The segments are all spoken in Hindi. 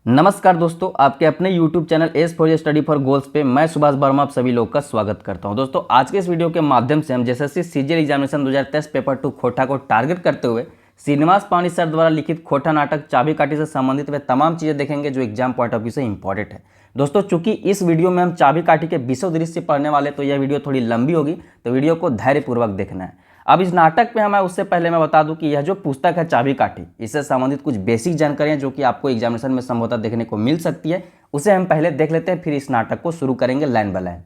नमस्कार दोस्तों, आपके अपने YouTube channel S for study for goals पे मैं सुभाष वर्मा आप सभी लोग का स्वागत करता हूं। दोस्तों, आज के इस वीडियो के माध्यम से हम एसएससी सीजीएल एग्जामिनेशन 2023 पेपर 2 खोटा को टारगेट करते हुए श्रीनिवास पानी सर द्वारा लिखित खोटा नाटक चाबी काठी से संबंधित वे तमाम चीज़ें देखेंगे जो एग्जाम पॉइंट ऑफ व्यू से इंपॉर्टेंट है। दोस्तों, चूंकि इस वीडियो में हम चाबी काठी के 20 दृश्य पढ़ने वाले, तो यह वीडियो थोड़ी लंबी होगी, तो वीडियो को धैर्यपूर्वक देखना है। अब इस नाटक पे हमें उससे पहले मैं बता दूं कि यह जो पुस्तक है चाबी काठी, इससे संबंधित कुछ बेसिक जानकारियां जो कि आपको एग्जामिनेशन में संभवतः देखने को मिल सकती है, उसे हम पहले देख लेते हैं, फिर इस नाटक को शुरू करेंगे लाइन बाय लाइन।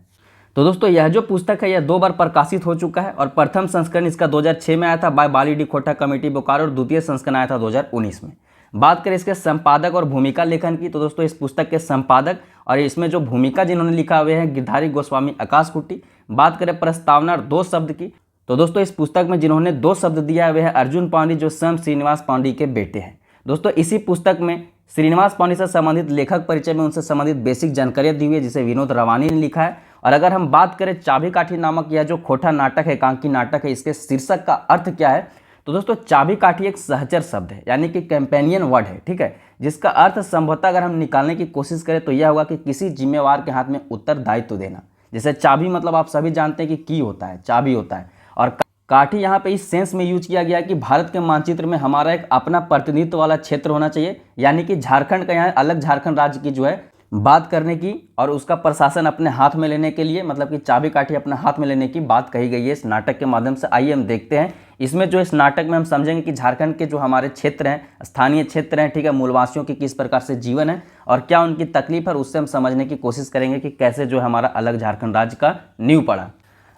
तो दोस्तों, यह जो पुस्तक है यह 2 बार प्रकाशित हो चुका है और प्रथम संस्करण इसका 2006 में आया था बाय बाली डी खोटा कमेटी बोकारो और द्वितीय संस्करण आया था 2019 में। बात करें इसके संपादक और भूमिका लेखन की, तो दोस्तों इस पुस्तक के संपादक और इसमें जो भूमिका जिन्होंने लिखा हुए हैं गिरधारी गोस्वामी आकाशकुटी। बात करें प्रस्तावना और 2 शब्द की, तो दोस्तों इस पुस्तक में जिन्होंने 2 शब्द दिया है वे है अर्जुन पांडे, जो स्वयं श्रीनिवास पांडे के बेटे हैं। दोस्तों, इसी पुस्तक में श्रीनिवास पांडे से संबंधित लेखक परिचय में उनसे संबंधित बेसिक जानकारियां दी हुई है, जिसे विनोद रवानी ने लिखा है। और अगर हम बात करें चाबी काठी नामक यह जो खोटा नाटक है, एकांकी नाटक है, इसके शीर्षक का अर्थ क्या है, तो दोस्तों चाबी काठी एक सहचर शब्द है, यानी कि कंपेनियन वर्ड है, ठीक है, जिसका अर्थ संभवतः अगर हम निकालने की कोशिश करें तो यह होगा कि किसी जिम्मेवार के हाथ में उत्तरदायित्व देना। जैसे चाबी मतलब आप सभी जानते हैं कि की होता है, चाबी होता है, और काठी यहाँ पे इस सेंस में यूज किया गया है कि भारत के मानचित्र में हमारा एक अपना प्रतिनिधित्व वाला क्षेत्र होना चाहिए, यानी कि झारखंड का यहाँ अलग झारखंड राज्य की जो है बात करने की और उसका प्रशासन अपने हाथ में लेने के लिए, मतलब कि चाबी काठी अपने हाथ में लेने की बात कही गई है इस नाटक के माध्यम से। आइए हम देखते हैं इसमें जो इस नाटक में हम समझेंगे कि झारखंड के जो हमारे क्षेत्र हैं, स्थानीय क्षेत्र हैं, ठीक है, मूलवासियों की किस प्रकार से जीवन है और क्या उनकी तकलीफ है, उससे हम समझने की कोशिश करेंगे कि कैसे जो हमारा अलग झारखंड राज्य का नींव पड़ा।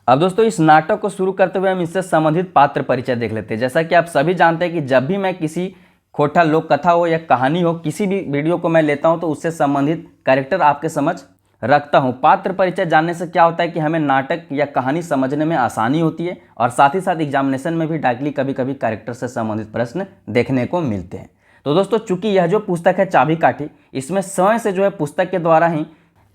अब दोस्तों, इस नाटक को शुरू करते हुए हम इससे संबंधित पात्र परिचय देख लेते हैं। जैसा कि आप सभी जानते हैं कि जब भी मैं किसी खोटा लोक कथा हो या कहानी हो, किसी भी वीडियो को मैं लेता हूं तो उससे संबंधित कैरेक्टर आपके समझ रखता हूं। पात्र परिचय जानने से क्या होता है कि हमें नाटक या कहानी समझने में आसानी होती है और साथ ही साथ एग्जामिनेशन में भी डायरेक्टली कभी कभी कैरेक्टर से संबंधित प्रश्न देखने को मिलते हैं। तो दोस्तों, चूंकि यह जो पुस्तक है चाबी काठी, इसमें स्वयं से जो है पुस्तक के द्वारा ही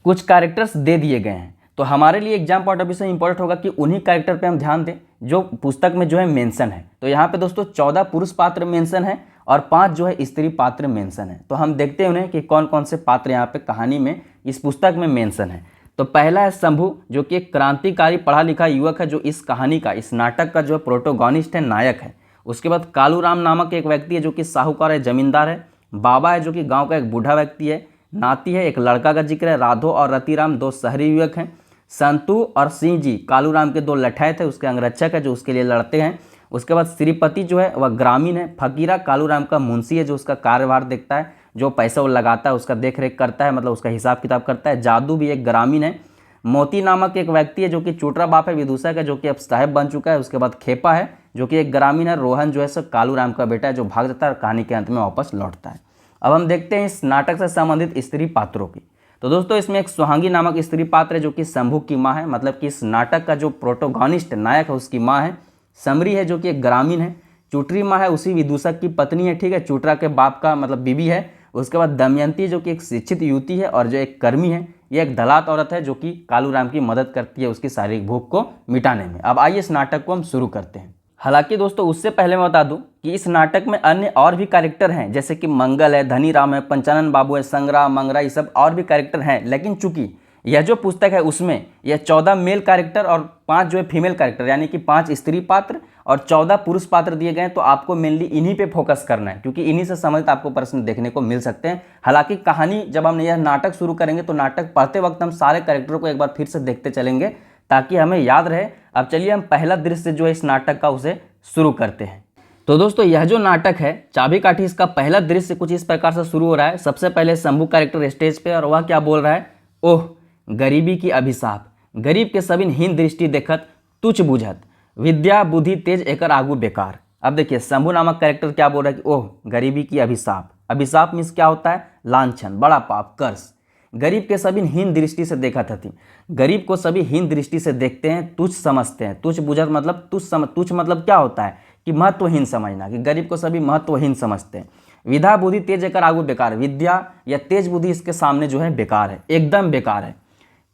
कुछ कैरेक्टर्स दे दिए गए हैं, तो हमारे लिए एग्जाम पॉइंट ऑफ व्यू से इंपॉर्टेंट होगा कि उन्हीं कैरेक्टर पे हम ध्यान दें जो पुस्तक में जो है मेंशन है। तो यहाँ पे दोस्तों 14 पुरुष पात्र मेंशन है और 5 जो है स्त्री पात्र मेंशन है। तो हम देखते हैं उन्हें कि कौन कौन से पात्र यहाँ पे कहानी में इस पुस्तक में मेंशन है। तो पहला है शंभू, जो कि एक क्रांतिकारी पढ़ा लिखा युवक है, जो इस कहानी का, इस नाटक का जो प्रोटोगोनिस्ट है, नायक है। उसके बाद कालूराम नामक एक व्यक्ति है जो कि साहूकार है, जमींदार है। बाबा है जो कि गाँव का एक बूढ़ा व्यक्ति है। नाती है, एक लड़का का जिक्र है। राधो और रतिराम 2 शहरी युवक हैं। संतू और सिंह जी कालूराम के 2 लठैत थे, उसके अंगरक्षक है जो उसके लिए लड़ते हैं। उसके बाद श्रीपति जो है वह ग्रामीण है। फकीरा कालूराम का मुंशी है जो उसका कार्यभार देखता है, जो पैसा वो लगाता है उसका देख रेख करता है, मतलब उसका हिसाब किताब करता है। जादू भी एक ग्रामीण है। मोती नामक एक व्यक्ति है जो कि चोटरा बाप है, विदूषक है, जो कि अब साहेब बन चुका है। उसके बाद खेपा है जो कि एक ग्रामीण है। रोहन जो है सो कालूराम का बेटा है जो भाग जाता है और कहानी के अंत में वापस लौटता है। अब हम देखते हैं इस नाटक से संबंधित स्त्री पात्रों की। तो दोस्तों, इसमें एक सुहांगी नामक स्त्री पात्र है जो कि शंभू की माँ है, मतलब कि इस नाटक का जो प्रोटोगोनिस्ट नायक है उसकी माँ है। समरी है जो कि एक ग्रामीण है। चुटरी माँ है उसी विदूषक की पत्नी है, ठीक है, चुटरा के बाप का मतलब बीबी है। उसके बाद दमयंती जो कि एक शिक्षित युवती है और जो एक कर्मी है, ये एक दलात औरत है जो कि कालूराम की मदद करती है उसकी शारीरिक भूख को मिटाने में। अब आइए इस नाटक को हम शुरू करते हैं। हालांकि दोस्तों, उससे पहले मैं बता दूं कि इस नाटक में अन्य और भी कैरेक्टर हैं, जैसे कि मंगल है, धनीराम है, पंचानन बाबू है, संग्राम, मंगरा, ये सब और भी कैरेक्टर हैं। लेकिन चूंकि यह जो पुस्तक है उसमें यह 14 मेल कैरेक्टर और 5 जो है फीमेल कैरेक्टर, यानी कि 5 स्त्री पात्र और 14 पुरुष पात्र दिए गए हैं, तो आपको मेनली इन्हीं पे फोकस करना है, क्योंकि इन्हीं से संबंधित आपको प्रश्न देखने को मिल सकते हैं। हालांकि कहानी जब हम यह नाटक शुरू करेंगे तो नाटक पढ़ते वक्त हम सारे कैरेक्टरों को एक बार फिर से देखते चलेंगे ताकि हमें याद रहे। अब चलिए हम पहला दृश्य जो है इस नाटक का उसे शुरू करते हैं। तो दोस्तों, यह जो नाटक है चाबी काठी, इसका पहला दृश्य कुछ इस प्रकार से शुरू हो रहा है। सबसे पहले शंभू कैरेक्टर स्टेज पे और वह क्या बोल रहा है, ओह गरीबी की अभिशाप, गरीब के सभी हीन दृष्टि देखत तुच्छ बुझत, विद्या बुद्धि तेज एकर आगू बेकार। अब देखिए शंभू नामक कैरेक्टर क्या बोल रहा है कि ओह गरीबी की अभिशाप। अभिशाप मीन्स क्या होता है, लांछन, बड़ा पाप, कर्ज। गरीब के सभी हीन दृष्टि से देखा था। गरीब को सभी हीन दृष्टि से देखते हैं, तुच्छ समझते हैं। तुच्छ बुझत मतलब तुच्छ मतलब क्या होता है कि महत्वहीन समझना, कि गरीब को सभी महत्वहीन समझते हैं। विद्या बुद्धि तेज एकर आगू बेकार, विद्या या तेज बुद्धि इसके सामने जो है बेकार है, एकदम बेकार है।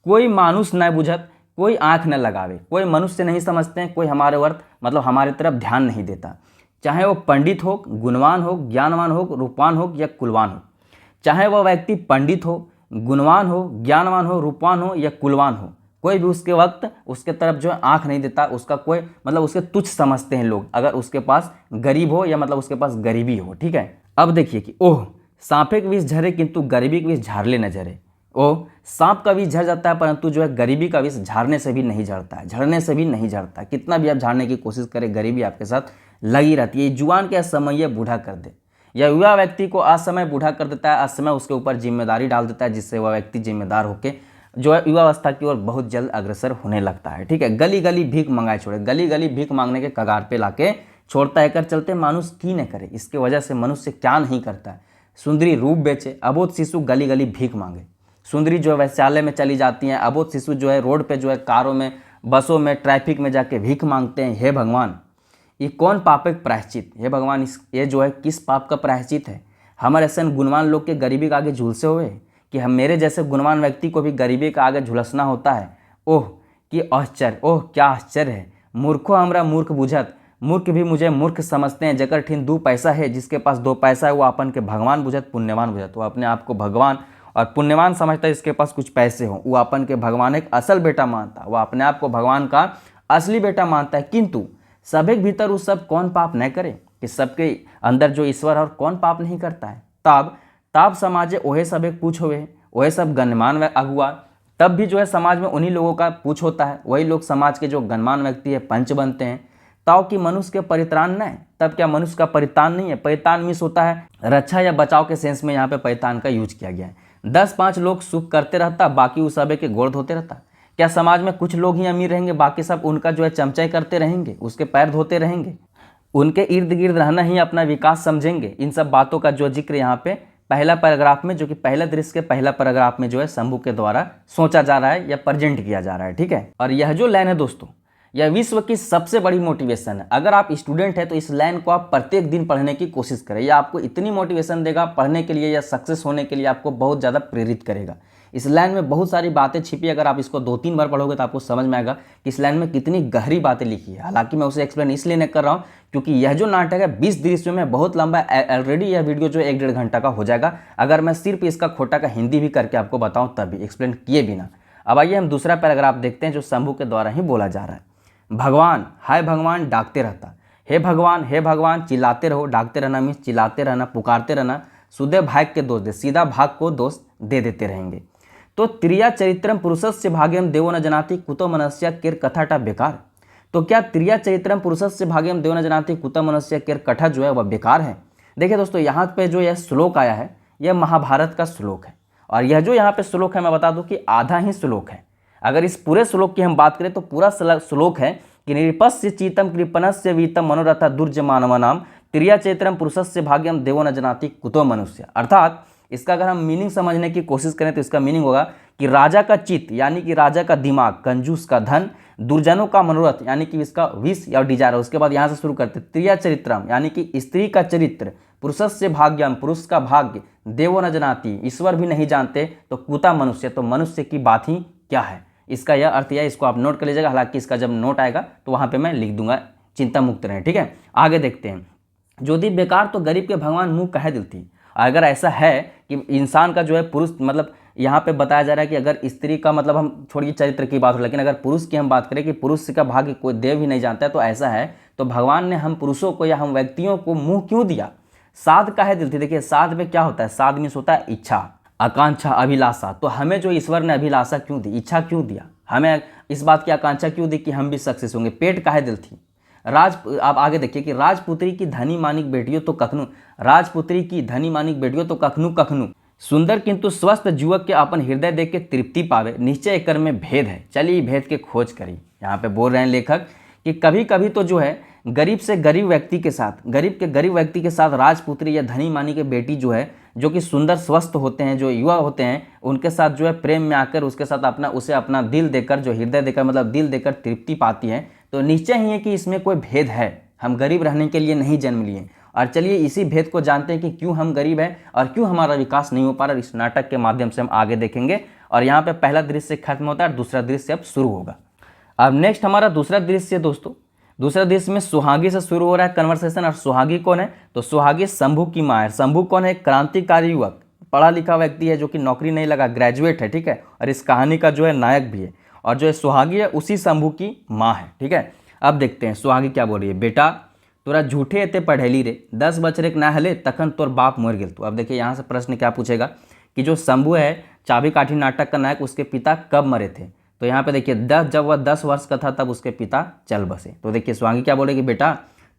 कोई मानुष न बुझत, कोई आंख न लगावे, कोई मनुष्य नहीं समझते हैं, कोई हमारे वर्त मतलब हमारे तरफ ध्यान नहीं देता, चाहे वो पंडित हो, गुणवान हो, ज्ञानवान हो, रूपवान हो या कुलवान हो। चाहे वह व्यक्ति पंडित हो, गुणवान हो, ज्ञानवान हो, रूपवान हो या कुलवान हो, कोई भी उसके वक्त उसके तरफ जो है आंख नहीं देता, उसका कोई मतलब उसके तुच्छ समझते हैं लोग, अगर उसके पास गरीब हो या मतलब उसके पास गरीबी हो। ठीक है, अब देखिए कि ओह सांपे के विष झरे किंतु गरीबी के विष झाड़ले न झरे। ओह सांप का विष झड़ जाता है परंतु जो है गरीबी का विष झाड़ने से भी नहीं झड़ता है, झड़ने से भी नहीं झड़ता। कितना भी आप झाड़ने की कोशिश करें, गरीबी आपके साथ लगी रहती है। जुआन के असमय बूढ़ा कर दे, यह युवा व्यक्ति को असमय बूढ़ा कर देता है, असमय उसके ऊपर जिम्मेदारी डाल देता है, जिससे वह व्यक्ति जिम्मेदार होकर जो है युवावस्था की ओर बहुत जल्द अग्रसर होने लगता है। ठीक है, गली गली भीख मंगाए छोड़े, गली गली भीख मांगने के कगार पे लाके छोड़ता है। कर चलते मानुष की न करे, इसके वजह से मनुष्य क्या नहीं करता है। सुंदरी रूप बेचे, अबोध शिशु गली गली भीख मांगे। सुंदरी जो है वैश्यालय में चली जाती हैं, अबोध शिशु जो है रोड पे जो है कारों में, बसों में, ट्रैफिक में जाके भीख मांगते हैं। हे भगवान, ये कौन पाप का प्रायश्चित? हे भगवान, ये जो है किस पाप का प्रायश्चित है? हमारे ऐसे गुणवान लोग के गरीबी के आगे झुलसे हुए कि हम मेरे जैसे गुणवान व्यक्ति को भी गरीबी के आगे झुलसना होता है। ओह कि आश्चर्य, ओह क्या आश्चर्य है। मूर्खो हमरा मूर्ख बुझत, मूर्ख भी मुझे मूर्ख समझते हैं। जकर ठिन 2 पैसा है, जिसके पास 2 पैसा है वो अपन के भगवान बुझत, पुण्यवान बुझत। वो अपने आप को भगवान और पुण्यवान समझता है, इसके पास कुछ पैसे हो, वो अपन के भगवान एक असल बेटा मानता है, वो अपने आप को भगवान का असली बेटा मानता है। किंतु सबके भीतर उस सब कौन पाप न करे, कि सबके अंदर जो ईश्वर है और कौन पाप नहीं करता है। ताब समाजे ओहे सब एक पूछ हुए, वह सब गणमान व अगुआ। तब भी जो है समाज में उन्हीं लोगों का पूछ होता है, वही लोग समाज के जो गणमान व्यक्ति है पंच बनते हैं। ताओ कि मनुष्य के परित्राण न है, तब क्या मनुष्य का परितान नहीं है? परितान मिस होता है रक्षा या बचाव के सेंस में, यहाँ पे परितान का यूज किया गया है। 10-5 लोग सुख करते रहता, बाकी उस सब के गोड़ धोते रहता। क्या समाज में कुछ लोग ही अमीर रहेंगे, बाकी सब उनका जो है चमचाई करते रहेंगे, उसके पैर धोते रहेंगे, उनके इर्द गिर्द रहना ही अपना विकास समझेंगे? इन सब बातों का जो जिक्र यहाँ पे पहला पैराग्राफ में, जो कि पहला दृश्य के पहला पैराग्राफ में जो है शंभू के द्वारा सोचा जा रहा है या प्रेजेंट किया जा रहा है। ठीक है, और यह जो लाइन है दोस्तों, यह विश्व की सबसे बड़ी मोटिवेशन है। अगर आप स्टूडेंट हैं तो इस लाइन को आप प्रत्येक दिन पढ़ने की कोशिश करें, यह आपको इतनी मोटिवेशन देगा पढ़ने के लिए या सक्सेस होने के लिए, आपको बहुत ज़्यादा प्रेरित करेगा। इस लाइन में बहुत सारी बातें छिपी, अगर आप इसको 2-3 बार पढ़ोगे तो आपको समझ में आएगा कि इस लाइन में कितनी गहरी बातें लिखी है। हालांकि मैं उसे एक्सप्लेन इसलिए नहीं कर रहा हूँ क्योंकि यह जो नाटक है 20 दृश्यों में बहुत लंबा, ऑलरेडी यह वीडियो जो 1-1.5 घंटा का हो जाएगा अगर मैं सिर्फ इसका खोटा का हिंदी भी करके आपको बताऊँ, तभी एक्सप्लेन किए बिना। अब आइए हम दूसरा पैराग्राफ देखते हैं जो शंभू के द्वारा ही बोला जा रहा है। भगवान, हाय भगवान डाकते रहता, हे भगवान चिल्लाते रहो। डाकते रहना मीन्स चिल्लाते रहना, पुकारते रहना। सुदे भाग के दोष दे, सीधा भाग को दोष दे देते रहेंगे। तो त्रिया चरित्रम पुरुषस्य भाग्यम देवो न जनाति कुतो मनस्य केर कथाटा बेकार। तो क्या त्रिया चरित्रम पुरुषस्य भाग्यम देवो न जनाति कुतो मनस्य केर कथा जो है वह बेकार है? देखिए दोस्तों, यहाँ पे जो यह श्लोक आया है यह महाभारत का श्लोक है, और यह जो यहाँ पे श्लोक है मैं बता दूं कि आधा ही श्लोक है। अगर इस पूरे श्लोक की हम बात करें तो पूरा श्लोक है कि निरपस्य चीतम कृपणस्य वीतम मनोरथ दुर्ज मानवानाम त्रिया चैत्रम पुरुषस्य भाग्यम देवो न जनाति कुतो मनुष्य। अर्थात इसका अगर हम मीनिंग समझने की कोशिश करें तो इसका मीनिंग होगा कि राजा का चित्त यानी कि राजा का दिमाग, कंजूस का धन, दुर्जनों का मनोरथ यानी कि इसका विष या डिजायर। उसके बाद यहाँ से शुरू करते त्रिया चरित्रम यानी कि स्त्री का चरित्र, पुरुषस्य भाग्यम पुरुष का भाग्य, देवो न जनाति ईश्वर भी नहीं जानते, तो कुता मनुष्य तो मनुष्य की बात ही क्या है। इसका यह अर्थ है, इसको आप नोट कर लीजिएगा। हालांकि इसका जब नोट आएगा तो वहाँ पे मैं लिख दूंगा, चिंता मुक्त रहें। ठीक है, आगे देखते हैं। ज्योति बेकार तो गरीब के भगवान मुँह कह दिलती। अगर ऐसा है कि इंसान का जो है पुरुष, मतलब यहाँ पे बताया जा रहा है कि अगर स्त्री का, मतलब हम छोड़िए चरित्र की बात हो, लेकिन अगर पुरुष की हम बात करें कि पुरुष का भाग्य कोई देव ही नहीं जानता है, तो ऐसा है तो भगवान ने हम पुरुषों को या हम व्यक्तियों को मुँह क्यों दिया? साध काहे दिल थी। देखिए साध में क्या होता है, साध मीन्स होता है इच्छा, आकांक्षा, अभिलाषा। तो हमें जो ईश्वर ने अभिलाषा क्यों दी, इच्छा क्यों दिया, हमें इस बात की आकांक्षा क्यों दी कि हम भी सक्सेस होंगे? पेट काहे दिल थी। आप आगे देखिए कि राजपुत्री की धनी मानिक बेटियों तो कखनू, राजपुत्री की धनी मानिक बेटियों तो कखनू कखनू सुंदर किंतु स्वस्थ युवक के अपन हृदय देख के तृप्ति पावे, निश्चय कर में भेद है, चलिए भेद के खोज करी। यहाँ पे बोल रहे हैं लेखक कि कभी कभी तो जो है गरीब से गरीब व्यक्ति के साथ, गरीब के गरीब व्यक्ति के साथ राजपुत्री या धनी मानी के बेटी जो है, जो कि सुंदर स्वस्थ होते हैं, जो युवा होते हैं, उनके साथ जो है प्रेम में आकर उसके साथ उसे अपना दिल देकर, जो हृदय देकर मतलब दिल देकर तृप्ति पाती है, तो निश्चय ही है कि इसमें कोई भेद है। हम गरीब रहने के लिए नहीं जन्म लिए। और चलिए इसी भेद को जानते हैं कि क्यों हम गरीब हैं और क्यों हमारा विकास नहीं हो पा रहा। इस नाटक के माध्यम से हम आगे देखेंगे। और यहाँ पे पहला दृश्य खत्म होता है, दूसरा दृश्य अब शुरू होगा। अब नेक्स्ट हमारा दूसरा दृश्य दोस्तों, दूसरा दृश्य में सुहागी से शुरू हो रहा है कन्वर्सेशन। और सुहागी कौन है? तो सुहागी शंभू की माँ है। शंभू कौन है? क्रांतिकारी युवक, पढ़ा लिखा व्यक्ति है जो कि नौकरी नहीं लगा, ग्रेजुएट है, ठीक है, और इस कहानी का जो है नायक भी है। और जो है सुहागी है उसी शंभू की माँ है, ठीक है। अब देखते हैं सुहागी क्या बोल रही है। बेटा तोरा झूठे एते पढ़ेली रे, 10 बछरेक ना हले तखन तोर बाप मर गेल। तो अब देखिए यहाँ से प्रश्न क्या पूछेगा कि जो शंभू है चाबी काठी नाटक का नायक, उसके पिता कब मरे थे। तो यहाँ पे देखिए जब वह 10 वर्ष का था तब उसके पिता चल बसे। तो देखिए सुहागी क्या बोलेगी, बेटा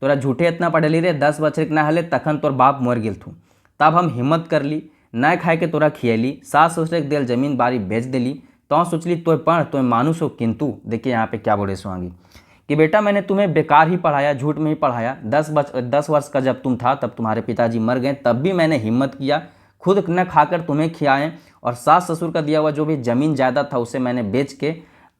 तोरा झूठे इतना पढ़ेली रे, 10 बछरेक ना हले तखन तोर बाप मर गेल थू। तब हम हिम्मत कर ली, न खाए के तोरा खियली, सास ससुर देल जमीन बाड़ी बेच देली, तो सोचली तोय पढ़ तोय मानुस हो। किंतु देखिए यहाँ पे क्या बोले सुहागी कि बेटा मैंने तुम्हें बेकार ही पढ़ाया, झूठ में ही पढ़ाया। 10 वर्ष का जब तुम था तब तुम्हारे पिताजी मर गए, तब भी मैंने हिम्मत किया, खुद न खाकर तुम्हें खिलाएं, और सास ससुर का दिया हुआ जो भी जमीन जायदाद था उसे मैंने बेच के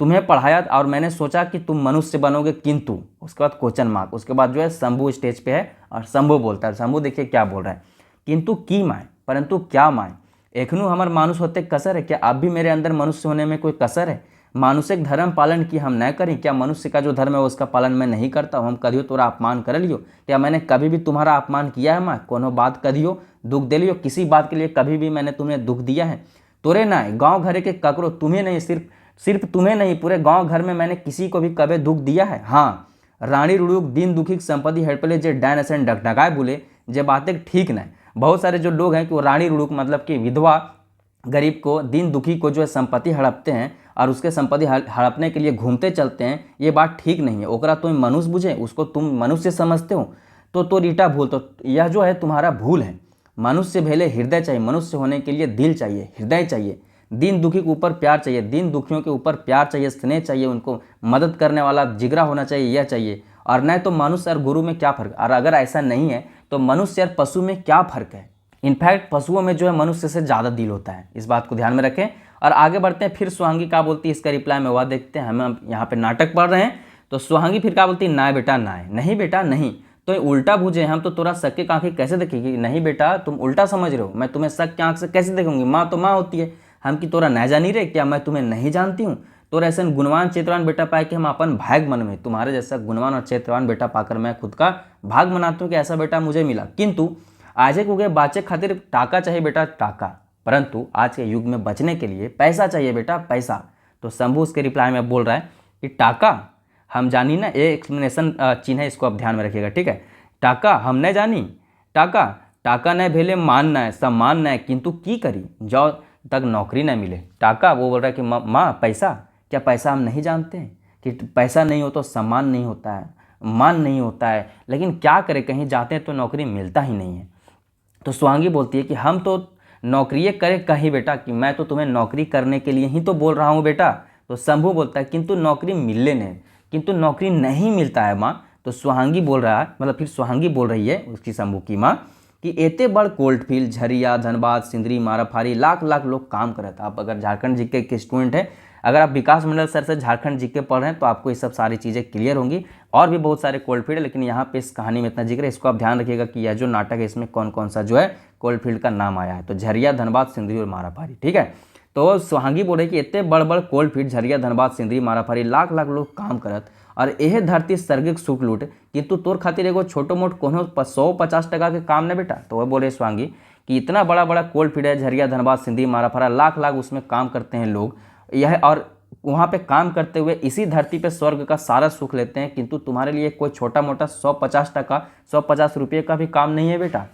तुम्हें पढ़ाया, और मैंने सोचा कि तुम मनुष्य बनोगे। किंतु उसके बाद क्वेश्चन मार्क, उसके बाद जो है शंभू स्टेज पे है और शंभू बोलता है। शंभू देखिए क्या बोल रहा है, किंतु की माए परंतु क्या माए, एखनू हमार मानुष होते कसर है। क्या अब भी मेरे अंदर मनुष्य होने में कोई कसर है। मानुषिक धर्म पालन की हम न करें, क्या मनुष्य का जो धर्म है उसका पालन मैं नहीं करता हूँ। हम कदियो तोरा अपमान कर लियो, क्या मैंने कभी भी तुम्हारा अपमान किया है। माँ कोनो बात कदियो दुख दे लियो, किसी बात के लिए कभी भी मैंने तुम्हें दुख दिया है। तोरे ना गाँव घर के ककरो, तुम्हें नहीं, सिर्फ तुम्हें नहीं पूरे गाँव घर में मैंने किसी को भी कभी दुख दिया है। हाँ रानी रुड़ुक दिन दुखी संपत्ति हेड़पले जे डैन ऐसे डगडगाए बोले जे बातें ठीक नहीं। बहुत सारे जो लोग हैं कि वो रानी रुड़ुक मतलब कि विधवा गरीब को, दिन दुखी को जो है संपत्ति हड़पते हैं और उसके संपत्ति हड़पने के लिए घूमते चलते हैं, ये बात ठीक नहीं है। ओकरा तुम मनुष्य बुझे, उसको तुम मनुष्य समझते हो तो रीटा भूल, तो यह जो है तुम्हारा भूल है। मनुष्य भेले हृदय चाहिए, मनुष्य होने के लिए दिल चाहिए, हृदय चाहिए, दिन दुखी के ऊपर प्यार चाहिए, दिन दुखियों के ऊपर प्यार चाहिए, स्नेह चाहिए, उनको मदद करने वाला जिगरा होना चाहिए, यह चाहिए। और नहीं तो मनुष्य और गुरु में क्या फर्क, और अगर ऐसा नहीं है तो मनुष्य और पशु में क्या फर्क है। इनफैक्ट पशुओं में जो है मनुष्य से ज़्यादा दिल होता है, इस बात को ध्यान में रखें। और आगे बढ़ते हैं, फिर सुहांगी क्या बोलती है इसका रिप्लाई में वह देखते हैं। हम यहाँ पे नाटक पढ़ रहे हैं तो सुहांगी फिर क्या बोलती है, ना बेटा ना, नहीं बेटा नहीं, तो उल्टा बूझे हम तो तोरा शक की आंखें कैसे देखेगी। नहीं बेटा तुम उल्टा समझ रहे हो, मैं तुम्हें शक की आंख से कैसे देखूंगी, माँ तो माँ होती है, हम कि तोरा न जानी रे, क्या मैं तुम्हें नहीं जानती हूँ। तोरा ऐसा गुणवान चेतवान बेटा पाए कि हम अपन भाग मन में, तुम्हारे जैसा गुणवान और चेतवान बेटा पाकर मैं खुद का भाग मनाती हूँ कि ऐसा बेटा मुझे मिला। किंतु आजे को गए बाचे खातिर टाका चाहिए बेटा टाका, परंतु आज के युग में बचने के लिए पैसा चाहिए बेटा पैसा। तो शंभू उसके रिप्लाई में बोल रहा है कि टाका हम जानी ना, ये एक्सप्लेनेशन चिन्ह है, इसको आप ध्यान में रखिएगा, ठीक है। टाका हम नहीं जानी, टाका टाका न भेले मान न सम्मान न, किंतु की करी जो तक नौकरी न मिले। टाका वो बोल रहा है कि माँ पैसा, क्या पैसा हम नहीं जानते हैं कि पैसा नहीं हो तो सम्मान नहीं होता है, मान नहीं होता है, लेकिन क्या करें कहीं जाते हैं तो नौकरी मिलता ही नहीं है। तो सुहांगी बोलती है कि हम तो नौकरी करें कहीं बेटा, कि मैं तो तुम्हें नौकरी करने के लिए ही तो बोल रहा हूँ बेटा। तो शंभू बोलता है किंतु नौकरी मिलने नहीं, किंतु नौकरी नहीं मिलता है माँ। तो सुहांगी बोल रहा है, मतलब फिर सुहांगी बोल रही है उसकी शंभू की माँ कि एते बड़ कोल्ड फील्ड झरिया धनबाद सिंदरी माराफारी लाख लाख लोग काम कर रहे थे। आप अगर झारखंड जीके के स्टूडेंट हैं, अगर आप विकास मंडल सर से झारखंड जीके पढ़ रहे हैं तो आपको ये सब सारी चीज़ें क्लियर होंगी। और भी बहुत सारे कोल्ड फील्ड है, लेकिन यहाँ पे इस कहानी में इतना जिक्र है, इसको आप ध्यान रखिएगा कि यह जो नाटक है इसमें कौन कौन सा जो है कोल्ड फील्ड का नाम आया है। तो झरिया धनबाद सिंदरी और माराफारी, ठीक है। तो सुहांगी बोले कि इतने बड़ बड़ कोल्ड फील्ड झरिया धनबाद सिंदरी माराफारी लाख लाख लोग काम करत, और यह धरती सर्गिक सुख लूट, किंतु तोर खातिर एगो छोटो मोट कोनो 150 टका के काम न बेटा। तो वह बोले सुहांगी कि इतना बड़ा बड़ा कोल्ड फील्ड है झरिया धनबाद सिंदरी माराफारा, लाख लाख उसमें काम करते हैं लोग, यह और वहाँ पे काम करते हुए इसी धरती पे स्वर्ग का सारा सुख लेते हैं, किंतु तुम्हारे लिए कोई छोटा मोटा 150 टका 150 रुपये का भी काम नहीं है बेटा।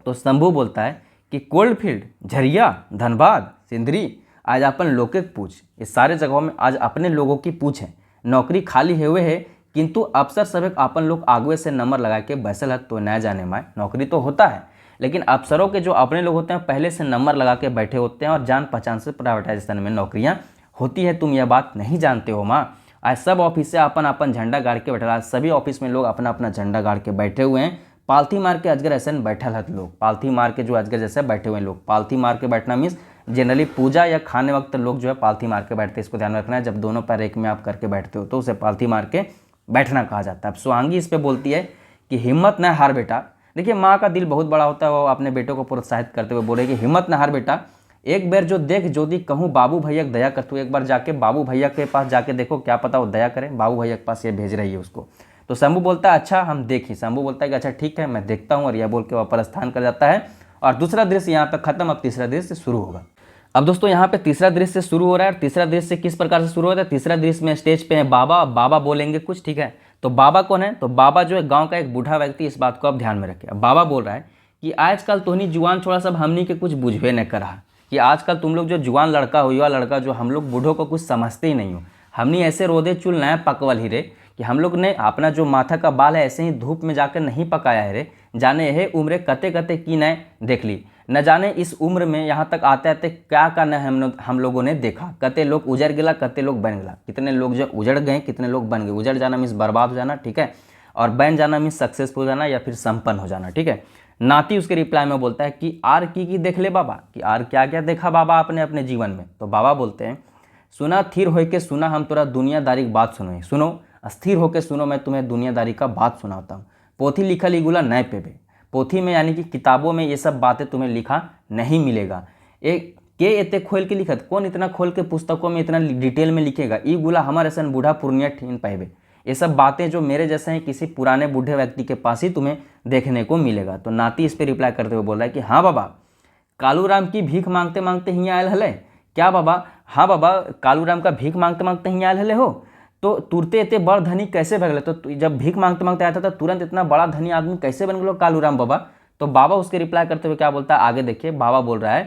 तो शंभू बोलता है कि कोल्ड फील्ड झरिया धनबाद सिंदरी आज अपन लोग के पूछ, इस सारे जगहों में आज अपने लोगों की पूछ है, नौकरी खाली हुए है, किंतु अफसर सब अपन लोग आगुए से नंबर लगा के बैसल है। तो न जाने माए नौकरी तो होता है, लेकिन अफसरों के जो अपने लोग होते हैं पहले से नंबर लगा के बैठे होते हैं, और जान पहचान से प्राइवेटाइजेशन में नौकरियाँ होती है। तुम यह बात नहीं जानते हो माँ। आज सब ऑफिस से अपन अपन झंडा गाड़ के बैठा, सभी ऑफिस में लोग अपना अपना झंडा गाड़ के बैठे हुए हैं, पालथी मार के अजगर ऐसे बैठल है लोग, पालथी मार के जो अजगर जैसे बैठे हुए हैं लोग। पालथी मार के बैठना मीन्स जनरली पूजा या खाने वक्त लोग जो है पालथी मार के बैठते हैं, इसको ध्यान में रखना है। जब दोनों पैर एक में आप करके बैठते हो तो उसे पालथी मार के बैठना कहा जाता है। अब सुहांगी इस पर बोलती है कि हिम्मत न हार बेटा। देखिए माँ का दिल बहुत बड़ा होता है, वो अपने बेटों को प्रोत्साहित करते हुए बोले कि हिम्मत न हार बेटा, एक बार जो देख ज्योति कहूँ बाबू भैया दया कर, तू एक बार जाके बाबू भैया के पास जाके देखो, क्या पता वो दया करें, बाबू भैया के पास ये भेज रही है उसको। तो शंभू बोलता है अच्छा हम देखें, शंभू बोलता है कि अच्छा ठीक है मैं देखता हूँ, और यह बोल के वह प्रस्थान कर जाता है और दूसरा दृश्य यहाँ पे खत्म, अब तीसरा दृश्य शुरू होगा। अब दोस्तों यहाँ पे तीसरा दृश्य शुरू हो रहा है। तीसरा दृश्य किस प्रकार से शुरू होता है? तीसरा दृश्य में स्टेज पे है बाबा, बाबा बोलेंगे कुछ, ठीक है। तो बाबा कौन है? तो बाबा जो है गांव का एक बूढ़ा व्यक्ति, इस बात को आप ध्यान में रखें। अब बाबा बोल रहा है कि आजकल तोहनी जुआन छोड़ा सब हमनी के कुछ बुझवे न करा, कि आजकल तुम लोग जो जुआन लड़का हो, युवा लड़का जो, हम लोग बूढ़ों को कुछ समझते ही नहीं हो। हमनी ऐसे रोदे चुल नया पकवल ही रे कि हम लोग ने अपना जो माथा का बाल है ऐसे ही धूप में जाकर नहीं पकाया है रे। जाने यह उम्र कते कते की नए देख ली, न जाने इस उम्र में यहाँ तक आते आते क्या का न हम लोगों ने देखा। कते लोग उजड़ गया, कते लोग बन गया। कितने लोग जो उजड़ गए, कितने लोग बन गए। उजड़ जाना मीन्स बर्बाद हो जाना, ठीक है, और बन जाना मीन्स सक्सेसफुल हो जाना या फिर संपन्न हो जाना, ठीक है। नाती उसके रिप्लाई में बोलता है कि आर की देख ले बाबा, कि आर क्या क्या देखा बाबा आपने अपने जीवन में। तो बाबा बोलते हैं सुना थिर होके के सुना हम तोरा दुनियादारी की बात सुनो, सुनो स्थिर होके सुनो, मैं तुम्हें दुनियादारी का बात सुनाता हूँ। पोथी लिखल इगुला नए पेबे, पोथी में यानी कि किताबों में ये सब बातें तुम्हें लिखा नहीं मिलेगा। एक के इतने खोल के लिखत, कौन इतना खोल के पुस्तकों में इतना डिटेल में लिखेगा। ई गुला हमारे सन बूढ़ा पूर्णिया ठीन पाएबे, ये सब बातें जो मेरे जैसे हैं किसी पुराने बूढ़े व्यक्ति के पास ही तुम्हें देखने को मिलेगा। तो नाती इस पर रिप्लाई करते हुए बोल रहा है कि हाँ बाबा, कालू राम की भीख मांगते मांगते ही आयल हले। क्या बाबा? हाँ बाबा, कालू राम का भीख मांगते मांगते ही आयल हले हो। तो तुरते इतने बड़ धनी कैसे बन गए? तो जब भीख मांगते मांगते आया था तो तुरंत इतना बड़ा धनी आदमी कैसे बन गए कालू राम बाबा? तो बाबा उसके रिप्लाई करते हुए क्या बोलता है, आगे देखिए। बाबा बोल रहा है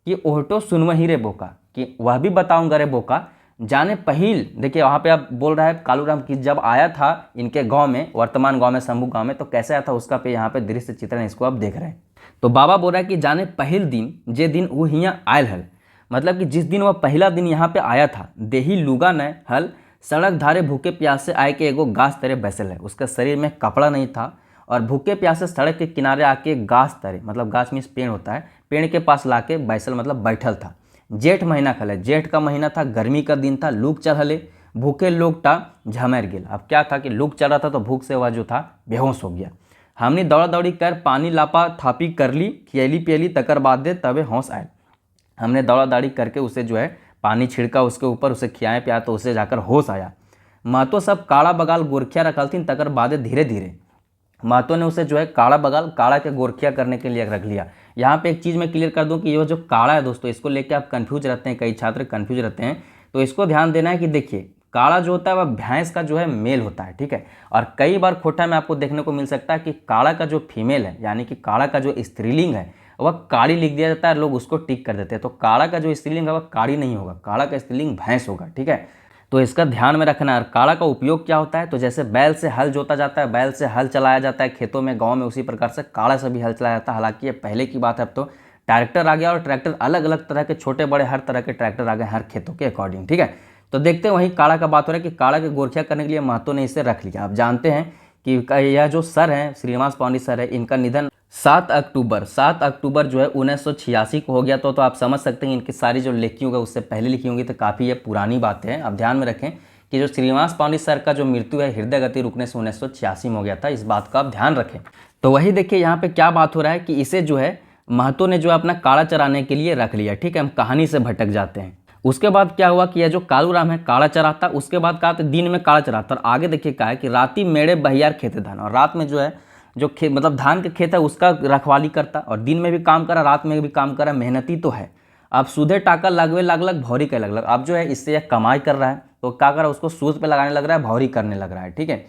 कि ओहटो सुनवा ही रे बोका, कि वह भी बताऊंगा रे बोका। जाने पहिल, देखिए वहाँ पे आप बोल रहा है कालू राम की जब आया था इनके गांव में, वर्तमान गांव में, शंभू गांव में, तो कैसे आया था उसका पे यहाँ पे दृश्य चित्रण इसको आप देख रहे हैं। तो बाबा बोल रहा है कि जाने पहिल दिन जे दिन वो यहाँ आयल हल, मतलब कि जिस दिन वह पहला दिन यहाँ पे आया था, देही लुगा न हल, सड़क धारे भूखे प्यासे आए के एगो गाछ तरे बैसल है। उसका शरीर में कपड़ा नहीं था और भूखे प्यासे सड़क के किनारे आके गाछ तरे, मतलब गाछ मीन्स पेड़ होता है, पेड़ के पास लाके बैसल मतलब बैठल था। जेठ महीना खले, जेठ का महीना था, गर्मी का दिन था, लूक चढ़ले, भूखे लोग टा झमर गेल। अब क्या था कि लूक चढ़ रहा था तो भूख से वह जो था बेहोश हो गया। हमने दौड़ा दौड़ी कर पानी लापा थापी कर ली, खियली पियली, तकर बाद दे तबे होश आए। हमने दौड़ा दौड़ी करके उसे जो है पानी छिड़का उसके ऊपर, उसे खियाए पिया तो उसे जाकर होश आया। महतो सब काड़ा बगाल गोरखिया रखल थी, तकर बाद धीरे धीरे महतो ने उसे जो है काड़ा बगाल, काड़ा के गोरखिया करने के लिए रख लिया। यहाँ पे एक चीज़ मैं क्लियर कर दूं कि ये जो काड़ा है दोस्तों, इसको लेके आप कंफ्यूज रहते हैं, कई छात्र कंफ्यूज रहते हैं, तो इसको ध्यान देना है कि देखिए काड़ा जो होता है वह भैंस का जो है मेल होता है, ठीक है। और कई बार खोटा में आपको देखने को मिल सकता है कि काड़ा का जो फीमेल है, यानी कि काड़ा का जो स्त्रीलिंग है वह काड़ी लिख दिया जाता है, लोग उसको टिक कर देते हैं। तो काड़ा का जो स्त्रीलिंग है वह काड़ी नहीं होगा, काड़ा का स्त्रीलिंग भैंस होगा, ठीक है। तो इसका ध्यान में रखना है। काड़ा का उपयोग क्या होता है? तो जैसे बैल से हल जोता जाता है, बैल से हल चलाया जाता है खेतों में, गांव में, उसी प्रकार से काड़ा से भी हल चलाया जाता है। हालांकि ये पहले की बात है, अब तो ट्रैक्टर आ गया और ट्रैक्टर अलग अलग तरह के, छोटे बड़े हर तरह के ट्रैक्टर आ गए हर खेतों के अकॉर्डिंग, ठीक है। तो देखते हैं वहीं काड़ा का बात हो रहा है कि काड़ा के गोरखिया करने के लिए महतो ने इसे रख लिया। आप जानते हैं कि यह जो सर हैं श्रीनिवास पांडे सर है, इनका निधन 7 अक्टूबर जो है 1986 को हो गया। तो आप समझ सकते हैं इनकी सारी जो लिखी होगी उससे पहले लिखी होंगी, तो काफ़ी ये पुरानी बातें हैं। आप ध्यान में रखें कि जो श्रीनिवास पांडे सर का जो मृत्यु है हृदय गति रुकने से 1986 में हो गया था, इस बात का आप ध्यान रखें। तो वही देखिए यहाँ पे क्या बात हो रहा है कि इसे जो है महतो ने जो है अपना काड़ा चराने के लिए रख लिया, ठीक है। हम कहानी से भटक जाते हैं। उसके बाद क्या हुआ कि यह जो कालू राम है काड़ा चराता, उसके बाद कहा तो दिन में काड़ा चराता, और आगे देखिए क्या है कि राती मेड़े बहियार खेते धान, और रात में जो है जो खेत मतलब धान के खेत है उसका रखवाली करता, और दिन में भी काम करा, रात में भी काम करा, मेहनती तो है। अब सूधे टाका लगवे लगलग भौरी के लगलग, अब जो है इससे यह कमाई कर रहा है तो क्या कर रहा है, उसको सूद पे लगाने लग रहा है, भौरी करने लग रहा है, ठीक है।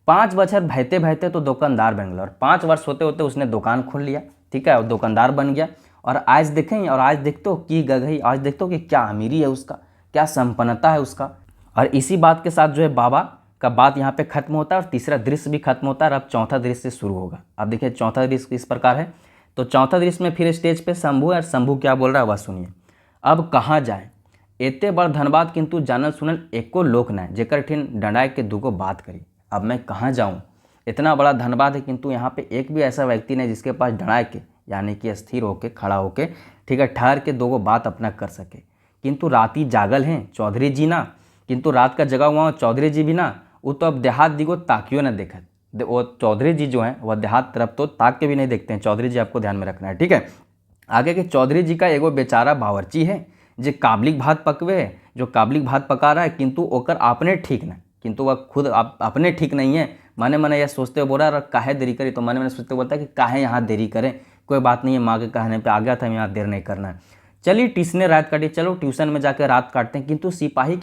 5 बछर बहते बहते तो दुकानदार बन गया, और 5 वर्ष होते होते उसने दुकान खोल लिया, ठीक है, और दुकानदार बन गया। और आज देखें, और आज देखते हो कि गगई, आज देखते हो कि क्या अमीरी है उसका, क्या संपन्नता है उसका। और इसी बात के साथ जो है बाबा का बात यहाँ पे खत्म होता है और तीसरा दृश्य भी खत्म होता है। और अब चौथा दृश्य शुरू होगा। अब देखिए चौथा दृश्य इस प्रकार है। तो चौथा दृश्य में फिर स्टेज पे शंभू है, और शंभू क्या बोल रहा है वह सुनिए। अब कहाँ जाए, एते बड़ धनबाद किंतु जानल सुनल एको लोक न, जेकर ठिन डंडाए के दूगो बात करी। अब मैं कहाँ जाऊँ, इतना बड़ा धनबाद है किंतु यहाँ पे एक भी ऐसा व्यक्ति नहीं जिसके पास डंडाए के, यानी कि स्थिर होके, खड़ा होके, ठीक है, ठहर के दोगो बात अपना कर सके। किंतु राती जागल हैं चौधरी जी ना, किंतु रात का जगा हुआ चौधरी जी भी ना, वो तो अब देहात दिगो ताकियो न देखत। वो चौधरी जी जो हैं वह देहात तरफ तो ताक के भी नहीं देखते हैं। चौधरी जी आपको ध्यान में रखना है, ठीक है। आगे के चौधरी जी का एगो बेचारा बावर्ची है जो काबलिक भात पकवे है, जो काबलिक भात पका रहा है, किंतु ओकर आपने ठीक न, किंतु वह खुद अपने ठीक नहीं है। मने मने यह सोचते हुए बोल रहा है काहे देरी करी, तो मने मने सोचते बोलता है कि काहे यहाँ देरी करें, कोई बात नहीं है, माँ के कहने पे आ गया था, यहाँ देर नहीं करना है। चलिए ट्यूशने रात काटी, चलो ट्यूशन में जाकर रात काटते हैं। किंतु सिपाही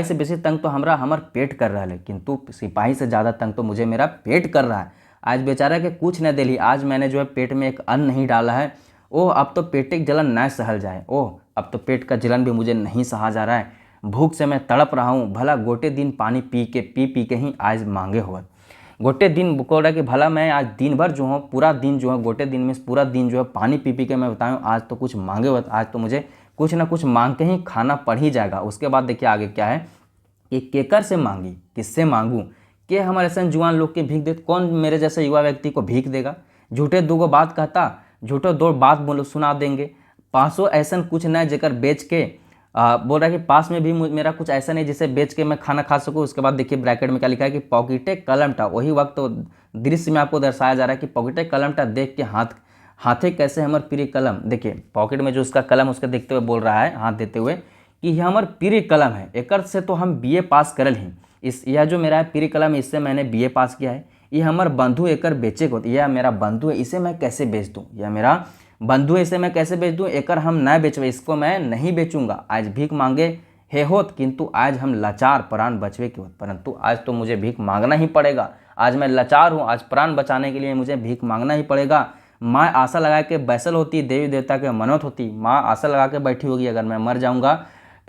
से बेसी तंग तो हमार पेट कर रहा है। किंतु सिपाही से ज़्यादा तंग तो मुझे मेरा पेट कर रहा है। आज बेचारा के कुछ न दिली, आज मैंने जो है पेट में एक अन्न नहीं डाला है। ओह अब तो पेट की जलन न सहल जाए, ओह अब तो पेट का जलन भी मुझे नहीं सहा जा रहा है। भूख से मैं तड़प रहा हूँ, भला गोटे दिन पानी पी के ही आज मांगे हुआ। गोटे दिन बोल रहा कि भला मैं आज दिन भर जो हूँ, पूरा दिन जो है, गोटे दिन में पूरा दिन जो है पानी पी के मैं बताऊँ, आज तो कुछ मांगे हुआ, आज तो मुझे कुछ ना कुछ मांग के ही खाना पड़ ही जाएगा। उसके बाद देखिए आगे क्या है कि केकर से मांगी, किससे मांगूँ, कि हमारे ऐसे जुआन लोग के भीख दे, कौन मेरे जैसे युवा व्यक्ति को भीख देगा। झूठे दो बात कहता, झूठो दो बात बोलो सुना देंगे। 500 ऐसा कुछ न जेकर बेच के बोल रहा है कि पास में भी मेरा कुछ ऐसा नहीं जिसे बेच के मैं खाना खा सकूँ। उसके बाद देखिए ब्रैकेट में क्या लिखा है कि पॉकेटे कलमटा, वही वक्त तो दृश्य में आपको दर्शाया जा रहा है कि पॉकेटे कलमटा देख के हाथे कैसे हमर प्रिय कलम। देखिए पॉकेट में जो उसका कलम उसके देखते हुए बोल रहा है, हाथ देते हुए, कि यह हमर प्रिय कलम है, एकर से तो हम BA पास करल ही। यह जो मेरा प्रिय कलम है, इससे मैंने BA पास किया है। ये हमर बंधु एकर बेचे को, यह मेरा बंधु है, इसे मैं कैसे बेच दूँ, यह मेरा बंधु है, इसे मैं कैसे बेच दूँ, एकर हम न बेचवे, इसको मैं नहीं बेचूंगा। आज भीख मांगे हे होत, किंतु आज हम लाचार प्राण बचवे के होत, परंतु आज तो मुझे भीख मांगना ही पड़ेगा। आज मैं लाचार हूँ, आज प्राण बचाने के लिए मुझे भीख मांगना ही पड़ेगा। माँ आशा लगा के बैसल होती, देवी देवता के मनोत होती, माँ आशा लगा के बैठी होगी अगर मैं मर जाऊँगा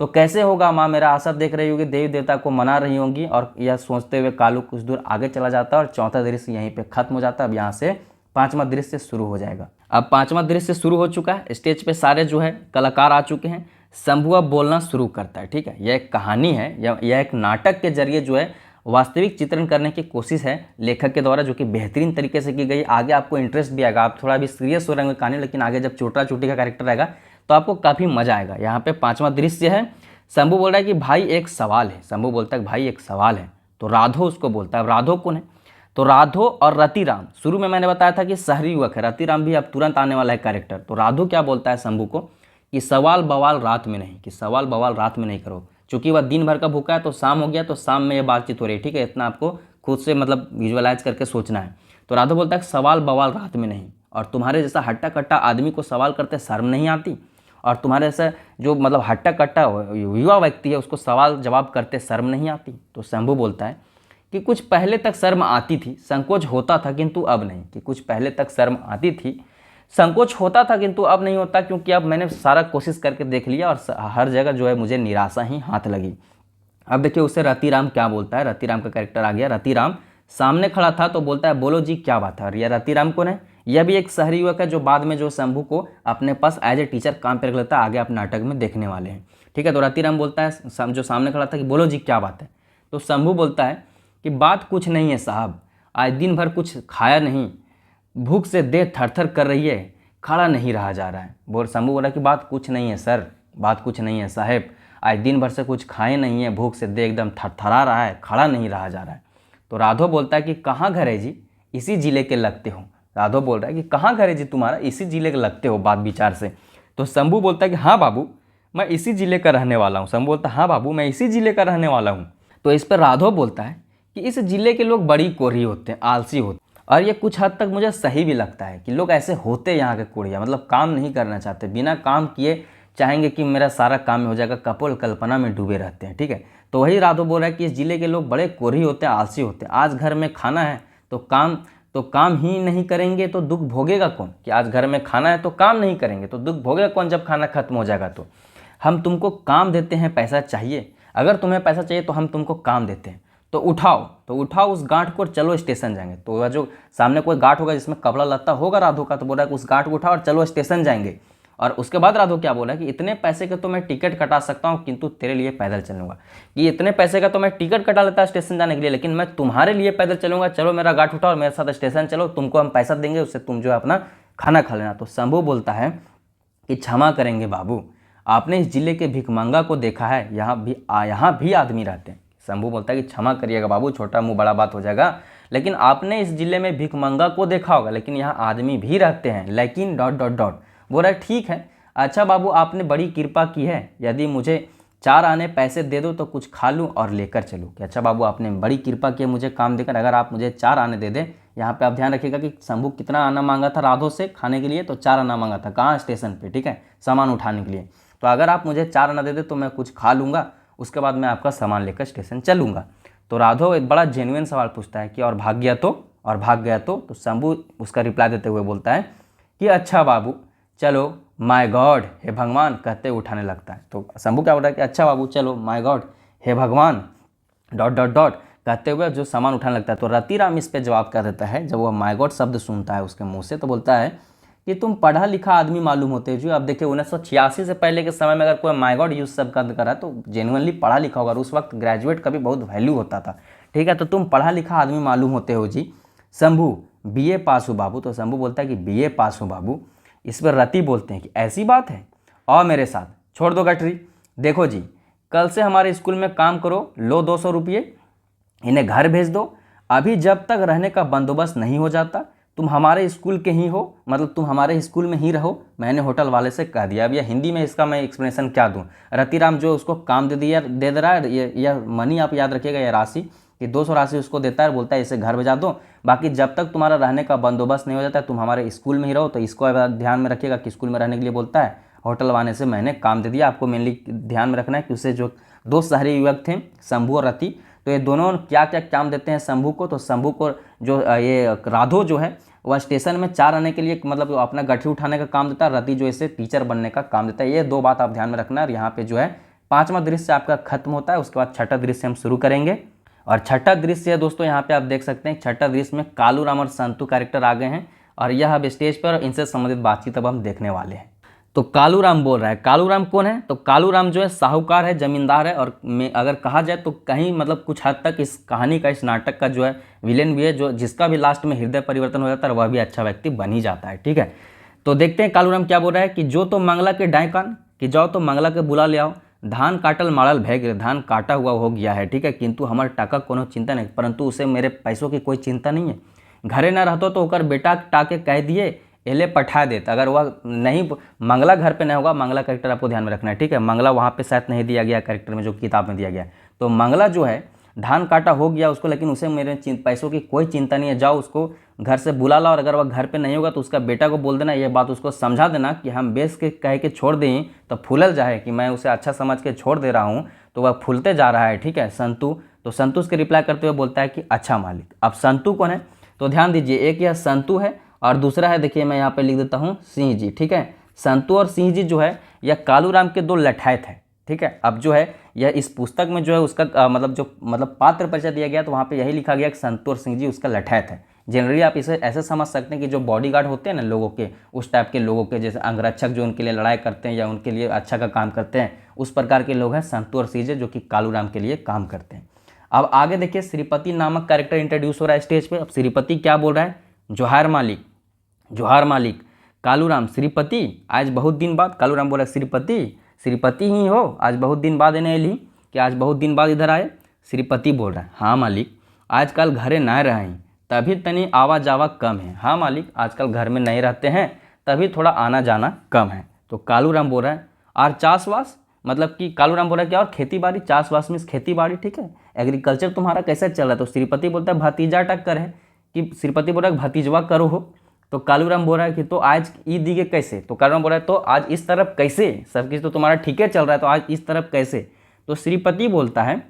तो कैसे होगा। माँ मेरा आशा देख रही होगी, देवी देवता को मना रही होंगी, और यह सोचते हुए कालू कुछ दूर आगे चला जाता है और चौथा दृश्य यहीं पे खत्म हो जाता है। अब यहाँ से 5वां दृश्य शुरू हो जाएगा। अब 5वां दृश्य शुरू हो चुका है, स्टेज पे सारे जो है कलाकार आ चुके हैं। शंभू अब बोलना शुरू करता है। ठीक है, यह एक कहानी है, यह एक नाटक के जरिए जो है वास्तविक चित्रण करने की कोशिश है लेखक के द्वारा, जो कि बेहतरीन तरीके से की गई। आगे आपको इंटरेस्ट भी आएगा, आप थोड़ा भी सीरियस हो रहेंगे कहानी, लेकिन आगे जब छोटा छोटी का कैरेक्टर आएगा तो आपको काफ़ी मजा आएगा। यहाँ पे 5वां दृश्य है। शंभू बोल रहा है कि भाई एक सवाल है। शंभू बोलता है भाई एक सवाल है। तो राधो उसको बोलता है। राधो कौन है? तो राधो और रतिराम, शुरू में मैंने बताया था कि शहरी युवक है, रतिराम भी अब तुरंत आने वाला है कैरेक्टर। तो राधो क्या बोलता है शंभू को कि सवाल बवाल रात में नहीं, कि सवाल बवाल रात में नहीं करो। चूंकि वह दिन भर का भूखा है तो शाम हो गया, तो शाम में ये बातचीत हो रही है। ठीक है, इतना आपको खुद से मतलब विजुअलाइज करके सोचना है। तो राधो बोलता है सवाल बवाल रात में नहीं, और तुम्हारे जैसा हट्टा कट्टा आदमी को सवाल करते शर्म नहीं आती, और तुम्हारे जैसा जो मतलब हट्टा कट्टा युवा व्यक्ति है उसको सवाल जवाब करते शर्म नहीं आती। तो शंभू बोलता है कि कुछ पहले तक शर्म आती थी, संकोच होता था, किंतु अब नहीं। कि कुछ पहले तक शर्म आती थी, संकोच होता था, किंतु अब नहीं होता, क्योंकि अब मैंने सारा कोशिश करके देख लिया और हर जगह जो है मुझे निराशा ही हाथ लगी। अब देखिए उससे रतिराम क्या बोलता है। रतिराम का कैरेक्टर आ गया। रतिराम सामने खड़ा था तो बोलता है बोलो जी क्या बात है। और यह रतिराम कौन है? यह भी एक शहरी युवक है जो बाद में जो शंभू को अपने पास एज ए टीचर काम पर रख लेता है। आगे आप नाटक में देखने वाले हैं। ठीक है, तो रतिराम बोलता है जो सामने खड़ा था कि बोलो जी क्या बात है। तो शंभू बोलता है कि बात कुछ नहीं है साहब, आज दिन भर कुछ खाया नहीं, भूख से देह थरथर कर रही है, खड़ा नहीं रहा जा रहा है। शंभू बोला कि बात कुछ नहीं है सर, बात कुछ नहीं है साहेब, आज दिन भर से कुछ खाए नहीं है, भूख से देह एकदम थरथरा रहा है, खड़ा नहीं रहा जा रहा है। तो राधो बोलता है कि कहाँ घर है जी, इसी जिले के लगते हो। राधो बोल रहा है कि कहाँ घर है जी तुम्हारा, इसी जिले के लगते हो बात विचार से। तो शंभू बोलता है कि हाँ बाबू मैं इसी जिले का रहने वाला हूँ। शंभू बोलता है हाँ बाबू मैं इसी जिले का रहने वाला हूँ। तो इस पर राधो बोलता है कि इस जिले के लोग बड़ी कोढ़ी होते हैं, आलसी होते हैं, और ये कुछ हद तक मुझे सही भी लगता है कि लोग ऐसे होते यहाँ के कोढ़िया, मतलब काम नहीं करना चाहते, बिना काम किए चाहेंगे कि मेरा सारा काम हो जाएगा, कपोल कल्पना में डूबे रहते हैं। ठीक है, तो वही राधो बोल रहा है कि इस जिले के लोग बड़े कोढ़ी होते हैं, आलसी होते हैं। आज घर में खाना है तो काम ही नहीं करेंगे तो दुख भोगेगा कौन? कि आज घर में खाना है तो काम नहीं करेंगे तो दुख भोगेगा कौन जब खाना खत्म हो जाएगा? तो हम तुमको काम देते हैं, पैसा चाहिए, अगर तुम्हें पैसा चाहिए तो हम तुमको काम देते हैं, तो उठाओ उस गांठ को, चलो स्टेशन जाएंगे। तो वह जो सामने कोई गांठ होगा जिसमें कपड़ा लत्ता होगा राधो का, तो बोल रहा है कि उस गांठ को उठाओ और चलो स्टेशन जाएंगे। और उसके बाद राधो क्या बोला कि इतने पैसे का तो मैं टिकट कटा सकता हूँ, किंतु तेरे लिए पैदल चलूंगा। कि इतने पैसे का तो मैं टिकट कटा लेता स्टेशन जाने के लिए, लेकिन मैं तुम्हारे लिए पैदल चलूंगा, चलो मेरा गांठ उठाओ और मेरे साथ स्टेशन चलो, तुमको हम पैसा देंगे, उससे तुम जो है अपना खाना खा लेना। तो शंभू बोलता है कि क्षमा करेंगे बाबू, आपने इस जिले के भिखमंगा को देखा है, यहाँ भी आदमी रहते हैं। शंभू बोलता है कि क्षमा करिएगा बाबू, छोटा मुंह बड़ा बात हो जाएगा, लेकिन आपने इस जिले में भिखमंगा को देखा होगा, लेकिन यहाँ आदमी भी रहते हैं, लेकिन ... बोल रहा है ठीक है, अच्छा बाबू आपने बड़ी कृपा की है, यदि मुझे 4 आने पैसे दे दो तो कुछ खा लूँ और लेकर चलूँ। कि अच्छा बाबू आपने बड़ी कृपा की मुझे काम देकर, अगर आप मुझे 4 आने दे दें यहाँ पे आप ध्यान रखिएगा कि शंभू कितना आना मांगा था राधो से खाने के लिए, तो 4 आना मांगा था। कहाँ? स्टेशन पे, ठीक है, सामान उठाने के लिए। तो अगर आप मुझे 4 आना दे दे तो मैं कुछ खा लूँगा, उसके बाद मैं आपका सामान लेकर स्टेशन चलूँगा। तो राधो एक बड़ा जेन्युइन सवाल पूछता है कि और भाग गया तो? और भाग गया तो शंभू उसका रिप्लाई देते हुए बोलता है कि अच्छा बाबू चलो, माय गॉड, हे भगवान, कहते उठाने लगता है। तो शंभू क्या बोल रहा है कि अच्छा बाबू चलो, माय गॉड, हे भगवान, डॉट डॉट डॉट कहते हुए जो सामान उठाने लगता है। तो रतिराम इस पे जवाब कर देता है, जब वह माय गॉड शब्द सुनता है उसके मुंह से, तो बोलता है कि तुम पढ़ा लिखा आदमी मालूम होते जो। अब देखिए 1986 से पहले के समय में अगर कोई माय गॉड यूज शब्द कर रहा है तो जेन्युइनली पढ़ा लिखा होगा, और उस वक्त ग्रेजुएट का भी बहुत वैल्यू होता था, ठीक है। तो तुम पढ़ा लिखा आदमी मालूम होते हो जी। शंभू, बीए पास हो बाबू। तो शंभू बोलता है कि बीए पास हो बाबू। इस पर रति बोलते हैं कि ऐसी बात है, और मेरे साथ छोड़ दो गठरी। देखो जी, कल से हमारे स्कूल में काम करो, लो 200 रुपये, इन्हें घर भेज दो। अभी जब तक रहने का बंदोबस्त नहीं हो जाता तुम हमारे स्कूल के ही हो, मतलब तुम हमारे स्कूल में ही रहो, मैंने होटल वाले से कह दिया। अब यह हिंदी में इसका मैं एक्सप्लेनेशन क्या दूं। रतिराम जो उसको काम दे रहा है, यह मनी आप याद रखिएगा, यह राशि कि 200 राशि उसको देता है, बोलता है इसे घर भेजा दो, बाकी जब तक तुम्हारा रहने का बंदोबस्त नहीं हो जाता तुम हमारे स्कूल में ही रहो। तो इसको ध्यान में रखिएगा कि स्कूल में रहने के लिए बोलता है, होटल वाले से मैंने काम दे दिया। आपको मेनली ध्यान में रखना है कि उसे जो 2 शहरी युवक थे, शंभू और रति, तो ये दोनों क्या क्या काम देते हैं शंभू को। तो शंभू को जो ये राधो जो है वह स्टेशन में 4 आने के लिए मतलब अपना गठरी उठाने का काम देता है, रति जो इसे टीचर बनने का काम देता है। ये 2 बात आप ध्यान में रखना। और यहाँ पे जो है 5वां दृश्य आपका खत्म होता है, उसके बाद 6ठा दृश्य हम शुरू करेंगे। और 6ठा दृश्य है दोस्तों, यहाँ पे आप देख सकते हैं 6ठा दृश्य में कालूराम और संतू कैरेक्टर आ गए हैं, और यह अब स्टेज पर इनसे संबंधित बातचीत अब हम देखने वाले हैं। तो कालूराम बोल रहा है। कालूराम कौन है? तो कालूराम जो है साहूकार है, जमींदार है, और अगर कहा जाए तो कहीं मतलब कुछ हद तक इस कहानी का, इस नाटक का जो है विलेन भी है, जो जिसका भी लास्ट में हृदय परिवर्तन हो जाता है वह भी अच्छा व्यक्ति बन ही जाता है, ठीक है। तो देखते हैं कालूराम क्या बोल रहा है कि जो तो मंगला के डाय कान, कि जाओ तो मंगला के बुला ले आओ, धान काटल माड़ल भैग, धान काटा हुआ हो गया है, ठीक है, किंतु हमारे टाका कोनो चिंता नहीं, परंतु उसे मेरे पैसों की कोई चिंता नहीं है। घरे न रहतो तो ओकर बेटा टाके कह दिए एले पठा देता। अगर वह नहीं, मंगला घर पे नहीं होगा, मंगला कैरेक्टर आपको ध्यान में रखना है, ठीक है। मंगला वहाँ पे शायद नहीं दिया गया कैरेक्टर में जो किताब में दिया गया। तो मंगला जो है धान काटा हो गया उसको, लेकिन उसे मेरे पैसों की कोई चिंता नहीं है, जाओ उसको घर से बुला ला, और अगर वह घर पे नहीं होगा तो उसका बेटा को बोल देना, ये बात उसको समझा देना कि हम बेस के कह के छोड़ दें तो फूलल जाए, कि मैं उसे अच्छा समझ के छोड़ दे रहा हूँ तो वह फूलते जा रहा है, ठीक है। संतू, तो संतू उसके रिप्लाई करते हुए बोलता है कि अच्छा मालिक। अब संतू कौन है? तो ध्यान दीजिए, एक यह संतू है और दूसरा है, देखिए मैं यहाँ पे लिख देता हूँ, सिंह जी, ठीक है। संतू और सिंह जी जो है यह कालूराम के 2 लठायत है, ठीक है। अब जो है यह इस पुस्तक में जो है उसका मतलब पात्र परिचय दिया गया, तो वहाँ पे यही लिखा गया कि संतू और सिंह जी उसका लठायत है। जनरली आप इसे ऐसे समझ सकते हैं कि जो बॉडीगार्ड होते हैं ना लोगों के, उस टाइप के लोगों के, जैसे अंगरक्षक जो उनके लिए लड़ाई करते हैं या उनके लिए अच्छा का काम करते हैं, उस प्रकार के लोग हैं संतू और सिंह जी, जो कि कालूराम के लिए काम करते हैं। अब आगे देखिए, श्रीपति नामक कैरेक्टर इंट्रोड्यूस हो रहा है स्टेज पे। अब श्रीपति क्या बोल रहा है? जोहार मालिक, जोहार मालिक। कालूराम, श्रीपति आज बहुत दिन बाद। कालूराम बोला श्रीपति, श्रीपति ही हो, आज बहुत दिन बाद इन्हें ली, कि आज बहुत दिन बाद इधर आए। श्रीपति बोल रहा है, हाँ मालिक, आजकल घरे न रहे तभी तनी आवा जावा कम है। हाँ मालिक, आजकल घर में नहीं रहते हैं तभी थोड़ा आना जाना कम है। तो कालूराम बोल रहा है, और चासवास, मतलब कि कालूराम बोल रहा है कि और खेती बाड़ी, चासवास मीन्स खेती बाड़ी, ठीक है, एग्रीकल्चर तुम्हारा कैसा चल रहा है? तो श्रीपति बोलता है भतीजा टक्कर है, कि श्रीपति बोल रहा है भतीजवा करो हो। तो कालूराम बोल रहा है कि तो आज ई दिगे कैसे? तो कालूराम बोल रहा है तो आज इस तरफ कैसे? सब कुछ तो तुम्हारा ठीक है चल रहा है, तो आज इस तरफ कैसे? तो श्रीपति बोलता है,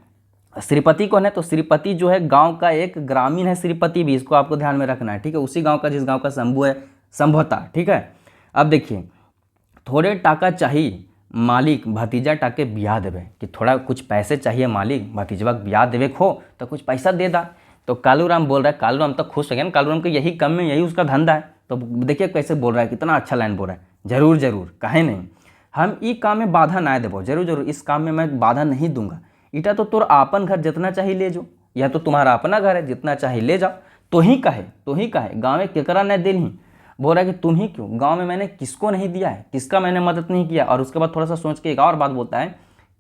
श्रीपति कौन है? तो श्रीपति जो है गांव का एक ग्रामीण है, श्रीपति भी, इसको आपको ध्यान में रखना है, ठीक है, उसी गांव का जिस गांव का शंभू है, संभवता, ठीक है। अब देखिए, थोड़े टाका चाहिए मालिक, भतीजा टाके ब्याह देवे, कि थोड़ा कुछ पैसे चाहिए मालिक, भतीजवा ब्याह देवे खो तो कुछ पैसा दे दा। तो कालूराम बोल रहा है, कालूराम तो खुश हो गया ना, कालूराम को यही कम में यही उसका धंधा है। तो देखिए कैसे बोल रहा है, कितना अच्छा लाइन बोल रहा है, जरूर जरूर, काहे नहीं, हम ई काम में बाधा ना देबो, जरूर जरूर, इस काम में मैं बाधा नहीं दूंगा। इटा तो तोर आपन घर जितना चाहिए ले जाओ, या तो तुम्हारा अपना घर है, जितना चाहिए ले जाओ। तो ही कहे गाँव में केकरा न दिल ही, बोल रहा है कि तुम ही क्यों, गांव में मैंने किसको नहीं दिया है, किसका मैंने मदद नहीं किया। और उसके बाद थोड़ा सा सोच के एक और बात बोलता है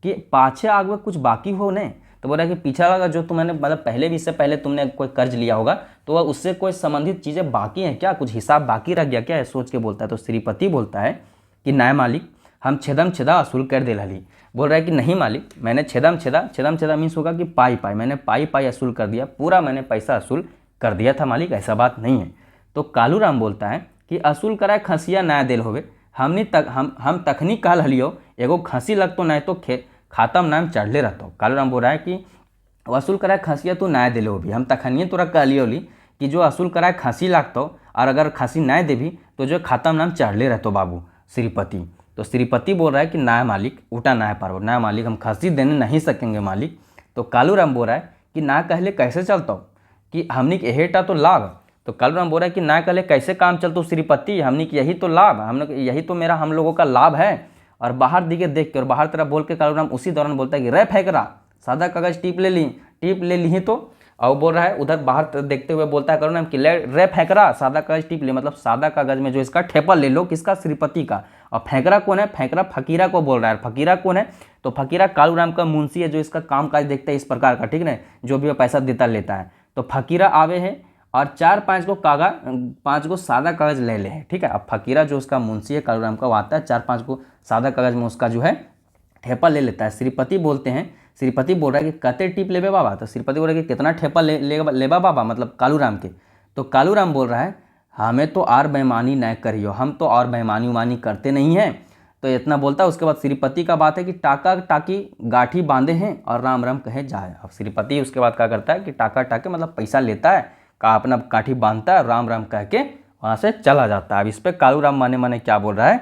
कि पाछे आगे कुछ बाकी हो नहीं। तो बोल रहा है कि पीछा वाला जो तुमने मतलब पहले भी, इससे पहले तुमने कोई कर्ज लिया होगा तो वह उससे कोई संबंधित चीज़ें बाकी हैं क्या, कुछ हिसाब बाकी रह गया क्या है, सोच के बोलता है। तो श्रीपति बोलता है कि नाय मालिक, हम छेदम छेदा असूल कर दे हली। बोल रहा है कि नहीं मालिक, मैंने छेदम छेदा मीन्स होगा कि पाई पाई, मैंने पाई पाई असूल कर दिया, पूरा मैंने पैसा असूल कर दिया था मालिक, ऐसा बात नहीं है। तो कालूराम बोलता है कि असूल कराए खसिया नया दिल होवे, हमनी तक हम तखनी काल हलियो एगो खसी लगतो नहीं तो खातम नाम चढ़ले रहतो। कालूराम बोल रहा है कि वसूल कराए खसिया तो नया दिले भी, हम तखनिए तोरा कहलियो ली कि जो असूल कराए खसी लागतो और अगर खसी नया देवी तो जो खातम नाम चढ़ले रहतो बाबू श्रीपति। तो श्रीपति बोल रहा है कि नया मालिक उठा नया पर्व, नया मालिक हम खसी देने नहीं सकेंगे मालिक। तो कालूराम बोल रहा है कि ना कहले कैसे चलता कि हमनी के यहीटा तो लाभ। तो कालूराम बोल रहा है कि ना कहले कैसे काम चलता श्रीपति, हमनी के यही तो लाभ, हम यही तो मेरा हम लोगों का लाभ है। और बाहर दिखे देख के और बाहर तरफ बोल के कालूराम उसी दौरान बोलता है कि रे फेंकरा, सादा कागज टीप ले ली तो। और बोल रहा है उधर बाहर देखते हुए बोलता है कालूराम कि रे फेंकरा, सादा कागज टीप ले, मतलब सादा कागज में जो इसका ठेपा ले लो, किसका, श्रीपति का। और फेंकरा कौन है, फेंकरा फकीरा को बोल रहा है। फकीरा कौन है, तो फकीरा कालूराम का मुंशी है जो इसका काम काज देखता है इस प्रकार का, ठीक है, जो भी वो पैसा देता लेता है। तो फकीरा आवे है और 4-5 को कागज, 5 को सादा कागज ले ले है, ठीक है। अब फकीरा जो उसका मुंशी है कालूराम का, वो आता है 4-5 को सादा कागज में उसका जो है ठेपा ले लेता है। श्रीपति बोलते हैं, श्रीपति बोल रहा है कि कते टिप लेबे बाबा। तो श्रीपति बोल रहा है कि कितना ठेपा लेबा बाबा, मतलब कालूराम के। तो कालूराम बोल रहा है हमें तो और बेईमानी न करियो, हम तो और बेईमानी उमानी करते नहीं हैं। तो इतना बोलता है। उसके बाद श्रीपति का बात है कि टाका टाकी गाठी बांधे हैं और राम राम कहे जाए। अब श्रीपति उसके बाद क्या करता है कि टाका टाके मतलब पैसा लेता है, का अपना काठी बांधता है, राम राम कह के वहाँ से चला जाता है। अब इस पर कालूराम माने क्या बोल रहा है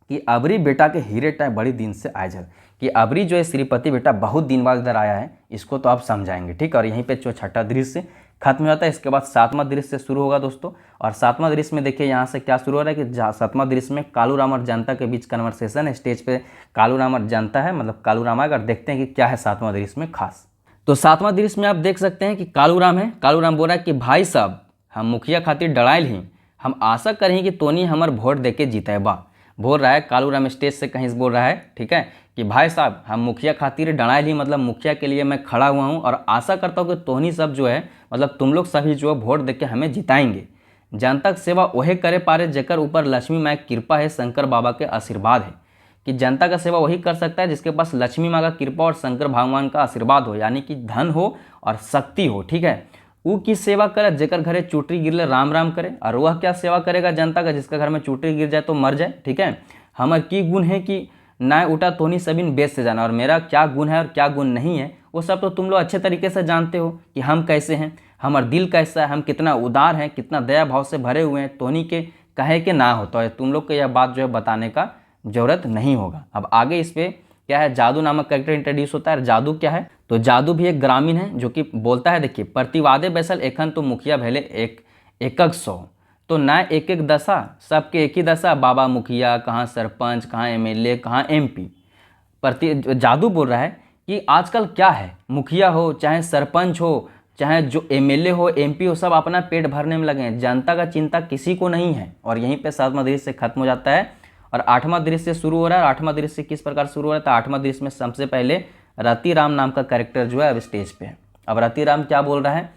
कि अबरी बेटा के हीरे टाइम बड़ी दिन से आए जल, कि अबरी जो है श्रीपति बेटा बहुत दिन बाद इधर आया है, इसको तो आप समझाएंगे, ठीक है। और यहीं पे जो छठा दृश्य खत्म हो जाता है। इसके बाद 7वां दृश्य शुरू होगा दोस्तों। और 7वां दृश्य में देखिए यहाँ से क्या शुरू हो रहा है कि 7वां दृश्य में कालूराम और जनता के बीच कन्वर्सेशन है। स्टेज पे कालूराम और जनता है, मतलब कालूराम आएगा और देखते हैं कि क्या है 7वां दृश्य में खास। तो 7वां दृश्य में आप देख सकते हैं कि कालूराम है। कालूराम बोल रहा है कि भाई साहब हम मुखिया खातिर डराइल ही, हम आशा करें कि तोनी हमार वोट दे के जीतेबा। बोल रहा है कालूराम स्टेज से कहीं से बोल रहा है, ठीक है, कि भाई साहब हम मुखिया खातिर डराइल ही, मतलब मुखिया के लिए मैं खड़ा हुआ हूँ और आशा करता हूँ कि तोहनी सब जो है, मतलब तुम लोग सभी जो है वोट दे के हमें जिताएंगे। जनता की सेवा वही करे पारे जेकर ऊपर लक्ष्मी माँ की कृपा है, शंकर बाबा के आशीर्वाद है। कि जनता का सेवा वही कर सकता है जिसके पास लक्ष्मी माँ का कृपा और शंकर भगवान का आशीर्वाद हो, यानी कि धन हो और शक्ति हो, ठीक है। वो की सेवा करे जेकर घरे चूटरी गिरले राम राम करे। और वह क्या सेवा करेगा जनता का, जिसका घर में चूटरी गिर जाए तो मर जाए, ठीक है। हमार की गुण है कि ना उठा तोनी सबिन बेच से जाना, और मेरा क्या गुण है और क्या गुण नहीं है वो सब तो तुम लोग अच्छे तरीके से जानते हो कि हम कैसे हैं, हमारा दिल कैसा है, हम कितना उदार हैं, कितना दया भाव से भरे हुए हैं। तोनी के कहे के ना होता है, तुम लोग को यह बात जो है बताने का जरूरत नहीं होगा। अब आगे इस पे क्या है, जादू नामक कैरेक्टर इंट्रोड्यूस होता है। जादू क्या है, तो जादू भी एक ग्रामीण है जो कि बोलता है, देखिए, प्रतिवादे बैसल एखन तो मुखिया भले एक 100, तो ना एक एक दशा, सबके एक ही दशा, बाबा मुखिया, कहाँ सरपंच, कहाँ एमएलए, कहाँ एमपी। जादू बोल रहा है कि आजकल क्या है, मुखिया हो चाहे सरपंच हो चाहे जो एमएलए हो एमपी हो, सब अपना पेट भरने में लगे हैं, जनता का चिंता किसी को नहीं है। और यहीं पे 7वां दृश्य खत्म हो जाता है और 8वां दृश्य शुरू हो रहा है। 8वां दृश्य किस प्रकार शुरू हो रहा है, तो 8वां दृश्य में सबसे पहले रतिराम नाम का कैरेक्टर जो है अब स्टेज पे है। अब रतिराम क्या बोल रहा है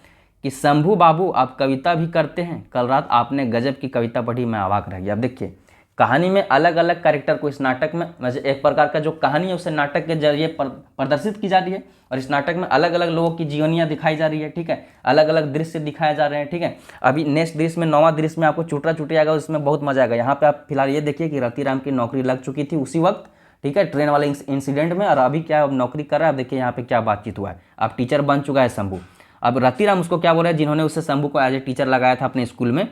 कि शंभू बाबू आप कविता भी करते हैं, कल रात आपने गजब की कविता पढ़ी, मैं अवाक रह गया। अब देखिए कहानी में अलग अलग कैरेक्टर को इस नाटक में, वैसे एक प्रकार का जो कहानी है उसे नाटक के जरिए प्रदर्शित की जा रही है और इस नाटक में अलग अलग लोगों की जीवनियाँ दिखाई जा रही है, ठीक है, अलग अलग दृश्य दिखाए जा रहे हैं, ठीक है। अभी नेक्स्ट दृश्य में 9वां दृश्य में आपको चुटरा चुटी आएगा, उसमें बहुत मजा आएगा। यहाँ पे आप फिलहाल ये देखिए कि रतिराम की नौकरी लग चुकी थी उसी वक्त, ठीक है, ट्रेन वाले इंसिडेंट में, और अभी क्या नौकरी कर रहा है। अब देखिए यहाँ पे क्या बातचीत हुआ है, अब टीचर बन चुका है शंभू। अब रतिराम उसको क्या बोल रहा है, जिन्होंने उससे शंभू को एज ए टीचर लगाया था अपने स्कूल में,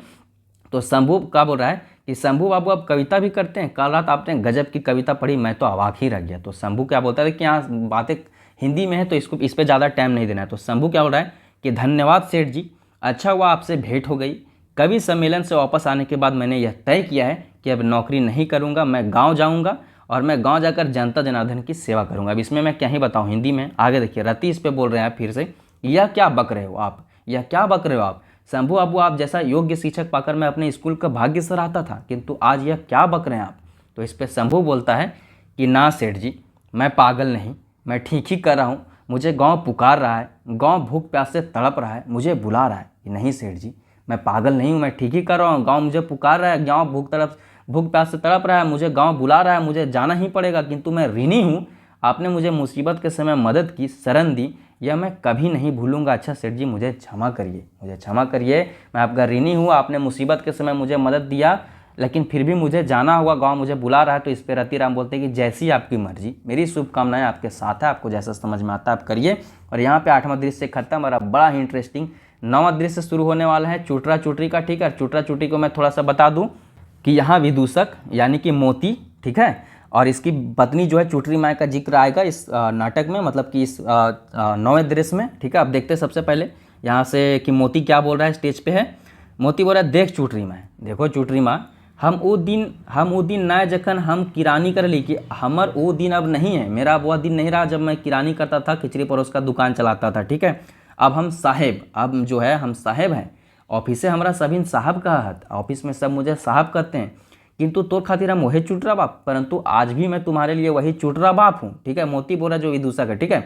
तो शंभू क्या बोल रहा है कि शंभू बाबू आप कविता भी करते हैं, कल रात आपने गजब की कविता पढ़ी, मैं तो अवाक ही रह गया। तो शंभू क्या बोलता है कि यहाँ बातें हिंदी में है तो इसको इस पर ज़्यादा टाइम नहीं देना है। तो शंभू क्या बोल रहा है कि धन्यवाद सेठ जी, अच्छा हुआ आपसे भेंट हो गई। कवि सम्मेलन से वापस आने के बाद मैंने यह तय किया है कि अब नौकरी नहीं करूँगा, मैं गाँव जाऊँगा और मैं गाँव जाकर जनता जनार्दन की सेवा करूँगा। अब इसमें मैं क्या ही बताऊँ हिंदी में, आगे देखिए। रति इस पर बोल रहे हैं फिर से, यह क्या बक रहे हो आप, यह क्या बक रहे हो आप, शंभू बाबू आप जैसा योग्य शिक्षक पाकर मैं अपने स्कूल का भाग्य सराहता था, किंतु आज यह क्या बक रहे हैं आप। तो इस पर शंभू बोलता है कि ना सेठ जी, मैं पागल नहीं, मैं ठीक ही कर रहा हूँ, मुझे गांव पुकार रहा है, गांव भूख प्यास से तड़प रहा है, मुझे बुला रहा है। कि नहीं सेठ जी, मैं पागल नहीं हूँ, मैं ठीक ही कर रहा हूँ, गाँव मुझे पुकार रहा है, गाँव भूख प्यास से तड़प रहा है, मुझे गाँव बुला रहा है, मुझे जाना ही पड़ेगा, किंतु मैं ऋणी हूँ। आपने मुझे मुसीबत के समय मदद की, शरण दी, यह मैं कभी नहीं भूलूंगा। अच्छा सेठ जी मुझे क्षमा करिए, मुझे क्षमा करिए, मैं आपका ऋणी हूँ। आपने मुसीबत के समय मुझे मदद दिया, लेकिन फिर भी मुझे जाना हुआ, गांव मुझे बुला रहा है। तो इस पर रतिराम बोलते हैं कि जैसी आपकी मर्जी, मेरी शुभकामनाएं आपके साथ है, आपको जैसा समझ में आता है आप करिए। और यहाँ पे 8वां दृश्य खत्म। और अब बड़ा ही इंटरेस्टिंग 9वां दृश्य शुरू होने वाला है चुटरा चुटरी का। ठीक है, चुटरा चुटरी को मैं थोड़ा सा बता दूं कि यहाँ विदूषक यानी कि मोती, ठीक है, और इसकी पत्नी जो है चुटरी माई का जिक्र आएगा इस नाटक में, मतलब कि इस 9वें दृश्य में। ठीक है, अब देखते हैं सबसे पहले यहाँ से कि मोती क्या बोल रहा है, स्टेज पे है। मोती बोल रहा है, देख चुटरी माँ, देखो चुटरी माँ, हम वो दिन ना जखन हम किरानी कर ली, कि हमर वो दिन अब नहीं है, मेरा वह दिन नहीं रहा जब मैं किरानी करता था, खिचड़ी परोस का दुकान चलाता था। ठीक है, अब हम साहेब, अब जो है हम साहेब हैं, ऑफिस से हमारा सभी साहब कहा है, ऑफिस में सब मुझे साहब कहते हैं, किंतु तोर खातिर हम वही चुटरा बाप, परंतु आज भी मैं तुम्हारे लिए वही चुटरा बाप हूँ। ठीक है, मोती बोला जो विदूषक है। ठीक है,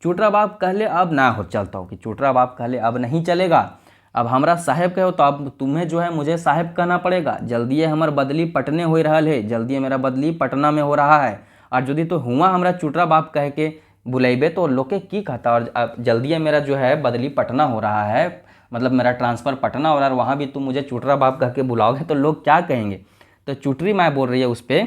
चुटरा बाप कहले अब ना हो चलता हो, कि चुटरा बाप कहले अब नहीं चलेगा, अब हमरा साहेब कहो तो अब तुम्हें जो है मुझे साहेब कहना पड़ेगा। जल्दी हमार बदली पटने हो रहा है, जल्दी मेरा बदली पटना में हो रहा है, और यदि तो हुआ हमरा चुटरा बाप कह के बुलेबे तो लोग के की कहता, और जल्दी मेरा जो है बदली पटना हो रहा है, मतलब मेरा ट्रांसफ़र पटना हो रहा है, वहाँ भी तुम मुझे चुटरा बाप कह के बुलाओगे तो लोग क्या कहेंगे। तो चुटरी माँ बोल रही है उस पर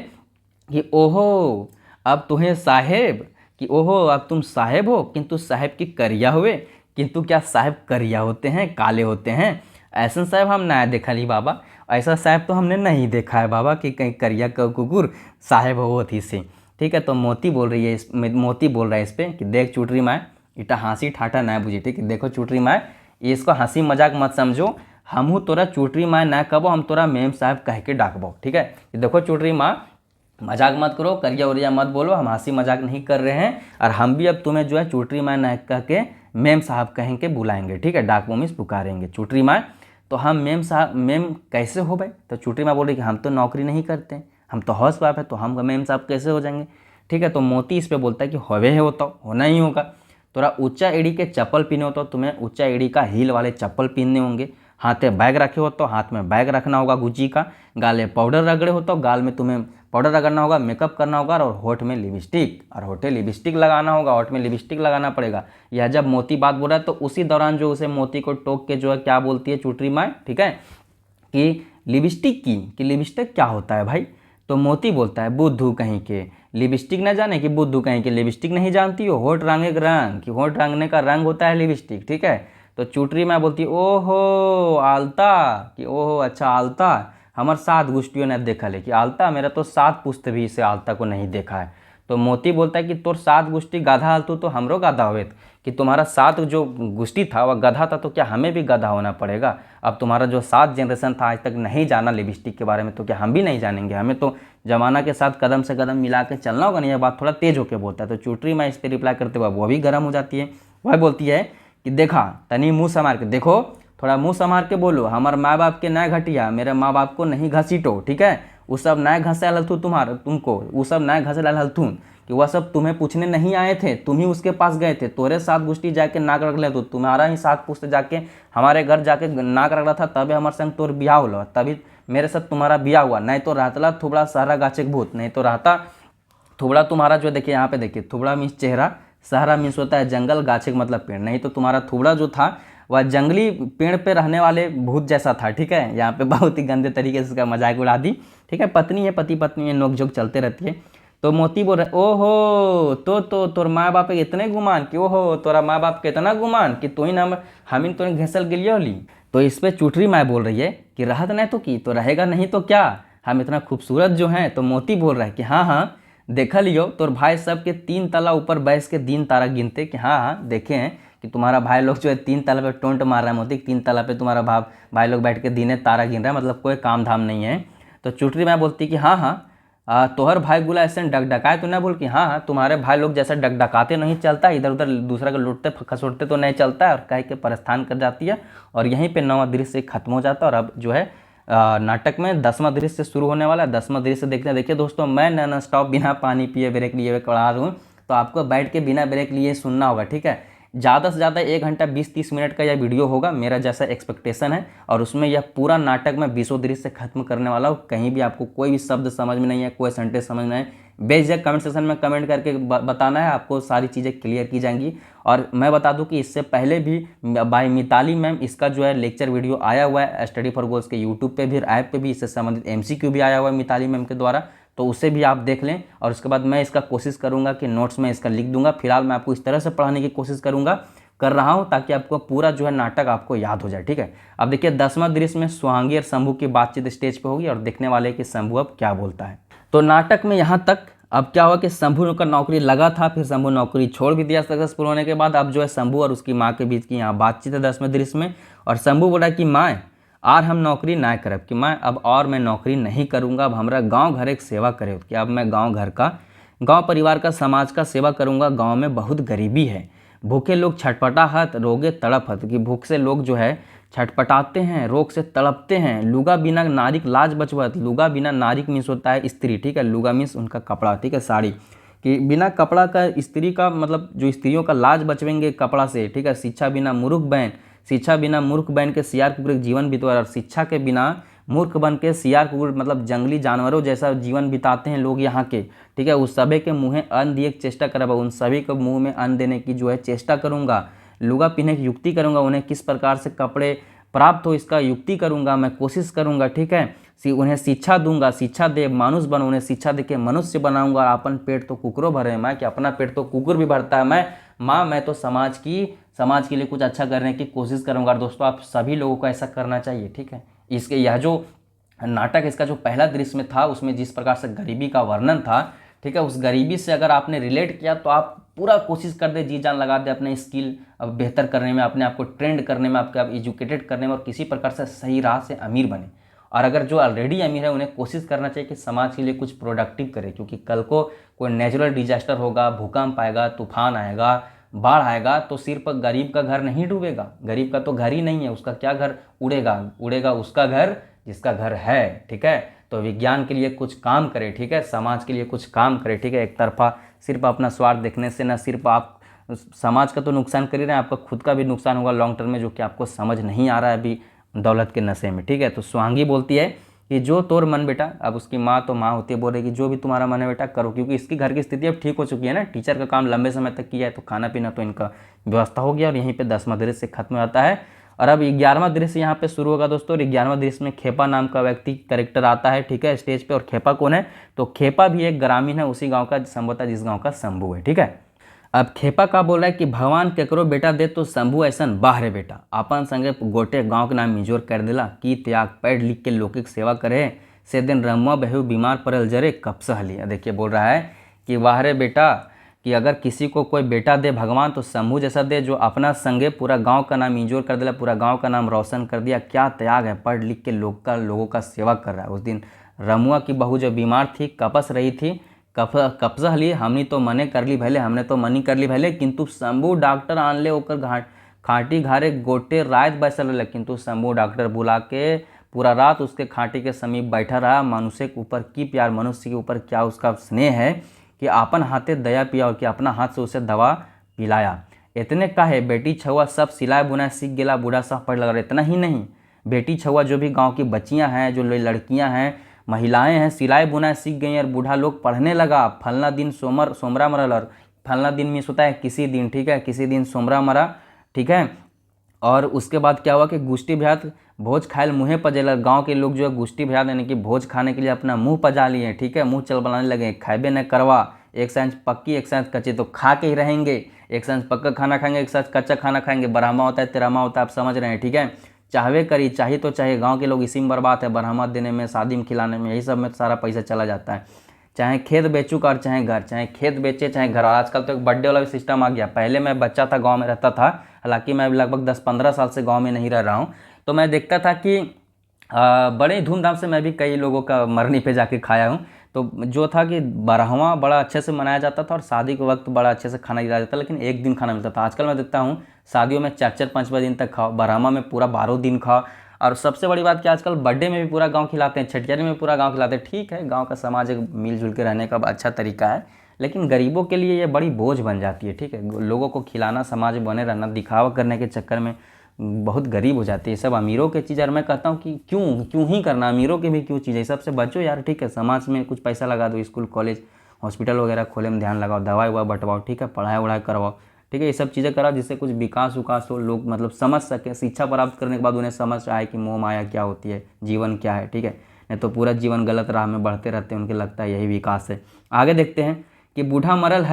कि ओहो अब तुम्हें साहेब, कि ओहो अब तुम साहेब हो, किंतु साहेब की करिया हुए, किंतु क्या साहेब करिया होते हैं, काले होते हैं। ऐसा साहेब हम नया देखा ली बाबा, ऐसा साहेब तो हमने नहीं देखा है बाबा कि कहीं करिया कुकुर साहेब हो थी से। ठीक है, तो मोती बोल रही है मोती बोल रहा है इस पर कि देख चुटरी माँ, इटा हंसी ठाठा ना बुझी। ठीक है, देखो चुटरी माँ, इसको हंसी मजाक मत समझो, हमहू तोरा चुटरी माँ ना कबो, हम तोरा मेम साहब कह के डाकबो। ठीक है, देखो चुटरी माँ मजाक मत करो, करिया उरिया मत बोलो, हम हंसी मजाक नहीं कर रहे हैं, और हम भी अब तुम्हें जो है चुटरी माँ ना कह के मेम साहब कहें के बुलाएंगे। ठीक है, डाक मम्मी पुकारेंगे चुटरी माँ, तो हम मेम साहब, मेम कैसे हो भाई। तो चुटरी माँ बोल रही कि हम तो नौकरी नहीं करते, हम तो हाउस वाइफ है, तो हम मेम साहब कैसे हो जाएंगे। ठीक है, तो मोती इस पर बोलता है कि होवे है, होता होना ही होगा, तोरा ऊंचा एड़ी के चप्पल पहने हो तो तुम्हें ऊंचा एड़ी का हील वाले चप्पल पहनने होंगे, हाथे बैग रखे हो तो हाथ में बैग रखना होगा गुची का, गाले पाउडर रगड़े हो तो गाल में तुम्हें पाउडर रगड़ना होगा, मेकअप करना होगा, और होठ में लिपस्टिक, और होठे लिपस्टिक लगाना होगा, होठ में लिपस्टिक लगाना पड़ेगा। यह जब मोती बात बोल रहा है तो उसी दौरान जो उसे मोती को टोक के जो है क्या बोलती है चुटरी माँ, ठीक है, कि लिपस्टिक कि लिपस्टिक क्या होता है भाई। तो मोती बोलता है बुद्धू कहीं के, लिपस्टिक ना जाने कि बुद्धू कहीं के लिपस्टिक नहीं जानती हो, होठ रंगे का रंग, कि होठ रंगने का रंग होता है लिपस्टिक। ठीक है, तो चुटरी माँ बोलती ओहो आलता, कि ओहो अच्छा आलता, हमार 7 गोष्ठियों ने देखा है, कि आलता मेरा तो 7 पुस्त भी इसे आलता को नहीं देखा है। तो मोती बोलता है कि तोर 7 गोष्ठी गाधा आलतू तो हमरो गाधा हुए, कि तुम्हारा 7 जो गोष्ठी था वह गधा था, तो क्या हमें भी गधा होना पड़ेगा। अब तुम्हारा जो 7 जनरेशन था आज तक नहीं जाना लिपस्टिक के बारे में, तो क्या हम भी नहीं जानेंगे, हमें तो जमाना के साथ कदम से कदम मिला के चलना होगा। नहीं, यह बात थोड़ा तेज होकर बोलता है। तो चुटरी माँ इस पर रिप्लाई करते हुए वो भी गर्म हो जाती है, वह बोलती है कि देखा तनी मुँह संभाल के देखो, थोड़ा मुँह संभाल के बोलो, हमारे माँ बाप के नए घटिया, मेरे माँ बाप को नहीं घसीटो। ठीक है, वो सब नए घसे हलथू तुमको वो सब नए घसे हलथून, कि वह सब तुम्हें पूछने नहीं आए थे, तुम ही उसके पास गए थे, तोरे 7 गोष्ठी जाके नाक रख ले, तो तुम्हारा ही 7 पुस्त जाके हमारे घर जाके नाक रख रहा था, तभी हमारे संग तोर ब्याह हुआ, तभी मेरे साथ तुम्हारा ब्याह हुआ। नहीं तो रहतला थुबड़ा सहरा गाचे भूत, नहीं तो रहता थुबड़ा तुम्हारा जो देखिए यहाँ पे देखिए, थुबड़ा मीन्स चेहरा, सहरा मीन्स होता है जंगल, गाछे मतलब पेड़, नहीं तो तुम्हारा थुबड़ा जो था वह जंगली पेड़ पे रहने वाले भूत जैसा था। ठीक है, यहाँ पे बहुत ही गंदे तरीके से उसका मजाक उड़ा दी। ठीक है, पत्नी है, पति पत्नी में नोक झोंक चलते रहती है। तो मोती बोल रहे ओहो तो तोर माँ बाप इतने गुमान, कि ओहो तोरा माँ बाप के इतना गुमान कि तो ही ना हम तो घिसल गिलिए होली। तो इस पर चुटरी माँ बोल रही है कि राहत नहीं तो की तो रहेगा नहीं तो क्या, हम इतना खूबसूरत जो हैं। तो मोती बोल रहा है कि हाँ हाँ देखा लियो, तोर भाई सब के 3 तला ऊपर बैठ के दिन तारा गिनते, कि हाँ हाँ देखे हैं कि तुम्हारा भाई लोग जो है 3 तला पे टोंट मार रहा है मोती, 3 तला पे तुम्हारा भाई लोग बैठ के दिने तारा गिन रहा है, मतलब कोई काम धाम नहीं है। तो चुटरी माँ बोलती कि हाँ हाँ तोहर भाई गुला ऐसे डगडकाए तो ना बोल, कि हाँ हाँ तुम्हारे भाई लोग जैसा डगडकाते नहीं चलता, इधर उधर दूसरा को लुटते खसोटते तो नहीं चलता है, और कह के प्रस्थान कर जाती है। और यहीं पे 9वां दृश्य खत्म हो जाता है। और अब जो है नाटक में 10वां दृश्य शुरू होने वाला है। 10वां दृश्य देखिए दोस्तों, मैं नॉन स्टॉप बिना पानी पिए ब्रेक लिए हुए करा रहा हूँ, तो आपको बैठ के बिना ब्रेक लिए सुनना होगा। ठीक है, ज़्यादा से ज़्यादा 1 घंटा 20-30 मिनट का यह वीडियो होगा, मेरा जैसा एक्सपेक्टेशन है। और उसमें यह पूरा नाटक मैं 20 दृश्य से खत्म करने वाला हूँ। कहीं भी आपको कोई भी शब्द समझ में नहीं है, कोई सेंटेंस समझ में नहीं है, बेझिझक कमेंट सेक्शन में कमेंट करके बताना है, आपको सारी चीज़ें क्लियर की जाएंगी। और मैं बता दूं कि इससे पहले भी बाय मिताली मैम इसका जो है लेक्चर वीडियो आया हुआ है स्टडी फॉर गोल्स के यूट्यूब पे भी, ऐप पे भी इससे संबंधित MCQ भी आया हुआ है मिताली मैम के द्वारा, तो उसे भी आप देख लें। और उसके बाद मैं इसका कोशिश करूँगा कि नोट्स में इसका लिख दूंगा। फिलहाल मैं आपको इस तरह से पढ़ाने की कोशिश कर रहा हूँ ताकि आपको पूरा जो है नाटक आपको याद हो जाए, ठीक है। अब देखिए 10वां दृश्य में सुहांगी और शंभू की बातचीत स्टेज पे होगी और देखने वाले कि शंभू अब क्या बोलता है। तो नाटक में यहाँ तक अब क्या हुआ कि शंभू का नौकरी लगा था, फिर शंभू नौकरी छोड़ भी दिया सक्सेसफुल होने के बाद। अब जो है शंभू और उसकी माँ के बीच की यहाँ बातचीत है 10वें दृश्य में। और शंभू बोला कि माँ और हम नौकरी ना करब, कि मैं अब और मैं नौकरी नहीं करूँगा, अब हमारा गाँव घर एक सेवा करे, कि अब मैं गाँव घर का, गाँव परिवार का, समाज का सेवा करूँगा। गाँव में बहुत गरीबी है, भूखे लोग छटपटा हत, रोगे तड़प हत, कि भूख से लोग जो है छटपटाते हैं, रोग से तड़पते हैं। लुगा बिना नारिक लाज बचवत, लुगा बिना नारिक मीन्स होता है स्त्री, ठीक है, लुगा मीन्स उनका कपड़ा, ठीक है, साड़ी, कि बिना कपड़ा का स्त्री का मतलब जो स्त्रियों का लाज बचवेंगे कपड़ा से, ठीक है। शिक्षा बिना मूर्ख बैन, शिक्षा बिना मूर्ख बैन के सियार कुकुर जीवन बितवा, और शिक्षा के बिना मूर्ख बन के सियार कुकुर मतलब जंगली जानवरों जैसा जीवन बिताते हैं लोग यहाँ के, ठीक है। उस सभी के मुँह अन्न दिए चेष्टा करब, उन सभी को मुँह में अन्न देने की जो है चेष्टा करूँगा। लुगा पहनने की युक्ति करूँगा, उन्हें किस प्रकार से कपड़े प्राप्त हो इसका युक्ति करूँगा, मैं कोशिश करूँगा, ठीक है। उन्हें शिक्षा दूंगा, शिक्षा दे मानुष बनो, उन्हें शिक्षा दे के मनुष्य बनाऊंगा। अपन पेट तो कुकुरों भरे मैं, कि अपना पेट तो कुकुर भी भरता है। मैं तो समाज के लिए कुछ अच्छा करने की कोशिश करूँगा। और दोस्तों आप सभी लोगों को ऐसा करना चाहिए, ठीक है। इसके यह जो नाटक इसका जो पहला दृश्य में था उसमें जिस प्रकार से गरीबी का वर्णन था, ठीक है, उस गरीबी से अगर आपने रिलेट किया तो आप पूरा कोशिश कर दे, जी जान लगा दे अपने स्किल अब बेहतर करने में, अपने आप को ट्रेंड करने में, आपके आप एजुकेटेड करने में, और किसी प्रकार से सही राह से अमीर बने। और अगर जो ऑलरेडी अमीर है उन्हें कोशिश करना चाहिए कि समाज के लिए कुछ प्रोडक्टिव करे, क्योंकि कल को कोई नेचुरल डिजास्टर होगा, भूकंप आएगा, तूफान आएगा, बाढ़ आएगा, तो सिर्फ गरीब का घर नहीं डूबेगा, गरीब का तो घर ही नहीं है, उसका क्या घर उड़ेगा उसका घर जिसका घर है, ठीक है। तो विज्ञान के लिए कुछ काम करे, ठीक है, समाज के लिए कुछ काम करे, ठीक है। एक तरफा सिर्फ अपना स्वार्थ देखने से ना सिर्फ आप समाज का तो नुकसान कर ही रहे हैं, आपका खुद का भी नुकसान होगा लॉन्ग टर्म में, जो कि आपको समझ नहीं आ रहा है अभी दौलत के नशे में, ठीक है। तो सुहांगी बोलती है कि जो तोर मन बेटा, अब उसकी माँ तो माँ होती है, बोल रही कि जो भी तुम्हारा मन है बेटा करो, क्योंकि इसकी घर की स्थिति अब ठीक हो चुकी है ना, टीचर का काम लंबे समय तक किया है, तो खाना पीना तो इनका व्यवस्था हो गया। और यहीं पे 10वां दृश्य खत्म हो जाता है। और अब 11वां दृश्य यहाँ पे शुरू होगा दोस्तों। और 11वां दृश्य में खेपा नाम का व्यक्ति कैरेक्टर आता है, ठीक है, स्टेज पे। और खेपा कौन है? तो खेपा भी एक ग्रामीण है उसी गाँव का, संभवतः जिस गाँव का शंभू है, ठीक है। अब खेपा का बोल रहा है कि भगवान केकरो बेटा दे तो शंभू ऐसन बाहरे बेटा, अपन संगे गोटे गांव के नाम मिजोर कर दिला, की त्याग पढ़ लिख के लोकिक सेवा करे, से दिन रमुआ बहू बीमार पड़ल जरे कपसा लिया। देखिए बोल रहा है कि वाहरे बेटा, कि अगर किसी को कोई बेटा दे भगवान तो शंभू जैसा दे, जो अपना संगे पूरा गांव का नाम इंजोर कर दिला, पूरा गांव का नाम रोशन कर दिया। क्या त्याग है, पढ़ लिख के लोगों का सेवा कर रहा है। उस दिन रमुआ की बहू जो बीमार थी, कपस रही थी, कब्जा लिए, हमने तो मने कर ली भले, किंतु शंभू डॉक्टर आन ले ओकर खाटी घारे गोटे रात बैसल रहे, किंतु शंभू डॉक्टर बुला के पूरा रात उसके खाटी के समीप बैठा रहा। मनुष्य के ऊपर की प्यार, मनुष्य के ऊपर क्या उसका स्नेह है कि अपन हाथे दया पिया और कि अपना हाथ से उसे दवा पिलाया। इतने का है, बेटी छुआ सब सिलाई बुनाई सीख गेला, बूढ़ा साहब पढ़ लगा। इतना ही नहीं, बेटी छुआ जो भी गांव की बच्चियां हैं, जो लड़कियां हैं, महिलाएं हैं, सिलाई बुनाई सीख गई और बूढ़ा लोग पढ़ने लगा। फलना दिन सोमरा मरल, और फलना दिन मीन्स होता है किसी दिन, ठीक है, किसी दिन सोमरा मरा, ठीक है। और उसके बाद क्या हुआ कि गुष्टी भ्यात भोज खायल मुँहे पजेला, गांव के लोग जो है गुष्टी भ्यात यानी कि भोज खाने के लिए अपना मुंह पजा लिए, ठीक है, मुंह चल बनाने लगे। खाबे न करवा, एक सांझ पक्की एक सांझ कच्ची, तो खा के ही रहेंगे, एक सांझ पक्का खाना खाएंगे, एक सांझ कच्चा खाना खाएंगे। ब्राह्मा होता है तिरामा होता है, आप समझ रहे हैं, ठीक है। चाहवे करी, चाहिए तो चाहिए, गांव के लोग इसी में बर्बाद है, ब्राह्मण देने में, शादी में खिलाने में, यही सब में सारा पैसा चला जाता है। चाहे खेत बेचू कर चाहे घर, चाहे खेत बेचे चाहे घर। और आजकल तो एक बर्थडे वाला भी सिस्टम आ गया। पहले मैं बच्चा था, गांव में रहता था, हालांकि मैं लगभग 10-15 साल से गांव में नहीं रह रहा हूं, तो मैं देखता था कि बड़े धूमधाम से मैं भी कई लोगों का मरनी पे जाके खाया हूँ। तो जो था कि बारहवां बड़ा अच्छे से मनाया जाता था और शादी के वक्त बड़ा अच्छे से खाना खिलाया जाता था, लेकिन एक दिन खाना मिलता था। आजकल मैं देखता हूँ शादियों में 4-4-5 दिन तक खाओ, बारहवां में पूरा 12 दिन खाओ। और सबसे बड़ी बात कि आजकल बर्थडे में भी पूरा गांव खिलाते हैं, छठियारी में पूरा गांव खिलाते हैं। ठीक है, गांव का समाज एक मिलजुल के रहने का अच्छा तरीका है, लेकिन गरीबों के लिए ये बड़ी बोझ बन जाती है। ठीक है, लोगों को खिलाना, समाज में बने रहना, दिखावा करने के चक्कर में बहुत गरीब हो जाती है। सब अमीरों की चीज़। और मैं कहता हूँ कि क्यों ही करना, अमीरों की भी क्यों चीज़ है। सबसे बचो यार। ठीक है, समाज में कुछ पैसा लगा दो, स्कूल कॉलेज हॉस्पिटल वगैरह खोले में ध्यान लगाओ, दवाई ववा बंटवाओ। ठीक है, पढ़ाई वढ़ाई करवाओ। ठीक है, ये सब चीज़ें कराओ जिससे कुछ विकास उकास हो, लोग मतलब समझ सकें। शिक्षा प्राप्त करने के बाद उन्हें समझ आए कि मोह माया क्या होती है, जीवन क्या है। ठीक है, नहीं तो पूरा जीवन गलत राह में बढ़ते रहते हैं, उनके लगता है यही विकास है। आगे देखते हैं कि बूढ़ा मरल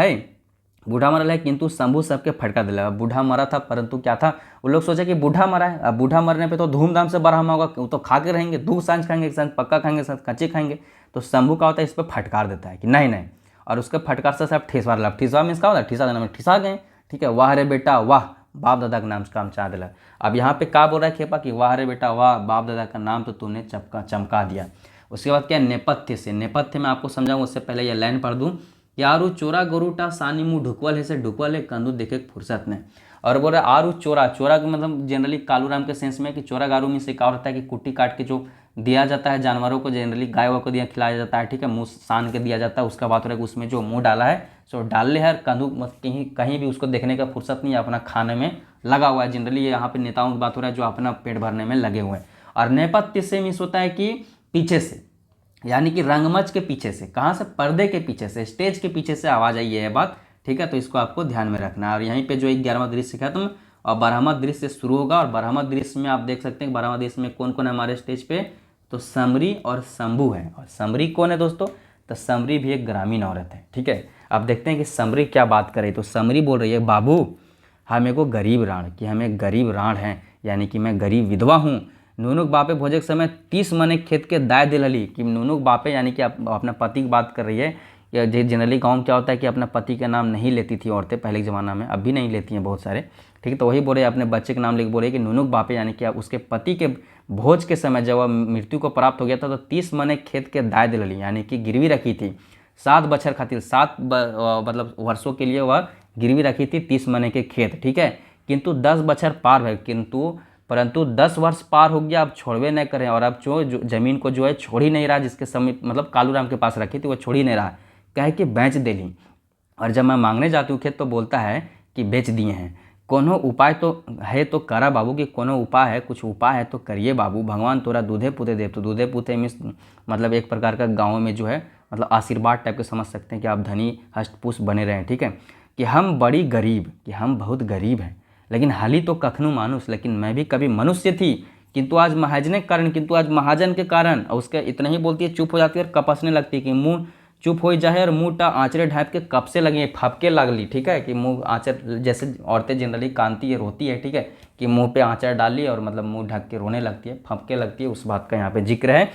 है किंतु शंभू सबके फटका दिला। बूढ़ा मरा था परंतु क्या था, वो लोग सोचे कि बूढ़ा मरा है। अब बूढ़ा मरने पे तो धूमधाम से बरहमा होगा, वो तो खा के रहेंगे, दूध सांझ खाएंगे, एक साथ पक्का खाएंगे, साथ कच्चे खाएंगे। तो शंभू का होता है इस पर फटकार देता है कि नहीं, और उसके फटकार से सब ठेसवा दिला। ठिसवा मीन्स क्या होता है, ठिसा देना में ठिसा गए। ठीक है, वाह रे बेटा वाह, बाप दादा का नाम काम चाह दिला। अब यहाँ पे क्या बोल रहा है खेपा कि वाह रे बेटा वाह, बाप दादा का नाम तो तूने चमका दिया। उसके बाद क्या, नेपथ्य में आपको समझाऊँ उससे पहले यह लाइन पढ़ दूँ। यारू चोरा गोरूटा सानी मुँह ढुकवल है से ढुकवल है कंदू देखे फुर्सत ने। और बोल रहे आरू चोरा का मतलब जनरली कालूराम के सेंस में कि चोरा गारू में से क्या होता है कि कुट्टी काट के जो दिया जाता है जानवरों को, जनरली गाय वाय को खिलाया जाता है। ठीक है, मुँह सान के दिया जाता है। उसका बात हो रहा है कि उसमें जो मुँह डाला है सो डाल ले है, कंदू कहीं भी उसको देखने का फुर्सत नहीं है, अपना खाने में लगा हुआ है। जनरली यहाँ पे नेताओं की बात हो रहा है जो अपना पेट भरने में लगे हुए हैं। और नेपथ्य से मिस होता है कि पीछे से, यानी कि रंगमंच के पीछे से। कहाँ से, पर्दे के पीछे से, स्टेज के पीछे से आवाज़ आई है बात। ठीक है, तो इसको आपको ध्यान में रखना है। और यहीं पे जो 11वां दृश्य सिखाया तुम, और 12वां दृश्य से शुरू होगा। और 12वां दृश्य में आप देख सकते हैं 12वां दृश्य में कौन कौन है हमारे स्टेज पे, तो समरी और शंभू है। और समरी कौन है दोस्तों, तो समरी भी एक ग्रामीण औरत है। ठीक है, अब देखते हैं कि समरी क्या बात करे। तो समरी बोल रही है, बाबू हमें को गरीब राण, कि हमें गरीब राण है, यानी कि मैं गरीब विधवा हूँ। नूनुक बापे भोजे के समय 30 मने खेत के दाय दिलली। कि नूनुक बापे यानी कि अपना पति की बात कर रही है। या जनरली गाँव में क्या होता है कि अपना पति का नाम नहीं लेती थी औरतें पहले के ज़माना में, अब भी नहीं लेती हैं बहुत सारे। ठीक है, तो वही बोले अपने बच्चे के नाम लेके बोले कि नूनुक बापे, यानी कि उसके पति के भोज के समय जब वह मृत्यु को प्राप्त हो गया था तो 30 मने खेत के दाय दिलली, यानी कि गिरवी रखी थी 7 बछर खातिर, 7 मतलब वर्षों के लिए वह गिरवी रखी थी 30 मने के खेत। ठीक है, किंतु 10 बछर पार है, परंतु 10 वर्ष पार हो गया, अब छोड़वे नहीं करें। और अब जो जमीन को जो है छोड़ ही नहीं रहा, जिसके समय मतलब कालूराम के पास रखी थी वो छोड़ ही नहीं रहा, कहे कि बेच दे ली। और जब मैं मांगने जाती हूँ खेत तो बोलता है कि बेच दिए हैं। कोनो उपाय तो है तो करा बाबू, कि कोनो उपाय है, कुछ उपाय है तो करिए बाबू। भगवान तोरा दूधे पुते देव। तो दूधे पुते मीन्स मतलब एक प्रकार का गाँव में जो है मतलब आशीर्वाद टाइप के समझ सकते हैं कि आप धनी हष्टपुष्ट बने रहें। ठीक है, कि हम बड़ी गरीब, कि हम बहुत गरीब हैं, लेकिन हाली तो कखनू मानुस, लेकिन मैं भी कभी मनुष्य थी, किंतु आज महाजन के कारण। और उसके इतना ही बोलती है, चुप हो जाती है और कपसने लगती है कि मुंह चुप हो जाए और मुंह टा आँचरे ढाँप के कब से लगी, फपके लगली। ठीक है, कि मुंह आँचर, जैसे औरतें जनरली कांती है, रोती है। ठीक है, कि मुंह पे आँचर डाल ली और मतलब मुंह ढक के रोने लगती है, फपके लगती है, उस बात का यहाँ पे जिक्र है।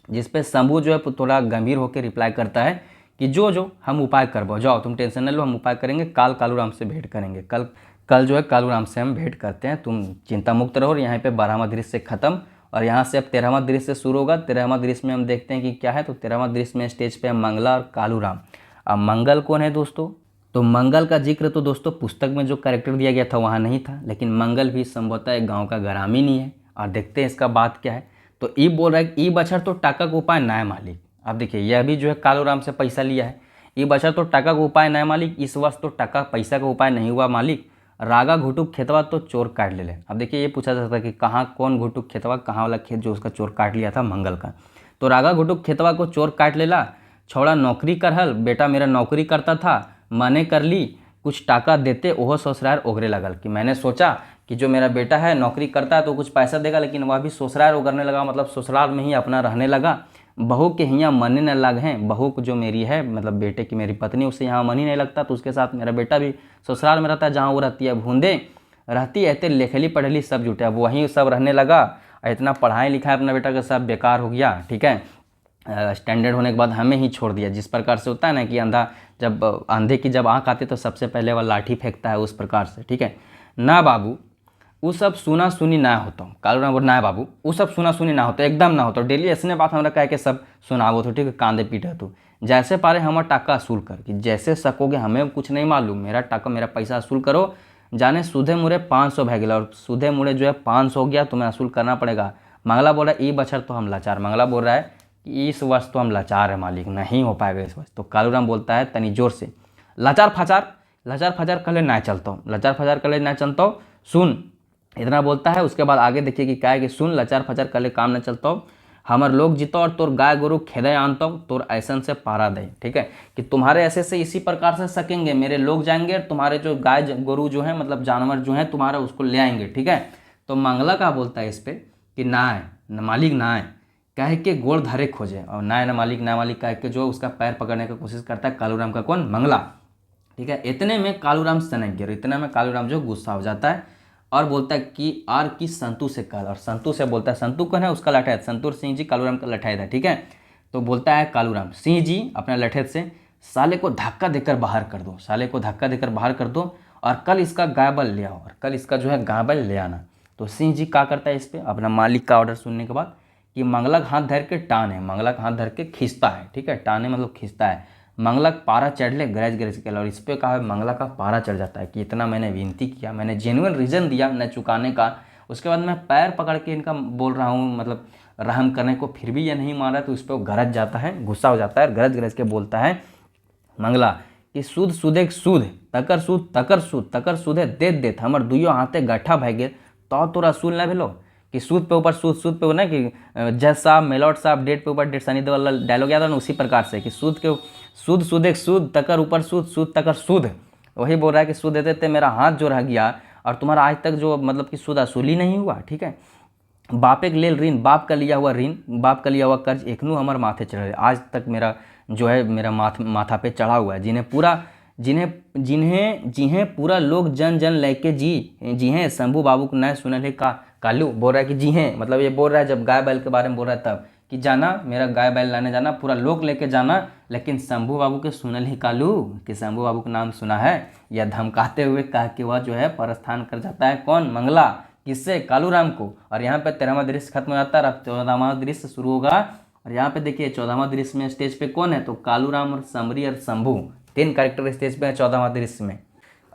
जिसपे शंभू जो है थोड़ा गंभीर होकर रिप्लाई करता है कि जो हम उपाय करवाओ, जाओ तुम टेंशन न लो, हम उपाय करेंगे, कालूराम से भेंट करेंगे। कल जो है कालूराम से हम भेंट करते हैं, तुम चिंता मुक्त रहो। और यहाँ पे 12वां दृश्य खत्म। और यहाँ से अब 13वां दृश्य शुरू होगा। 13वां दृश्य में हम देखते हैं कि क्या है। तो 13वां दृश्य में स्टेज पे मंगला और कालूराम। अब मंगल कौन है दोस्तों, तो मंगल का जिक्र तो दोस्तों पुस्तक में जो कैरेक्टर दिया गया था वहाँ नहीं था, लेकिन मंगल भी संभवतः एक गाँव का ग्रामीण ही है। और देखते हैं इसका बात क्या है। तो ई बोल रहा है कि ई बछर तो टाका का उपाय नया मालिक। अब देखिए यह भी जो है कालूराम से पैसा लिया है। ई बछर तो टाका का उपाय नया मालिक, इस वर्ष तो टाका पैसा का उपाय नहीं हुआ मालिक। रागा घुटुक खेतवा तो चोर काट ले। अब देखिए ये पूछा जा सकता है कि कहाँ कौन घुटुक खेतवा, कहाँ वाला खेत जो उसका चोर काट लिया था मंगल का। तो रागा घुटुक खेतवा को चोर काट लेला। छौड़ा नौकरी करहल, बेटा मेरा नौकरी करता था, मैंने कर ली, कुछ टाका देते ओहो ससुराल ओगरे लगल। कि मैंने सोचा कि जो मेरा बेटा है नौकरी करता है तो कुछ पैसा देगा, लेकिन वह भी ससुराल उगरने लगा, मतलब ससुराल में ही अपना रहने लगा। बहू के यहाँ मन न लग हैं, बहू को जो मेरी है मतलब बेटे की मेरी पत्नी, उससे यहाँ मन ही नहीं लगता, तो उसके साथ मेरा बेटा भी ससुराल में रहता है जहाँ वो रहती है। भूंदे रहती ऐसे लेखली पढ़ली सब जुटे, अब वहीं सब रहने लगा। इतना पढ़ाई लिखाई अपना बेटा का सब बेकार हो गया। ठीक है, स्टैंडर्ड होने के बाद हमें ही छोड़ दिया। जिस प्रकार से होता है ना कि अंधे की जब आँख आती तो सबसे पहले वह लाठी फेंकता है, उस प्रकार से। ठीक है ना बाबू, वो सब सुना सुनी ना होता हूँ। कालूराम बोल ना बाबू, वो सब सुना सुनी ना होता, एकदम ना होता। डेली ऐसने बात हमरा कह के सब सुनावो तो, ठीक है, कांदे पीटे तो जैसे पारे हमारा टाका असूल कर, कि जैसे सकोगे, हमें कुछ नहीं मालूम, मेरा टाका मेरा पैसा असूल करो। जाने सूधे मुड़े 500 भै गया, और सूधे मुड़े जो है 500 हो गया, तुम्हें असूल करना पड़ेगा। मंगला बोल रहा है ई बछर तो हम लाचार। मंगला बोल रहा है कि इस वर्ष तो हम लाचार है मालिक, नहीं हो पाएगा इस वर्ष। तो कालूराम बोलता है तनी जोर से, लाचार फचार कले ना चलता हूँ, लाचार फचार कले ना चलता हूँ, सुन, इतना बोलता है। उसके बाद आगे देखिए कि क्या है कि सुन, लाचार फचार कले काम न चलता हो, हमर लोग जीतो और तोर गाय गोरु खेदे आनता हूँ, तोर ऐसन से पारा दे। ठीक है, कि तुम्हारे ऐसे से इसी प्रकार से सकेंगे, मेरे लोग जाएंगे और तुम्हारे जो गाय गोरु जो है मतलब जानवर जो है तुम्हारा उसको ले आएंगे। ठीक है, तो मंगला का बोलता है इस पे कि ना है न मालिक, ना है कह के गोड़ धरे खोजे, और ना है ना मालिक कह के जो उसका पैर पकड़ने की कोशिश करता है कालूराम का कौन, मंगला। ठीक है, इतने में कालूराम सनक गया, इतने में कालूराम जो गुस्सा हो जाता है और बोलता है कि आर की संतू से कल, और संतू से बोलता है, संतू कौन है, उसका लठैत, संतूर सिंह जी कालूराम का लठैत है। ठीक है, तो बोलता है कालूराम, सिंह जी अपने लठैत से, साले को धक्का देकर बाहर कर दो, साले को धक्का देकर बाहर कर दो, और कल इसका गायबल ले आओ, और कल इसका जो है गायबल ले आना। तो सिंह जी क्या करता है इस पर, अपना मालिक का ऑर्डर सुनने के बाद कि मंगला का हाथ धर के टान है, मंगला का हाथ धर के खींचता है। ठीक है, टाने मतलब खींचता है, मंगला का पारा चढ़ ले गरज गरज के, और इस पर कहा मंगला का पारा चढ़ जाता है कि इतना मैंने विनती किया, मैंने जेन्युइन रीज़न दिया न चुकाने का, उसके बाद मैं पैर पकड़ के इनका बोल रहा हूँ मतलब रहम करने को, फिर भी ये नहीं मान रहा, तो इस पर वो गरज जाता है, गुस्सा हो जाता है, गरज गरज के बोलता है मंगला कि सूद सूदे सूद तकर सूद तकर सूद तकर सूदे दे देत हमर दुइयो हाथे गट्ठा भय गेल, तो तोरा सूल न भेलो कि सूद पे ऊपर सूद, सूद पे ना कि जज साहब मेलॉट साहब डेट पे ऊपर डेट, सनी देओल वाला डायलॉग याद है ना, उसी प्रकार से कि सूद के सूद सूदे सूद तकर ऊपर सूद, सूद तकर सूद, वही बोल रहा है कि सूद देते थे मेरा हाथ जो रह गया, और तुम्हारा आज तक जो मतलब कि सूद असूल ही नहीं हुआ। ठीक है, बापे के लेल ऋण, बाप का लिया हुआ ऋण, बाप का लिया हुआ कर्ज एकनू हमारे माथे चढ़, आज तक मेरा जो है मेरा माथा पे चढ़ा हुआ है, जिन्हें पूरा लोग जन जन लेके जी हैं, शंभू बाबू को नए सुनल है कालू बोल रहा है कि जी हैं, मतलब ये बोल रहा है जब गाय बैल के बारे में बोल रहा है तब कि जाना मेरा गाय बैल लाने जाना, पूरा लोग लेके जाना, लेकिन शंभू बाबू के सुनल ही कालू कि शंभू बाबू का नाम सुना है, या धमकाते हुए कह के वह जो है प्रस्थान कर जाता है कौन, मंगला, किससे, कालूराम को। और यहाँ पे 13वां दृश्य खत्म हो जाता है, अब 14वां दृश्य शुरू होगा। और यहाँ पे देखिए 14वां दृश्य में स्टेज पे कौन है, तो कालूराम और समरी और शंभू, 3 कैरेक्टर स्टेज पे है 14वां दृश्य में।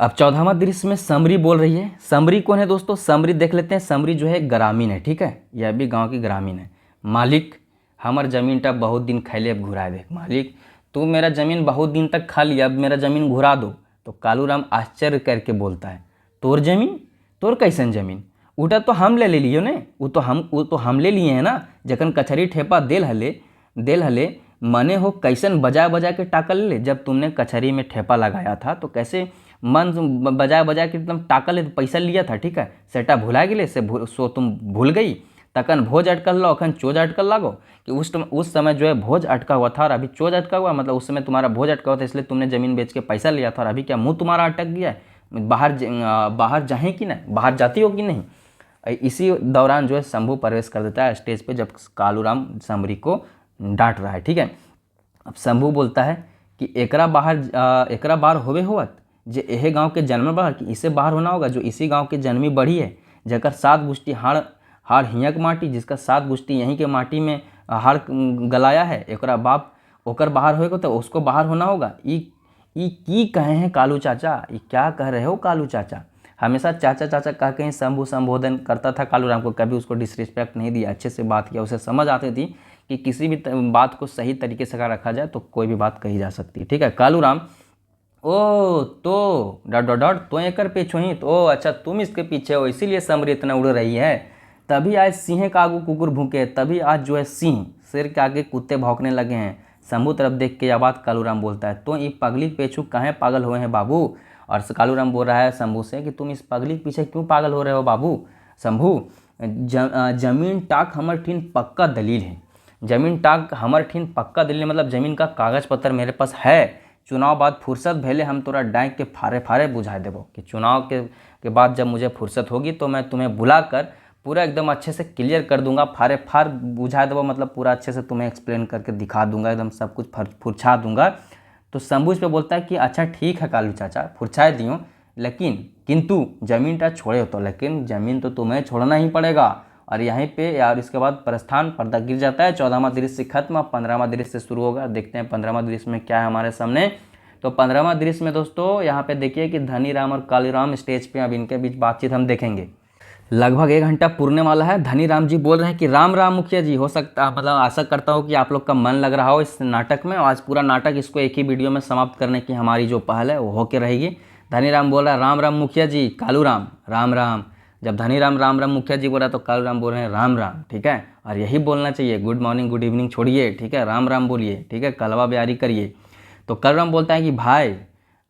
अब 14वां दृश्य में समरी बोल रही है। समरी कौन है दोस्तों, समरी देख लेते हैं। समरी जो है ग्रामीण है, ठीक है, यह भी गांव की ग्रामीण है। मालिक हमार जमीन टा बहुत दिन खैले अब घुरा दे, मालिक तू मेरा जमीन बहुत दिन तक खा लिया, अब मेरा जमीन घुरा दो। तो कालूराम आश्चर्य करके बोलता है, तोर जमीन, तोर कैसन जमीन, उटा तो हम ले लियो ने, वो तो हम ले लिए हैं ना, जखन कचहरी ठेपा देल हले मने हो कैसन बजा बजा के टाकल ले, जब तुमने कचहरी में ठेपा लगाया था तो कैसे मन बजा बजा के एकदम टाकल ले, पैसा लिया था, ठीक है, सेटा भुला गिले से सो तुम भूल गई, तकन भोज अटकल लो, अखन चोज अटकल लागो, कि उस समय जो है भोज अटका हुआ था और अभी चोज अटका हुआ, मतलब उस समय तुम्हारा भोज अटका हुआ था इसलिए तुमने ज़मीन बेच के पैसा लिया था, और अभी क्या मुंह तुम्हारा अटक गया है, बाहर जाएँ कि नहीं, बाहर जाती हो कि नहीं। इसी दौरान जो है शंभू प्रवेश कर देता है स्टेज पे, जब कालूराम समरी को डांट रहा है, ठीक है। अब शंभू बोलता है कि एकरा बाहर होवे होवत जे एहे गांव के जन्म बाहर, कि इसे बाहर होना होगा जो इसी गांव के जन्मी बढ़ी है, जकर 7 गुष्टी हाड़ हियक माटी, जिसका 7 गुष्टी यहीं के माटी में हाड़ गलाया है, एकरा बाप ओकर बाहर होएगा तो उसको बाहर होना होगा। ई की कहे हैं कालू चाचा, ये क्या कह रहे हो कालू चाचा। हमेशा चाचा चाचा कह के ही शंभू संबोधन करता था कालूराम को, कभी उसको डिसरिस्पेक्ट नहीं दिया, अच्छे से बात किया, उसे समझ आती थी कि किसी भी बात को सही तरीके से अगर रखा जाए तो कोई भी बात कही जा सकती है, ठीक है। कालूराम, ओ तो डॉट तो एकर पीछे ही तो, ओ अच्छा तुम इसके पीछे हो इसीलिए समरी इतना उड़ रही है, तभी आज सिंह का आगू कुकुर भूखे, तभी आज जो है सिंह शेर के आगे कुत्ते भौंकने लगे हैं। शंभू तरफ देख के यह बात कालूराम बोलता है, तो ये पगली पेछू कहें पागल हुए हैं बाबू। और कालूराम बोल रहा है शंभू से कि तुम इस पगली के पीछे क्यों पागल हो रहे हो बाबू। शंभू, जमीन टाक हमर ठीन पक्का दलील है, जमीन टाक हमर ठीन पक्का दलील मतलब जमीन का कागज पत्र मेरे पास है, चुनाव बाद फुर्सत भेले हम तोरा डांक के फारे फारे बुझा देबो, कि चुनाव के बाद जब मुझे फुर्सत होगी तो मैं तुम्हें बुलाकर पूरा एकदम अच्छे से क्लियर कर दूंगा, फारे फार बुझा देबो मतलब पूरा अच्छे से तुम्हें एक्सप्लेन करके दिखा दूंगा, एकदम सब कुछ फुरछा दूंगा। तो शंभू इस पे बोलता है कि अच्छा ठीक है कालू चाचा फुरछाए दियो, लेकिन किंतु ज़मीन टा छोड़े हो तो, लेकिन ज़मीन तो तुम्हें छोड़ना ही पड़ेगा। और यहीं पे यार इसके बाद प्रस्थान पर्दा गिर जाता है, 14वां दृश्य खत्म, 15वां दृश्य शुरू होगा। देखते हैं 15वां दृश्य में क्या है हमारे सामने। तो 15वां दृश्य में दोस्तों यहाँ पे देखिए कि धनी राम और कालूराम स्टेज पे, अब इनके बीच बातचीत हम देखेंगे। लगभग 1 घंटा पूरने वाला है। धनीराम जी बोल रहे हैं कि राम राम मुखिया जी, हो सकता मतलब आशा करता हूँ कि आप लोग का मन लग रहा हो इस नाटक में। आज पूरा नाटक इसको एक ही वीडियो में समाप्त करने की हमारी जो पहल है वो होके रहेगी। धनीराम बोल रहा है राम राम मुखिया जी, कालू राम राम राम। जब धनीराम राम राम मुखिया जी बोल रहा है तो कालू राम बोल रहे हैं राम राम, ठीक है। और यही बोलना चाहिए, गुड मॉर्निंग गुड इवनिंग छोड़िए, ठीक है, राम राम बोलिए, ठीक है, कलवा ब्यारी करिए। तो कालू राम बोलता है कि भाई,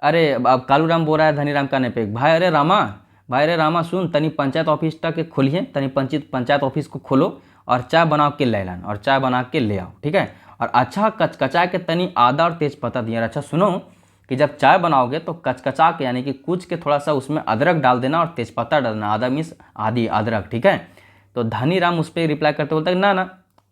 अरे अब कालू राम बोल रहा है धनीराम कहने पे, भाई अरे रामा, भाई अरे रामा सुन, तनी पंचायत ऑफिस तक खोलिए, तनी पंचायत ऑफिस को खोलो और चाय बना के ले लान, और चाय बना के ले आओ, ठीक है। और अच्छा कचकचा के तनी आदा और तेज पत्ता दिया। अच्छा सुनो कि जब चाय बनाओगे तो कचकचा के यानी कि कुछ के थोड़ा सा उसमें अदरक डाल देना और तेजपत्ता डालना, आदा मीन्स आदि अदरक, ठीक है। तो धनीराम उस पर रिप्लाई करते बोलता है ना ना,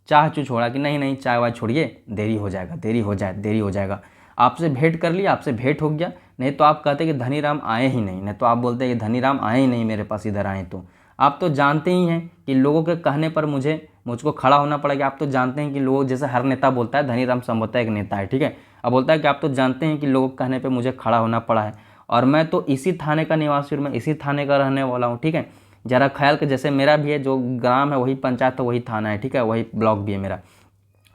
चाय चू छोड़ा कि नहीं नहीं चाय वाय छोड़िए, देरी हो जाएगा, देरी हो जाएगा। आपसे भेंट कर लिया, आपसे भेंट हो गया, नहीं तो आप कहते कि धनीराम आए ही नहीं, नहीं तो आप बोलते कि धनीराम आए ही नहीं मेरे पास, इधर आए। तो आप तो जानते ही हैं कि लोगों के कहने पर मुझको खड़ा होना पड़ेगा। आप तो जानते हैं कि लोग, जैसे हर नेता बोलता है, धनीराम संभवतः एक नेता है, ठीक है। अब बोलता है कि आप तो जानते हैं कि लोगों के कहने पर मुझे खड़ा होना पड़ा है, और मैं तो इसी थाने का निवासी हूँ, मैं इसी थाने का रहने वाला हूँ, ठीक है। जरा ख्याल के, जैसे मेरा भी है, जो ग्राम है वही पंचायत है वही थाना है, ठीक है, वही ब्लॉक भी है मेरा,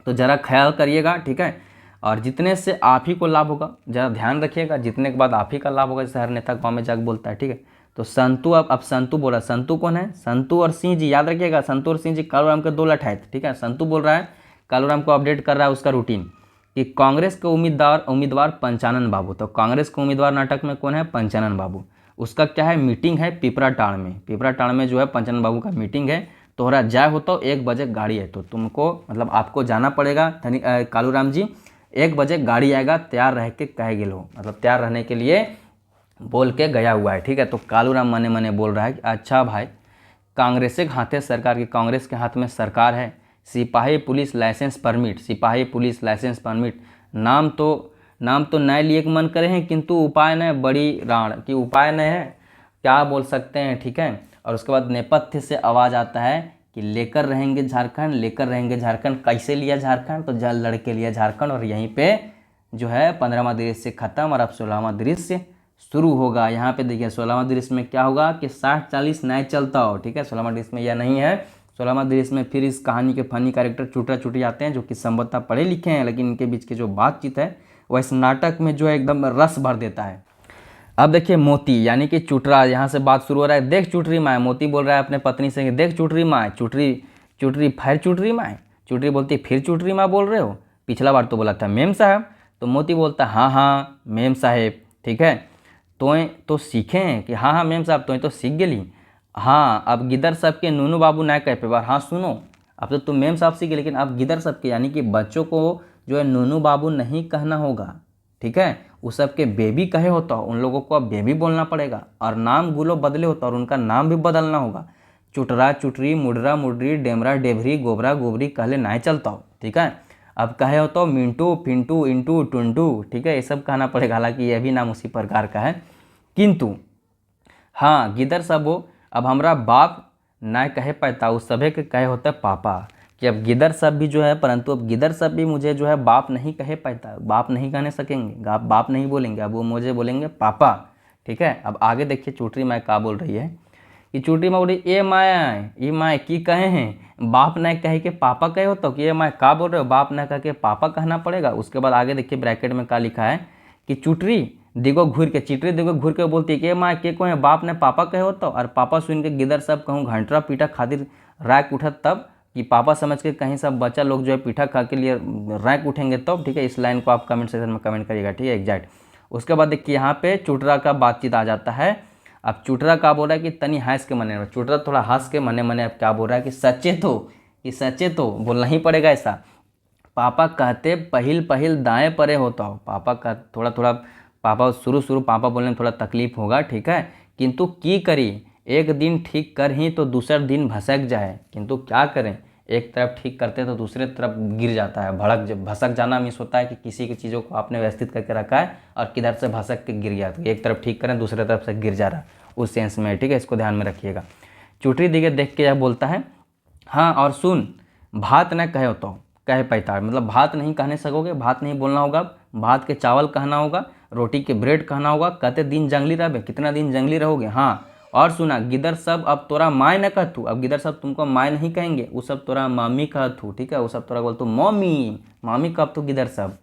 तो ज़रा ख्याल करिएगा, ठीक है। और जितने से आप ही को लाभ होगा ज़रा ध्यान रखिएगा, जितने के बाद आप ही का लाभ होगा, जैसे हर नेता गाँव में जाकर बोलता है, ठीक है। तो संतू, अब संतू बोल रहा है, संतू कौन है? संतू और सिंह जी, याद रखिएगा, संतू और सिंह जी कालूराम के दो लठ हैं, ठीक है। संतू बोल रहा है, कालूराम को अपडेट कर रहा है उसका रूटीन, कि कांग्रेस के उम्मीदवार पंचानन बाबू। तो कांग्रेस के उम्मीदवार नाटक में कौन है? पंचानन बाबू। उसका क्या है, मीटिंग है पिपराटाड़ में, पिपराटाड़ में जो है पंचानन बाबू का मीटिंग है। तोहरा जाए हो तो 1 बजे गाड़ी है, तो तुमको मतलब आपको जाना पड़ेगा। कालूराम जी 1 बजे गाड़ी आएगा, तैयार रह के कह गेल हो, मतलब तैयार रहने के लिए बोल के गया हुआ है, ठीक है। तो कालूराम मने मने बोल रहा है कि अच्छा भाई, कांग्रेस के हाथ है सरकार की, कांग्रेस के हाथ में सरकार है, सिपाही पुलिस लाइसेंस परमिट, सिपाही पुलिस लाइसेंस परमिट, नाम तो नए लिए मन करे हैं, किंतु उपाय न बड़ी राण कि उपाय न है, क्या बोल सकते हैं, ठीक है। और उसके बाद नेपथ्य से आवाज़ आता है कि लेकर रहेंगे झारखंड, लेकर रहेंगे झारखंड। कैसे लिया झारखंड? तो जल लड़के लिया झारखंड, और यहीं पे जो है 15वां दृश्य खत्म और अब 16वां दृश्य शुरू होगा। यहाँ पे देखिए 16वां दृश्य में क्या होगा कि 60-40 नए चलता हो, ठीक है। 16वां दृश्य में यह नहीं है, 16वां दृश्य में फिर इस कहानी के फनी कैरेक्टर चुटा चुटी आते हैं, जो कि संभवतः पढ़े लिखे हैं, लेकिन इनके बीच की जो बातचीत है वह इस नाटक में जो है एकदम रस भर देता है। अब देखिए मोती यानी कि चुटरा, यहाँ से बात शुरू हो रहा है, देख चुटरी माए, मोती बोल रहा है अपने पत्नी से, देख चुटरी माए, चुटरी फिर चुटरी माए, चुटरी बोलती फिर चुटरी माँ बोल रहे हो, पिछला बार तो बोला था मेम साहब। तो मोती बोलता हाँ हाँ मेम साहेब, ठीक है, तो सीखे हैं कि हाँ हाँ मेम साहब, तो सीख गेली। हाँ अब गिदर साहब के नूनू बाबू ना कह पे बार, हाँ सुनो, अब तो तुम मेम साहब सीख गए, लेकिन अब गिदर साहब के यानी कि बच्चों को जो है नूनू बाबू नहीं कहना होगा, ठीक है। उस सबके बेबी कहे होता हो, उन लोगों को अब बेबी बोलना पड़ेगा, और नाम गुलो बदले होता और उनका नाम भी बदलना होगा। चुटरा चुटरी, मुडरा मुडरी, डेमरा डेभरी, गोबरा गोबरी कहले नहीं चलता हो, ठीक है। अब कहे हो तो मिंटू पिंटू इंटू टुंटू, ठीक है, ये सब कहना पड़ेगा, हालांकि यह भी नाम उसी प्रकार का है। किंतु हाँ गिदर सब हो, अब हमारा बाप ना कहे पाता, उस सभे के कहे होता है पापा, कि अब गिदर सब भी जो है, परंतु अब गिदर सब भी मुझे जो है बाप नहीं कहे पाता, बाप नहीं कहने सकेंगे, आप बाप नहीं बोलेंगे, अब वो मुझे बोलेंगे पापा, ठीक है। अब आगे देखिए चुटरी माँ क्या बोल रही है, कि चुटरी माँ बोल रही, ये माए की कहे हैं, बाप न कहे के पापा कहे हो, तो कि ये माए का बोल रहे हो, बाप न कह के पापा कहना पड़ेगा। उसके बाद आगे देखिए ब्रैकेट में क्या लिखा है, कि चुटरी दिगो घूर के, चिटरी दिगो घूर के बोलती है कि माँ के को है, बाप ने पापा कहे हो तो, और पापा सुन के गिदर सब कहूँ घंटरा पीटा खातिर रैक उठत, तब कि पापा समझ के कहीं सब बच्चा लोग जो है पीठा खा के लिए रैक उठेंगे तब, ठीक है। इस लाइन को आप कमेंट सेक्शन में कमेंट करिएगा, ठीक है, एग्जैक्ट। उसके बाद देखिए यहाँ पे चुटरा का बातचीत आ जाता है। अब चुटरा क्या बोल रहा है कि तनी हंस के मने, चुटरा थोड़ा हंस के मने मने अब क्या बोल रहा है कि सच्चे तो बोलना ही पड़ेगा ऐसा, पापा कहते पहिल पहिल दाएं परे होता हो, पापा का थोड़ा पापा शुरू पापा बोलने में थोड़ा तकलीफ होगा, ठीक है, किंतु की करी, एक दिन ठीक कर ही तो दूसरे दिन भसक जाए, किंतु क्या करें, एक तरफ ठीक करते तो दूसरे तरफ गिर जाता है, भसक जाना मीन्स होता है कि किसी की चीज़ों को आपने व्यवस्थित करके रखा है और किधर से भसक के गिर गया, तो एक तरफ ठीक करें दूसरे तरफ से गिर जा रहा है, उस सेंस में, ठीक है, इसको ध्यान में रखिएगा। चुटरी दिखे देख के यह बोलता है, हाँ और सुन, भात न कहे तो कह पैताड़, मतलब भात नहीं कहने सकोगे, भात नहीं बोलना होगा, भात के चावल कहना होगा, रोटी के ब्रेड कहना होगा, कहते दिन जंगली रहोगे, कितना दिन जंगली रहोगे, हाँ और सुना गिदर सब अब तोरा माय न कहतू, अब गिदर सब तुमको माय नहीं कहेंगे, वो सब तोरा मामी कहतू, ठीक है, वो सब तोरा बोलतू मम्मी, मामी कब तू गिदर सब।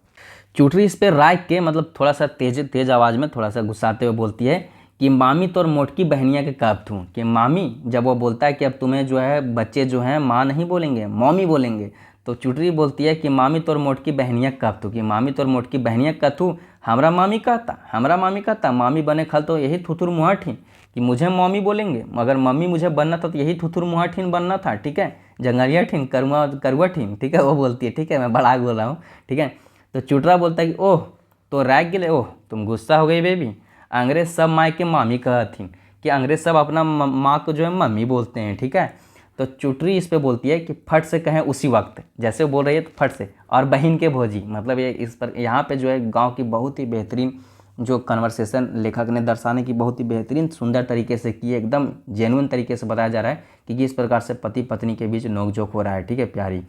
चुटरी इस पे राय के मतलब थोड़ा सा तेज तेज आवाज़ में थोड़ा सा गुस्साते हुए बोलती है कि मामी तोर मोटकी बहनिया के कब थूँ, कि मामी जब वो बोलता है कि अब तुम्हें जो है बच्चे जो हैं माँ नहीं बोलेंगे मम्मी बोलेंगे, तो चुटरी बोलती है कि मामी तोर मोटकी बहनिया कब थू, कि मामी तोर मोटकी बहनिया कब थू, हमरा मामी कहता, हमरा मामी कहता, मामी बने खल तो यही थुथुर मुँह ठीन कि मुझे मम्मी बोलेंगे, मगर मम्मी मुझे बनना था तो यही थुथुर मुँह ठीन बनना था, ठीक है, जंगलिया ठीन करुआ करुआ ठीन, ठीक है, वो बोलती है, ठीक है, मैं बड़ा बोल रहा हूँ, ठीक है। तो चुटरा बोलता है कि ओह तो रैग गिले, ओह तुम गुस्सा हो गई बेबी, अंग्रेज सब माँ के मामी कहती, कि अंग्रेज सब अपना माँ को जो है मम्मी बोलते हैं, ठीक है। तो चुटरी इस पे बोलती है कि फट से कहें उसी वक्त, जैसे बोल रही है तो फट से, और बहन के भोजी, मतलब ये इस पर यहाँ पे जो है गांव की बहुत ही बेहतरीन जो कन्वर्सेशन लेखक ने दर्शाने की बहुत ही बेहतरीन सुंदर तरीके से की है, एकदम जेन्युइन तरीके से बताया जा रहा है कि किस प्रकार से पति पत्नी के बीच नोकझोंक हो रहा है, ठीक है, प्यारी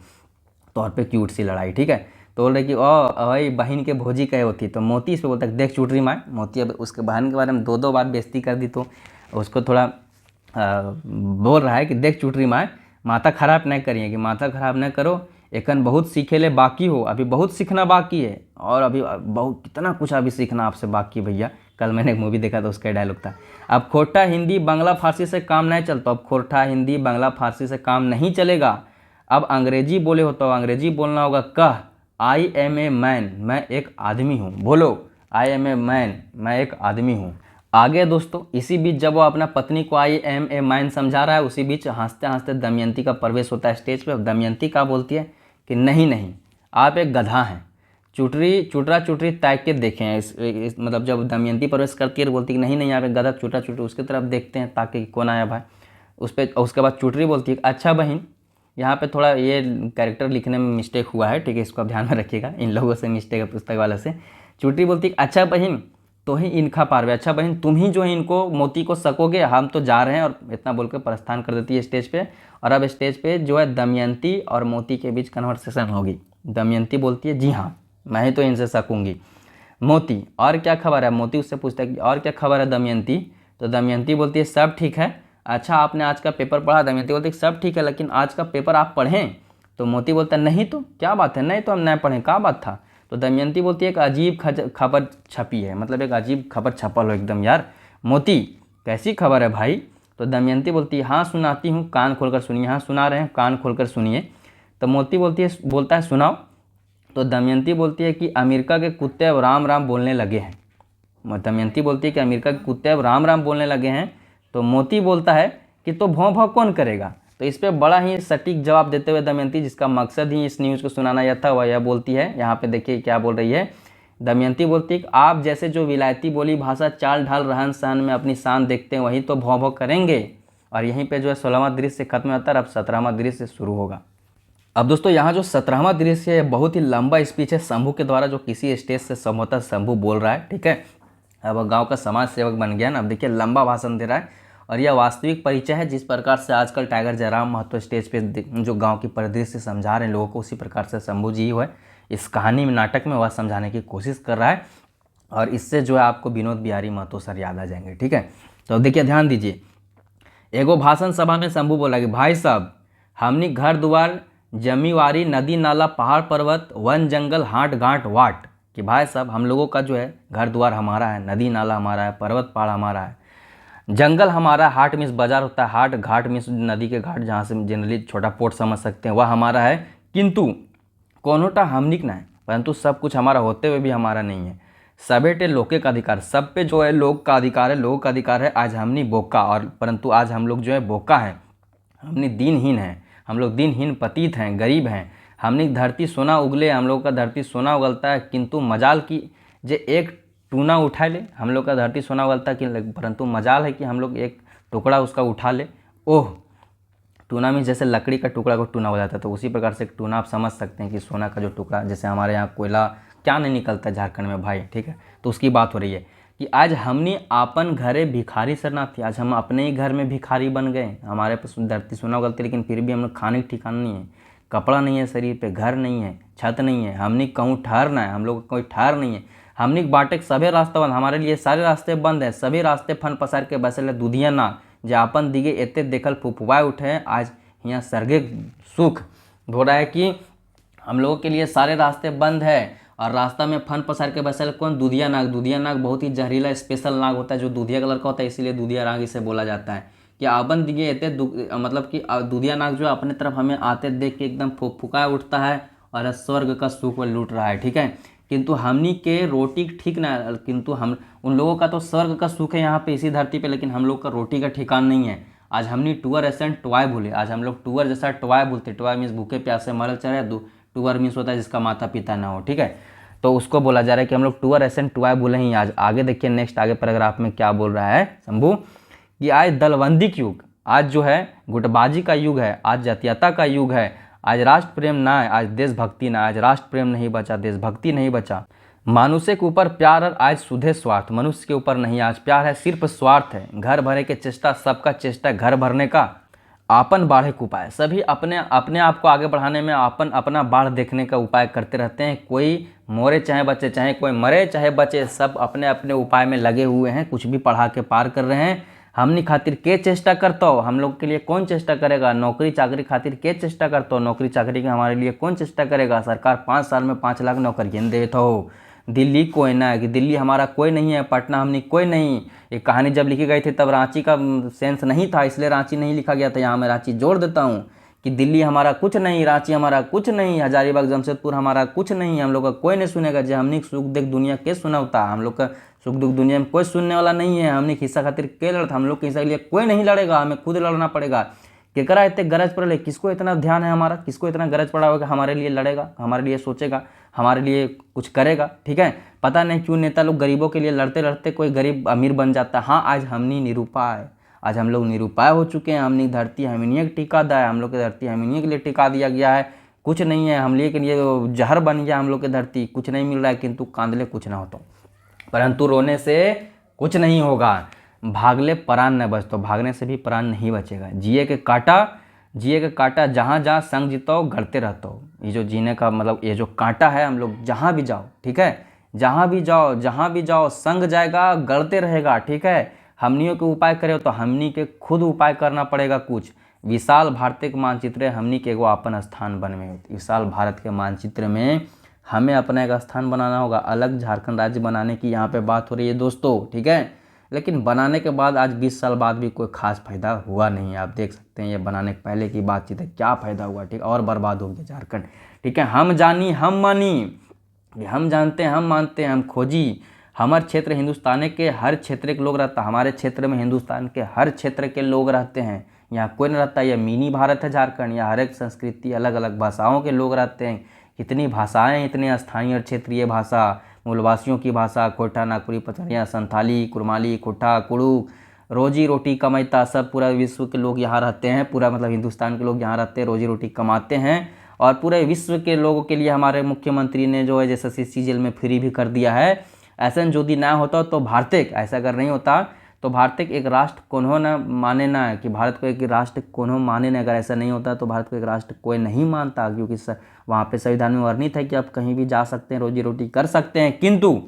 तौर पे क्यूट सी लड़ाई, ठीक है। तो बोल रहे कि ओ भाई बहन के भोजी कहे होती, तो मोती इस पर बोलता है देख चुटरी माँ, मोती अब उसके बहन के बारे में दो बार बेइज्जती कर दी, तो उसको थोड़ा बोल रहा है कि देख चुटरी माँ माथा खराब नहीं करिए, कि माथा खराब नहीं करो, एकन बहुत सीखे ले बाकी हो, अभी बहुत सीखना बाकी है, और अभी बहुत कितना कुछ अभी सीखना आपसे बाकी भैया। कल मैंने एक मूवी देखा था, उसका डायलॉग था, अब खोटा हिंदी बांग्ला फारसी से काम नहीं चलता, अब खोटा हिंदी बांग्ला फारसी से काम नहीं चलेगा, अब अंग्रेजी बोले हो तो अंग्रेजी बोलना होगा, कह आई एम ए मैन, मैं एक आदमी हूँ, बोलो आई एम ए मैन, मैं एक आदमी हूँ। आगे दोस्तों इसी बीच जब वो अपना पत्नी को आई एम ए मैन समझा रहा है, उसी बीच हंसते हंसते दमयंती का प्रवेश होता है स्टेज पे। दमयंती क्या बोलती है कि नहीं नहीं आप एक गधा हैं। चुटरा चुटरी ताक के देखें हैं इस मतलब जब दमयंती प्रवेश करती है तो बोलती है कि नहीं नहीं आप एक गधा, चुटरा चुटरी उसकी तरफ देखते हैं ताकि कौन आया भाई उस पर। उसके बाद चुटरी बोलती है अच्छा बहन, यहाँ पे थोड़ा ये कैरेक्टर लिखने में मिस्टेक हुआ है, ठीक है, इसको आप ध्यान में रखिएगा, इन लोगों से मिस्टेक है पुस्तक वाले से। चुटरी बोलती है अच्छा बहन तो ही इनका पारवे, अच्छा बहन तुम ही जो है इनको मोती को सकोगे, हम तो जा रहे हैं, और इतना बोल के प्रस्थान कर देती है स्टेज पे। और अब स्टेज पे जो है दमयंती और मोती के बीच कन्वर्सेशन होगी। दमयंती बोलती है जी हाँ मैं ही तो इनसे सकूंगी। मोती और क्या खबर है, मोती उससे पूछता है कि और क्या खबर है दमयंती, तो दमयंती बोलती है सब ठीक है। अच्छा आपने आज का पेपर पढ़ा, दमयंती बोलती है सब ठीक है लेकिन आज का पेपर आप पढ़ें, तो मोती बोलता है नहीं तो क्या बात है, नहीं तो हम नहीं पढ़ें, क्या बात था। तो दमयंती बोलती है एक अजीब खबर छपी है, मतलब एक अजीब खबर छपल हो एकदम यार। मोती कैसी खबर है भाई, तो दमयंती बोलती है हाँ सुनाती हूँ कान खोलकर सुनिए, हाँ सुना रहे हैं कान खोलकर सुनिए। तो मोती बोलता है सुनाओ। तो दमयंती बोलती है कि अमेरिका के कुत्ते अब राम राम बोलने लगे हैं। दमयंती बोलती है कि अमेरिका के कुत्ते अब राम राम बोलने लगे हैं। तो मोती बोलता है कि तो भौं भौं कौन करेगा। तो इस पर बड़ा ही सटीक जवाब देते हुए दमयंती, जिसका मकसद ही इस न्यूज़ को सुनाना यह था, वह यह बोलती है, यहाँ पे देखिए क्या बोल रही है। दमयंती बोलती है कि आप जैसे जो विलायती बोली भाषा चाल ढाल रहन सहन में अपनी शान देखते हैं वही तो भौं भौं करेंगे। और यहीं पे जो है 16वां दृश्य खत्म होता है, अब 17वां दृश्य शुरू होगा। अब दोस्तों यहाँ जो 17वां दृश्य है बहुत ही लंबा स्पीच है शंभू के द्वारा, जो किसी स्टेज से संभवतः शंभू बोल रहा है, ठीक है। अब गांव का समाज सेवक बन गया ना, अब देखिए लंबा भाषण दे रहा है, और यह वास्तविक परिचय है जिस प्रकार से आजकल टाइगर जयराम महतो स्टेज पे जो गांव की परिदृश्य समझा रहे हैं लोगों को, उसी प्रकार से शंभू जी हुए इस कहानी में नाटक में वह समझाने की कोशिश कर रहा है। और इससे जो है आपको विनोद बिहारी महतो सर याद आ जाएंगे, ठीक है। तो अब देखिए ध्यान दीजिए, एगो भाषण सभा में शंभू बोला कि भाई साहब हमनी घर द्वार जमीवारी नदी नाला पहाड़ पर्वत वन जंगल हाट घाट वाट, कि भाई साहब हम लोगों का जो है घर द्वार हमारा है, नदी नाला हमारा है, पर्वत पहाड़ हमारा है, जंगल हमारा, हाट मीन्स बाजार होता है, हाट घाट मीन्स नदी के घाट जहाँ से जनरली छोटा पोर्ट समझ सकते हैं, वह हमारा है, किंतु कोनोटा हमनिक ना है, परंतु सब कुछ हमारा होते हुए भी हमारा नहीं है। सबेटे लोके का अधिकार, सब पे जो है लोग का अधिकार है, लोगों का अधिकार है। आज हमनी बोका, और परंतु आज हम लोग जो है बोका है, हमनी दीनहीन है, हम लोग दीनहीन पतित हैं, गरीब हैं। हमनी धरती सोना उगले, हम लोग का धरती सोना उगलता है, किंतु मजाल की जे एक टूना उठा ले, हम लोग का धरती सोना उगलता है कि परंतु मजाल है कि हम लोग एक टुकड़ा उसका उठा ले। ओह टूना में जैसे लकड़ी का टुकड़ा को टूना हो जाता है, तो उसी प्रकार से एक टूना आप समझ सकते हैं कि सोना का जो टुकड़ा, जैसे हमारे यहाँ कोयला क्या नहीं निकलता है झारखंड में भाई, ठीक है। तो उसकी बात हो रही है कि आज हमने आपन घरे भिखारी सरना थी, आज हम अपने ही घर में भिखारी बन गए। हमारे पास धरती सोना उगलती लेकिन फिर भी हम लोग खाने की ठिकाना नहीं है, कपड़ा नहीं है शरीर पे, घर नहीं है, छत नहीं है, हमने कहूँ ठहरना है, हम लोग कोई ठहर नहीं है। हमने बाटे सभी रास्ते बंद, हमारे लिए सारे रास्ते बंद है, सभी रास्ते फन पसार के बसले दूधिया ना जे आपन दिगे एते देखल फुफुआए उठे हैं, आज यहाँ सरगे सुख हो रहा है कि हम लोगों के लिए सारे रास्ते बंद है और रास्ता में फन पसार के बसल कौन, दूधिया नाग। दूधिया नाग बहुत ही जहरीला स्पेशल नाग होता है जो दूधिया कलर का होता है, इसीलिए दूधिया नाग इसे बोला जाता है। कि आपन दिगे एते मतलब कि दूधिया नाग जो अपने तरफ हमें आते देख के एकदम फुफुका उठता है और स्वर्ग का सुख वो लूट रहा है, ठीक है। किंतु हमनी के रोटी ठीक ना, किंतु हम उन लोगों का तो स्वर्ग का सुख है यहाँ पे इसी धरती पे, लेकिन हम लोग का रोटी का ठिकान नहीं है। आज हमने टूअर एसेंट टॉय भूले, आज हम लोग टूअर जैसा टॉय बोलते। टॉय मीन्स भूखे प्यासे मरल चढ़े, टूअर मीन्स होता है जिसका माता पिता ना हो, ठीक है। तो उसको बोला जा रहा है कि हम लोग टूअर एसेंट टॉय बोले ही आज। आगे देखिए नेक्स्ट आगे पैराग्राफ में क्या बोल रहा है शंभू, कि आज दलबंदी का युग, आज जो है गुटबाजी का युग है, आज जातीयता का युग है, आज राष्ट्र प्रेम ना है, आज देशभक्ति ना, आज राष्ट्र प्रेम नहीं बचा, देशभक्ति नहीं बचा। मनुष्य के ऊपर प्यार और आज सुधे स्वार्थ, मनुष्य के ऊपर नहीं आज प्यार है, सिर्फ स्वार्थ है। घर भरे के चेष्टा, सबका चेष्टा घर भरने का, आपन बाढ़े का उपाय। सभी अपने अपने आप को आगे बढ़ाने में अपना बाढ़ देखने का उपाय करते रहते हैं। कोई मोरे चाहे बचे, चाहे कोई मरे चाहे बचे, सब अपने अपने उपाय में लगे हुए हैं, कुछ भी पढ़ा के पार कर रहे हैं। हमनी खातिर के चेष्टा करता हो, हम लोग के लिए कौन चेष्टा करेगा। नौकरी चाकरी खातिर के चेष्टा करता हो, नौकरी चाकरी के हमारे लिए कौन चेष्टा करेगा। सरकार 5 साल में 5 लाख नौकरियाँ देता हो। दिल्ली कोई ना है कि दिल्ली हमारा कोई नहीं है, पटना हमने कोई नहीं। ये कहानी जब लिखी गई थी तब रांची का सेंस नहीं था, इसलिए रांची नहीं लिखा गया था। यहाँ मैं रांची जोड़ देता हूँ कि दिल्ली हमारा कुछ नहीं, रांची हमारा कुछ नहीं, हजारीबाग जमशेदपुर हमारा कुछ नहीं। हम लोग का कोई नहीं सुनेगा। जो हमने सुख देख दुनिया के सुनावता, हम लोग का सुख दुख दुनिया में कोई सुनने वाला नहीं है। हमने हिस्सा खातिर के लड़ता, हम लोग के हिस्सा के लिए कोई नहीं लड़ेगा, हमें खुद लड़ना पड़ेगा। केकरा इतने गरज पड़े, किसको इतना ध्यान है हमारा, किसको इतना गरज पड़ा होगा हमारे लिए लड़ेगा, हमारे लिए सोचेगा, हमारे लिए कुछ करेगा, ठीक है। पता नहीं क्यों नेता लोग गरीबों के लिए लड़ते लड़ते कोई गरीब अमीर बन जाता है। हाँ, आज हमने निरुपाय, आज हम लोग निरुपाय हो चुके हैं। हमने धरती हमनिया के टिका दा है, हम लोग की धरती हमनिया के लिए टिका दिया गया है। कुछ नहीं है, हम लिए के लिए जहर बन गया हम लोग की धरती, कुछ नहीं मिल रहा है। किंतु कांदले कुछ ना हो तो, परंतु रोने से कुछ नहीं होगा। भागले प्राण न बचतो, भागने से भी प्राण नहीं बचेगा। जिए के कांटा जहाँ जहाँ संग जीतो गढ़ते रहते हो। ये जो जीने का मतलब ये जो कांटा है, हम लोग जहाँ भी जाओ, ठीक है, जहाँ भी जाओ संग जाएगा, गढ़ते रहेगा, ठीक है। हमनियों के उपाय करे तो हमनी के खुद उपाय करना पड़ेगा कुछ। विशाल भारत के मानचित्र हमनी के एगो अपन स्थान बनवे। विशाल भारत के मानचित्र में हमें अपना एक स्थान बनाना होगा। अलग झारखंड राज्य बनाने की यहाँ पे बात हो रही है दोस्तों, ठीक है। लेकिन बनाने के बाद आज 20 साल बाद भी कोई खास फायदा हुआ नहीं। आप देख सकते हैं ये बनाने के पहले की बातचीत है, क्या फ़ायदा हुआ, ठीक, और बर्बाद हो गया झारखंड, ठीक है। हम जानी हम मानी, हम जानते हैं हम मानते हैं हम खोजी। हमारे क्षेत्र हिंदुस्तान के हर क्षेत्र के लोग रहता, हमारे क्षेत्र में हिंदुस्तान के हर क्षेत्र के लोग रहते हैं। यहाँ कोई नहीं रहता। यह मिनी भारत है झारखंड, यहाँ हर एक संस्कृति अलग अलग भाषाओं के लोग रहते हैं। कितनी भाषाएं, इतने स्थानीय और क्षेत्रीय भाषा, मूलवासियों की भाषा, कोटा, नागपुरी, पचरिया, संथाली, कुरमाली, कोठा, कुड़ू, रोजी रोटी कमाता, सब पूरा विश्व के लोग यहाँ रहते हैं। पूरा मतलब हिंदुस्तान के लोग यहाँ रहते हैं, रोजी रोटी कमाते हैं। और पूरे विश्व के लोगों के लिए हमारे मुख्यमंत्री ने जो है जैसे जेल में फ्री भी कर दिया है। ऐसा यदि ना होता तो भारत, ऐसा अगर नहीं होता तो भारत एक राष्ट्र कोन्हों न माने ना, कि भारत को एक राष्ट्र कोन्हों माने ना, अगर ऐसा नहीं होता तो भारत को एक राष्ट्र कोई नहीं मानता। क्योंकि वहाँ पे संविधान में वर्णित है कि आप कहीं भी जा सकते हैं, रोजी रोटी कर सकते हैं, किंतु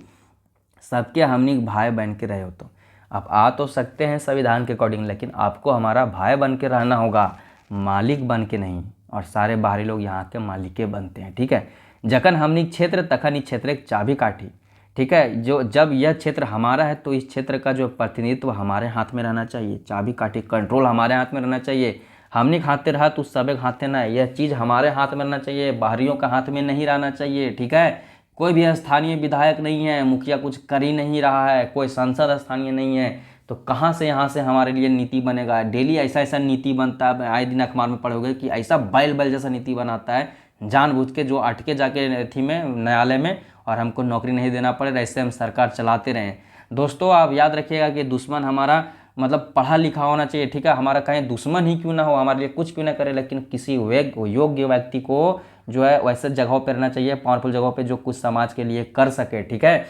सबके हमनी भाई बन के रहे हो। तो आप आ तो सकते हैं संविधान के अकॉर्डिंग, लेकिन आपको हमारा भाई बन के रहना होगा, मालिक बन के नहीं। और सारे बाहरी लोग यहाँ के मालिके बनते हैं, ठीक है। जखन हमनी क्षेत्र तखन इस क्षेत्र एक चाबी काठी, ठीक है। जो जब यह क्षेत्र हमारा है तो इस क्षेत्र का जो प्रतिनिधित्व हमारे हाथ में रहना चाहिए, चाबी काठी कंट्रोल हमारे हाथ में रहना चाहिए। हमने खाते रहा तो सब एक हाथ ना, यह चीज़ हमारे हाथ में रहना चाहिए, बाहरियों का हाथ में नहीं रहना चाहिए, ठीक है। कोई भी स्थानीय विधायक नहीं है, मुखिया कुछ कर ही नहीं रहा है, कोई सांसद स्थानीय नहीं है, तो कहाँ से यहाँ से हमारे लिए नीति बनेगा। डेली ऐसा ऐसा नीति बनता है, आए दिन अखबार में पढ़ोगे कि ऐसा बैल जैसा नीति बनाता है जानबूझ के, जो अटके जाके थी में न्यायालय में और हमको नौकरी नहीं देना पड़े, ऐसे हम सरकार चलाते रहें। दोस्तों आप याद रखिएगा कि दुश्मन हमारा मतलब पढ़ा लिखा होना चाहिए, ठीक है। हमारा कहीं दुश्मन ही क्यों ना हो, हमारे लिए कुछ क्यों ना करे, लेकिन किसी योग्य व्यक्ति को जो है वैसे जगहों पर रहना चाहिए, पावरफुल जगहों पे, जो कुछ समाज के लिए कर सके, ठीक है।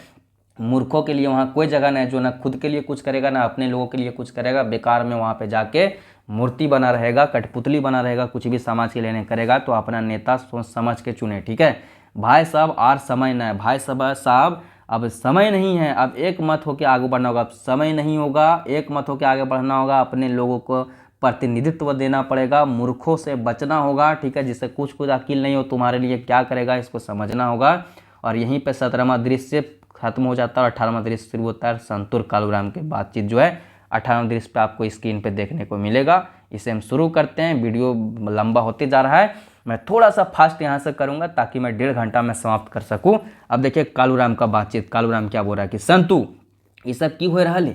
मूर्खों के लिए वहाँ कोई जगह नहीं, जो ना खुद के लिए कुछ करेगा ना अपने लोगों के लिए कुछ करेगा, बेकार में वहाँ पे जाके मूर्ति बना रहेगा, कठपुतली बना रहेगा, कुछ भी समाज के लिए नहीं करेगा। तो अपना नेता सोच समझ के चुने, ठीक है। भाई साहब आर समय न है, भाई साहब अब समय नहीं है, अब एक मत होकर आगे बढ़ना होगा। अब समय नहीं होगा, एक मत होकर आगे बढ़ना होगा, अपने लोगों को प्रतिनिधित्व देना पड़ेगा, मूर्खों से बचना होगा, ठीक है। जिससे कुछ कुछ अकील नहीं हो तुम्हारे लिए क्या करेगा इसको समझना होगा। और यहीं पे 17वां दृश्य खत्म हो जाता है और 18वां दृश्य शुरू होता है। संतूर कालूराम की बातचीत जो है 18वां दृश्य पे आपको स्क्रीन पे देखने को मिलेगा। इसे हम शुरू करते हैं, वीडियो लंबा होते जा रहा है, मैं थोड़ा सा फास्ट यहाँ से करूँगा ताकि मैं 1.5 घंटा में समाप्त कर सकूँ। अब देखिए कालूराम का बातचीत, कालूराम क्या बोल रहा है कि संतू ये सब की हो रहा है।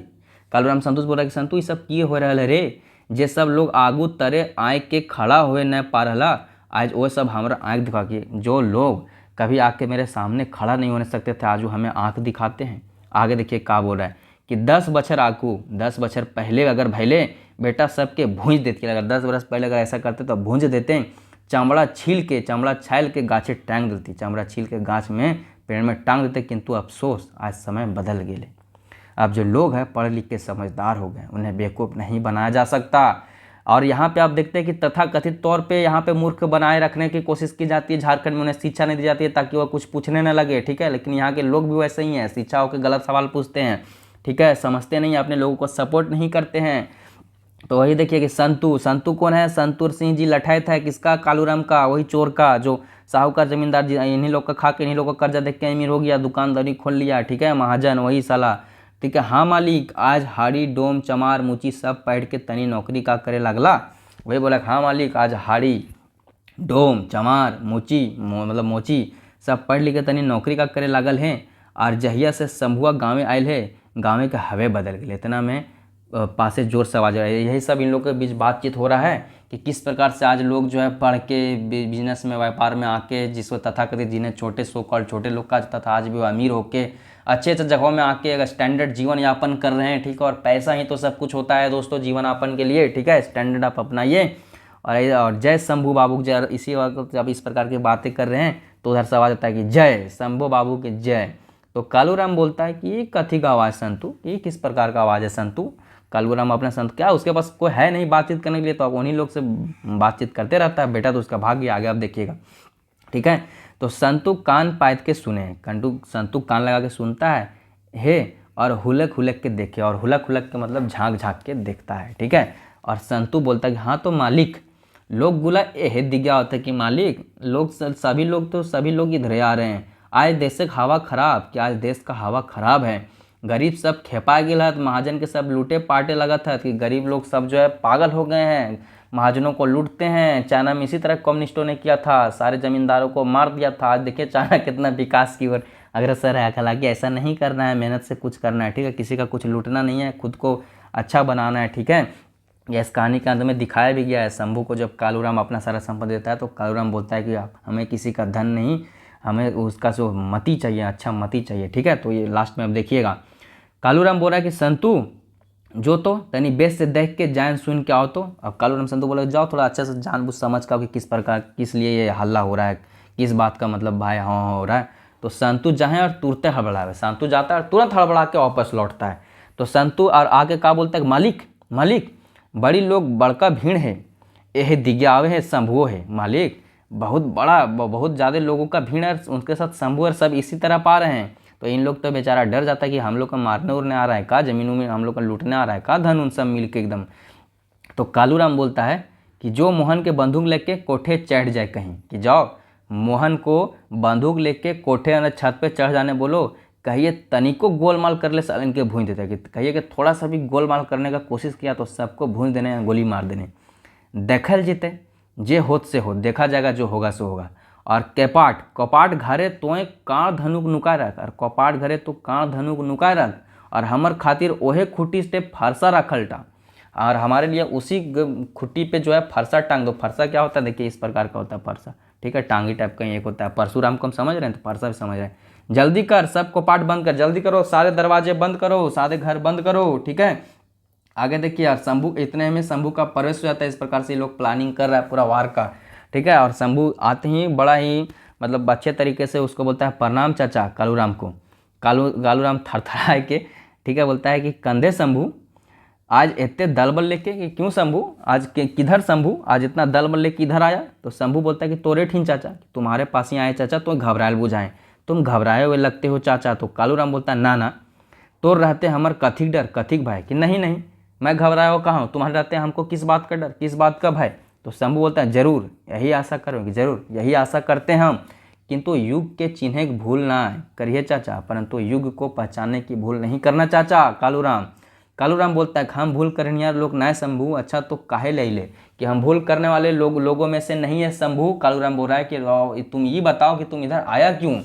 कालूराम संतोष बोल रहा है कि संतू ये सब किए हो रहा है रे, जे सब लोग आगू तरे आँख के खड़ा हुए न पा रहा, आज वो सब हमारा आँख दिखा के, जो लोग कभी आके मेरे सामने खड़ा नहीं होने सकते थे आज वो हमें आँख दिखाते हैं। आगे देखिए क्या बोल रहा है कि 10 बछर आकू, 10 बछर पहले अगर भैले बेटा सबके भूंज देती, अगर 10 बरस पहले अगर ऐसा करते तो भूंज देते, चमड़ा छील के, चमड़ा छाल के गाछे टांग देती, चमड़ा छील के गाछ में पेड़ में टांग देते। किंतु अफसोस आज समय बदल गए, अब जो लोग हैं पढ़े लिख के समझदार हो गए, उन्हें बेवकूफ़ नहीं बनाया जा सकता। और यहाँ पे आप देखते हैं कि तथाकथित तौर पे यहाँ पे मूर्ख बनाए रखने की कोशिश की जाती है। झारखंड में उन्हें शिक्षा नहीं दी जाती है ताकि वह कुछ पूछने न लगे, ठीक है। लेकिन यहाँ के लोग भी वैसे ही हैं, शिक्षा होकर गलत सवाल पूछते हैं, ठीक है, समझते नहीं, अपने लोगों को सपोर्ट नहीं करते हैं। तो वही देखिए कि संतू, संतू कौन है? संतूर सिंह जी लठायत है किसका? कालूराम का, वही चोर का, जो साहूकार जमींदार जी इन्हीं लोग का खा के इन्हीं लोग का कर्जा देख के अमीर हो गया, दुकानदारी खोल लिया, ठीक है, महाजन वही साला, ठीक है। हाँ मालिक, आज हाड़ी डोम चमार मुची सब पढ़ के तनी नौकरी का करे लगला। वही बोला हाँ मालिक, आज हाड़ी डोम चमार मुची मतलब मोची सब पढ़ लिख के तनी नौकरी का करे लागल हैं। और जहिया से शंभुआ गाँव आयल है, गाँव के हवे बदल गए, इतना में पासे जोर से आवाज आ रही है। यही सब इन लोग के बीच बातचीत हो रहा है कि किस प्रकार से आज लोग जो है पढ़ के बिजनेस में व्यापार में आके, जिसको तथाकथित जिन्हें छोटे सो कॉल छोटे लोग का तथा आज भी वो अमीर होके अच्छे अच्छे जगहों में आके एक स्टैंडर्ड जीवन यापन कर रहे हैं, ठीक है। और पैसा ही तो सब कुछ होता है दोस्तों जीवन यापन के लिए, ठीक है। स्टैंडर्ड आप अपनाइए। और जय शंभू बाबू, जय, इसी वक्त जब इस प्रकार की बातें कर रहे हैं तो उधर से आवाज़ आता है कि जय शंभू बाबू के जय। तो कालूराम बोलता है कि ये कथी का आवाज़ संतू, ये किस प्रकार का आवाज़ है संतू? कालूराम अपने संत, क्या उसके पास कोई है नहीं बातचीत करने के लिए, तो अब उन्हीं लोग से बातचीत करते रहता है। बेटा तो उसका भाग्य आगे आप देखिएगा, ठीक है। तो संतू कान पायत के सुने, संतू कान लगा के सुनता है और हुलक हुलक के देखे, और हुलक हुलक के मतलब झांक झांक के देखता है, ठीक है। और संतू बोलता है कि हाँ तो मालिक, लोग बोला यह दिग्या होता है कि मालिक लोग सभी लोग इधर आ रहे हैं, आज देश का हवा खराब, क्या आज देश का हवा खराब है, गरीब सब खेपा गया है, महाजन के सब लूटे पाटे लगा था कि गरीब लोग सब जो है पागल हो गए हैं, महाजनों को लूटते हैं। चाइना में इसी तरह कम्युनिस्टों ने किया था, सारे जमींदारों को मार दिया था। आज देखिए चाइना कितना विकास की ओर अग्रसर है। हालांकि ऐसा नहीं करना है, मेहनत से कुछ करना है, ठीक है, किसी का कुछ लूटना नहीं है, खुद को अच्छा बनाना है, ठीक है। यह इस कहानी के अंत में दिखाया भी गया है। शंभू को जब कालूराम अपना सारा संपत्ति देता है तो कालूराम बोलता है कि हमें किसी का धन नहीं, हमें उसका जो मति चाहिए, अच्छा मति चाहिए, ठीक है। तो ये लास्ट में अब देखिएगा कालूराम बोल रहा है कि संतू जो तो तनी बेस से देख के जान सुन के आओ। तो अब कालूराम संतू बोले जाओ थोड़ा अच्छे से जानबूझ समझ का कि किस प्रकार किस लिए ये हल्ला हो रहा है, किस बात का मतलब भाई हाँ हो रहा है। तो संतू जाए और तुरंत हड़बड़ाए, संतू जाता है और तुरंत हड़बड़ा के वापस लौटता है। तो संतू और आगे का बोलता है मालिक मालिक बड़ी लोग बड़का भीड़ है, यह दिग्यावे है शंभुओ है, मालिक बहुत बड़ा बहुत ज़्यादा लोगों का भीड़ है, उनके साथ शंभू और सब इसी तरह पा रहे हैं। तो इन लोग तो बेचारा डर जाता है कि हम लोग का मारने उड़ने आ रहा है का, ज़मीनों में हम लोग का लूटने आ रहा है का, धन उन सब मिल के एकदम। तो कालूराम बोलता है कि जो मोहन के बंदूक लेके कोठे चढ़ जाए कहीं, कि जाओ मोहन को बंदूक लेके कोठे अंदर छत पे चढ़ जाने बोलो, कहिए तनिको गोलमाल कर ले साल इनके भूंज देते, कि कहिए कि थोड़ा सा भी गोलमाल करने का कोशिश किया तो सबको भूंज देने या गोली मार देने। देखल जीते जे होत से हो, देखा जाएगा जो होगा सो होगा। और कपाट घरे तोय काँ धनुक नुकाय रख, और कपाट घरे तो काँ धनुक नुकाय रख, और हमर खातिर ओहे खुट्टी से फरसा रखल टा, और हमारे लिए उसी खुट्टी पे जो है फरसा टांग दो। फरसा क्या होता है देखिए इस प्रकार का होता है फरसा, ठीक है, टांगी टाइप का एक होता है। परशुराम को हम समझ रहे हैं तो फरसा भी समझ रहे हैं। जल्दी कर, सब कपाट बंद कर, जल्दी करो, सारे दरवाजे बंद करो, सारे घर बंद करो, ठीक है। आगे देखिए यार शंभू, इतने में शंभू का प्रवेश हो जाता है। इस प्रकार से लोग प्लानिंग कर रहा है पूरा वार का, ठीक है। और शंभू आते ही बड़ा ही मतलब अच्छे तरीके से उसको बोलता है प्रणाम चाचा कालूराम को। कालूराम थरथरा के, ठीक है, बोलता है कि कंधे शंभू आज इतने दल बल लेके, कि क्यों शंभू आज किधर शंभू आज इतना दल बल लेके इधर आया? तो शंभू बोलता है कि तोरे ठीन चाचा, तुम्हारे पास ही आए चाचा, तो घबरायल बुझाएं। तुम घबराए हुए लगते हो चाचा। तो कालूराम बोलता है ना ना, तो रहते हमर कथिक डर, कथिक भय, कि नहीं नहीं मैं घबराया हो कहाँ हूँ, तुम्हारे रहते हमको किस बात का डर, किस बात का भय। तो शंभू बोलता है जरूर यही आशा करोगे, जरूर यही आशा करते हैं हम, किंतु युग के चिन्ह की भूल ना करिए चाचा, परंतु युग को पहचानने की भूल नहीं करना चाचा। कालूराम बोलता है हम भूल करनिहार लोग ना है शंभू, अच्छा तो काहे ले ले कि हम भूल करने वाले लोगों में से नहीं है शंभू। कालूराम बोल रहा है कि तुम ये बताओ कि तुम इधर आया क्यों।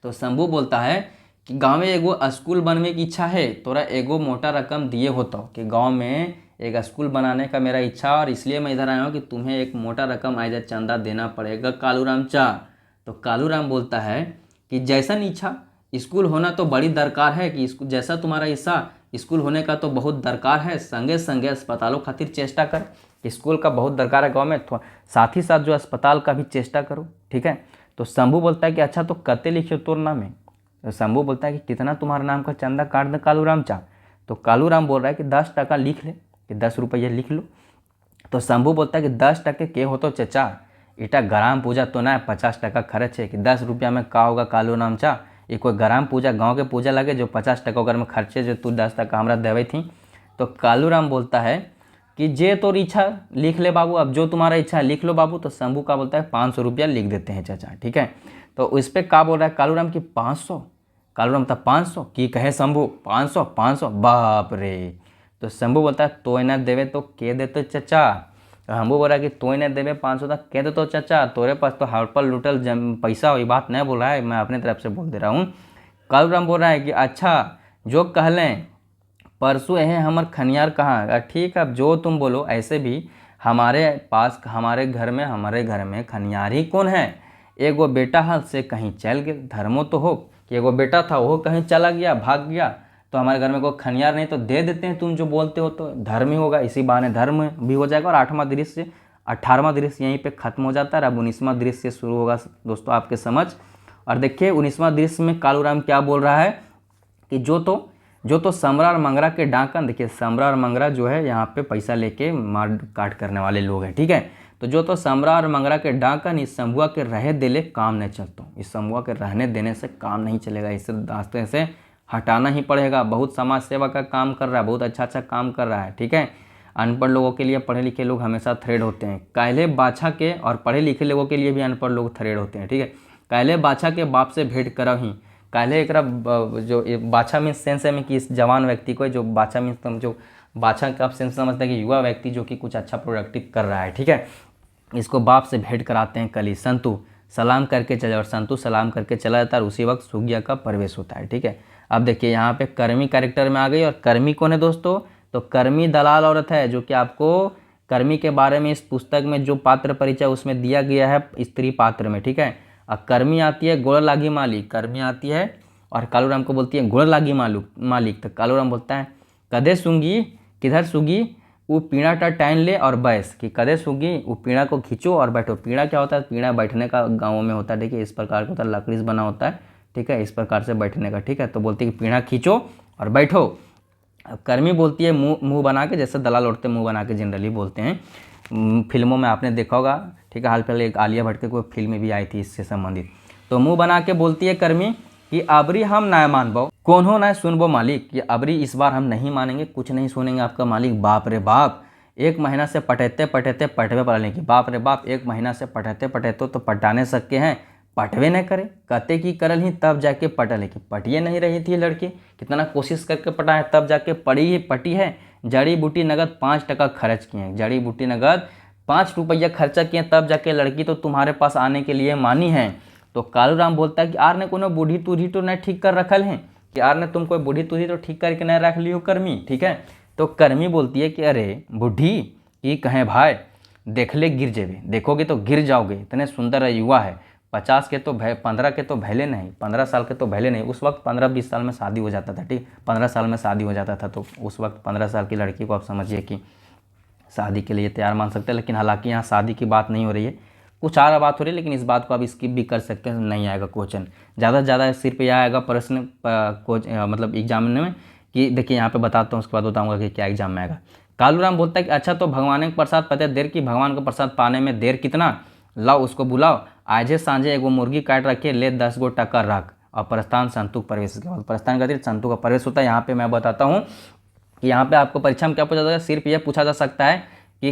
तो शंभू बोलता है कि गाँव में एगो स्कूल बनने की इच्छा है, तोरा एगो मोटा रकम दिए होता कि गाँव में एक स्कूल बनाने का मेरा इच्छा, और इसलिए मैं इधर आया हूँ कि तुम्हें एक मोटा रकम आइजा चंदा देना पड़ेगा कालूराम चा। तो कालूराम बोलता है कि जैसा इच्छा, स्कूल होना तो बड़ी दरकार है, कि स्कूल जैसा तुम्हारा इच्छा स्कूल होने का तो बहुत दरकार है, संगे संगे अस्पतालों खातिर चेष्टा कर, स्कूल का बहुत दरकार है गाँव में, साथ ही साथ जो अस्पताल का भी चेष्टा करो, ठीक है। तो शंभू बोलता है कि अच्छा तो कते लिखियो तोर नाम है। तो शंभू बोलता है कि कितना तुम्हारे नाम का चंदा काट दे कालूराम चा। तो कालूराम बोल रहा है कि 10 टका लिख ले, कि 10 रुपये लिख लो। तो शंभू बोलता है कि 10 टके के हो तो चचा, इटा ग्राम पूजा तो ना है, 50 टका खर्च है, कि 10 रुपया में का होगा कालूराम चा, ये कोई ग्राम पूजा गांव के पूजा लगे जो 50 टका अगर में खर्चे जो तू 10 टका हमरा देवे थी। तो कालूराम बोलता है कि जे तोर इच्छा लिख ले बाबू, अब जो तुम्हारा इच्छा है लिख लो बाबू। तो शंभू का बोलता है 500 रुपया लिख देते हैं चाचा, ठीक है। तो इस पर क्या बोल रहा है कालूराम की 500, कालूराम था 500 की कहे शंभू 500 बाप रे। तो शंभू बोलता है तो ना देवे तो के देते चचा। तो हमको बोल रहा है कि तो ना देवे 500 तक कह दे तो चचा, तोरे पास तो हड़पल लुटल पैसा हो, ये बात नहीं बोल रहा है, मैं अपने तरफ से बोल दे रहा हूँ। कालूराम बोल रहा है कि अच्छा जो कह लें परसों है हमर खनियार कहाँ, ठीक है अब जो तुम बोलो, ऐसे भी हमारे पास हमारे घर में खनियार ही कौन है, एगो बेटा हाथ से कहीं चल गए, धर्मो तो हो कि एगो बेटा था वो कहीं चला गया भाग गया, तो हमारे घर में कोई खनियार नहीं तो दे देते हैं, तुम जो बोलते हो तो धर्म ही होगा, इसी बहाने धर्म भी हो जाएगा। और 8वां दृश्य 18वां दृश्य यहीं पे खत्म हो जाता है, अब 19वां दृश्य शुरू होगा दोस्तों आपके समझ। और देखिए 19वां दृश्य में कालूराम क्या बोल रहा है कि जो तो समरा और मंगरा के डाकन, देखिए समरा और मंगरा जो है यहाँ पे पैसा लेके मार काट करने वाले लोग हैं, ठीक है। तो जो तो समरा और मंगरा के डाकन इस शंभुआ के रहे दिले काम नहीं चलता, इस शंभुआ के रहने देने से काम नहीं चलेगा, इस रास्ते से हटाना ही पड़ेगा। बहुत समाज सेवा का काम कर रहा है, बहुत अच्छा काम कर रहा है, ठीक है। अनपढ़ लोगों के लिए पढ़े लिखे लोग हमेशा थ्रेड होते हैं, कायले बाछा के, और पढ़े लिखे लोगों के लिए भी अनपढ़ लोग थ्रेड होते हैं, ठीक है। कायले बाछा के बाप से भेंट करव ही, काले एक जो बाछा मीन्स सेंस है में कि इस जवान व्यक्ति को, जो बाछा मीन्स जो बाछा का सेंस समझते हैं कि युवा व्यक्ति जो कि कुछ अच्छा प्रोडक्टिव कर रहा है, ठीक है, इसको बाप से भेंट कराते हैं। कली संतु सलाम करके चले, और संतु सलाम करके चला जाता है, और उसी वक्त सुगिया का प्रवेश होता है, ठीक है। अब देखिए यहाँ पे कर्मी कैरेक्टर में आ गई, और कर्मी कौन है दोस्तों, तो कर्मी दलाल औरत है, जो कि आपको कर्मी के बारे में इस पुस्तक में जो पात्र परिचय उसमें दिया गया है स्त्री पात्र में, ठीक है। अब कर्मी आती है गोड़ लागी मालिक, कर्मी आती है और कालूराम को बोलती है गोड़ लागी मालिक। तो कालूराम बोलता है कदे सूंगी, किधर सूंगी, वो पीड़ा टा टाइन ले और बैस, कि कदे सूंगी वो पीड़ा को खींचो और बैठो। पीड़ा क्या होता है, पीड़ा बैठने का गाँवों में होता है, देखिए इस प्रकार का होता है, लकड़ी से बना होता है, ठीक है, इस प्रकार से बैठने का, ठीक है। तो बोलती है कि पीड़ा खींचो और बैठो। अब कर्मी बोलती है मुंह बना के, जैसे दलाल औरतें मुंह बना के जनरली बोलते हैं, फिल्मों में आपने देखा होगा, ठीक है। हाल फिलहाल एक आलिया भट्ट की कोई फिल्म भी आई थी इससे संबंधित। तो मुंह बना के बोलती है कर्मी कि अबरी हम ना मानबो, कौन हो ना सुनबो मालिक, कि अबरी इस बार हम नहीं मानेंगे, कुछ नहीं सुनेंगे आपका मालिक। बाप रे बाप, 1 महीना से पटते पटवे पड़ने की, बाप रे बाप 1 महीना से पटते तो पटाने सके हैं, पटवे न करे, कहते कि करल ही तब जाके पटल है, कि पटिए नहीं रही थी लड़की, कितना कोशिश करके पटा है तब जाके पटी है। जड़ी बूटी नगद 5 टका खर्च किए, जड़ी बूटी नगद 5 रुपया खर्चा किए तब जाके लड़की तो तुम्हारे पास आने के लिए मानी है। तो कालूराम बोलता है कि आर ने कोनो बूढ़ी तुढ़ी तो नहीं ठीक कर रखल है, कि आर ने तुम कोई बूढ़ी तुढ़ी तो ठीक करके नहीं रख लियो कर्मी, ठीक है। तो कर्मी बोलती है कि अरे बूढ़ी की कहें भाई, देख ले गिर जेबे, देखोगे तो गिर जाओगे, इतने सुंदर युवा है, 50 के तो 15 के तो भले नहीं, 15 साल के तो भले नहीं, उस वक्त 15-20 साल में शादी हो जाता था, ठीक, 15 साल में शादी हो जाता था। तो उस वक्त 15 साल की लड़की को आप समझिए कि शादी के लिए तैयार मान सकते हैं। लेकिन हालांकि यहाँ शादी की बात नहीं हो रही है, कुछ और बात हो रही है, लेकिन इस बात को आप स्किप भी कर सकते हैं, नहीं आएगा क्वेश्चन, ज़्यादा से ज़्यादा सिर्फ यह आएगा प्रश्न मतलब एग्जाम में, कि देखिए यहाँ पे बताता हूँ, उसके बाद बताऊँगा कि क्या एग्जाम में आएगा। कालूराम बोलता है कि अच्छा तो भगवान के प्रसाद पते देर की, भगवान का प्रसाद पाने में देर कितना, लाओ उसको बुलाओ, आजे सांझे एगो मुर्गी काट रखे, ले 10 गो टका रख, और प्रस्थान संतुक प्रवेश। के बाद प्रस्थान करते संतु का प्रवेश होता है। यहाँ पे मैं बताता हूँ कि यहाँ पे आपको परीक्षा में क्या पूछा जाता है, सिर्फ यह पूछा जा सकता है कि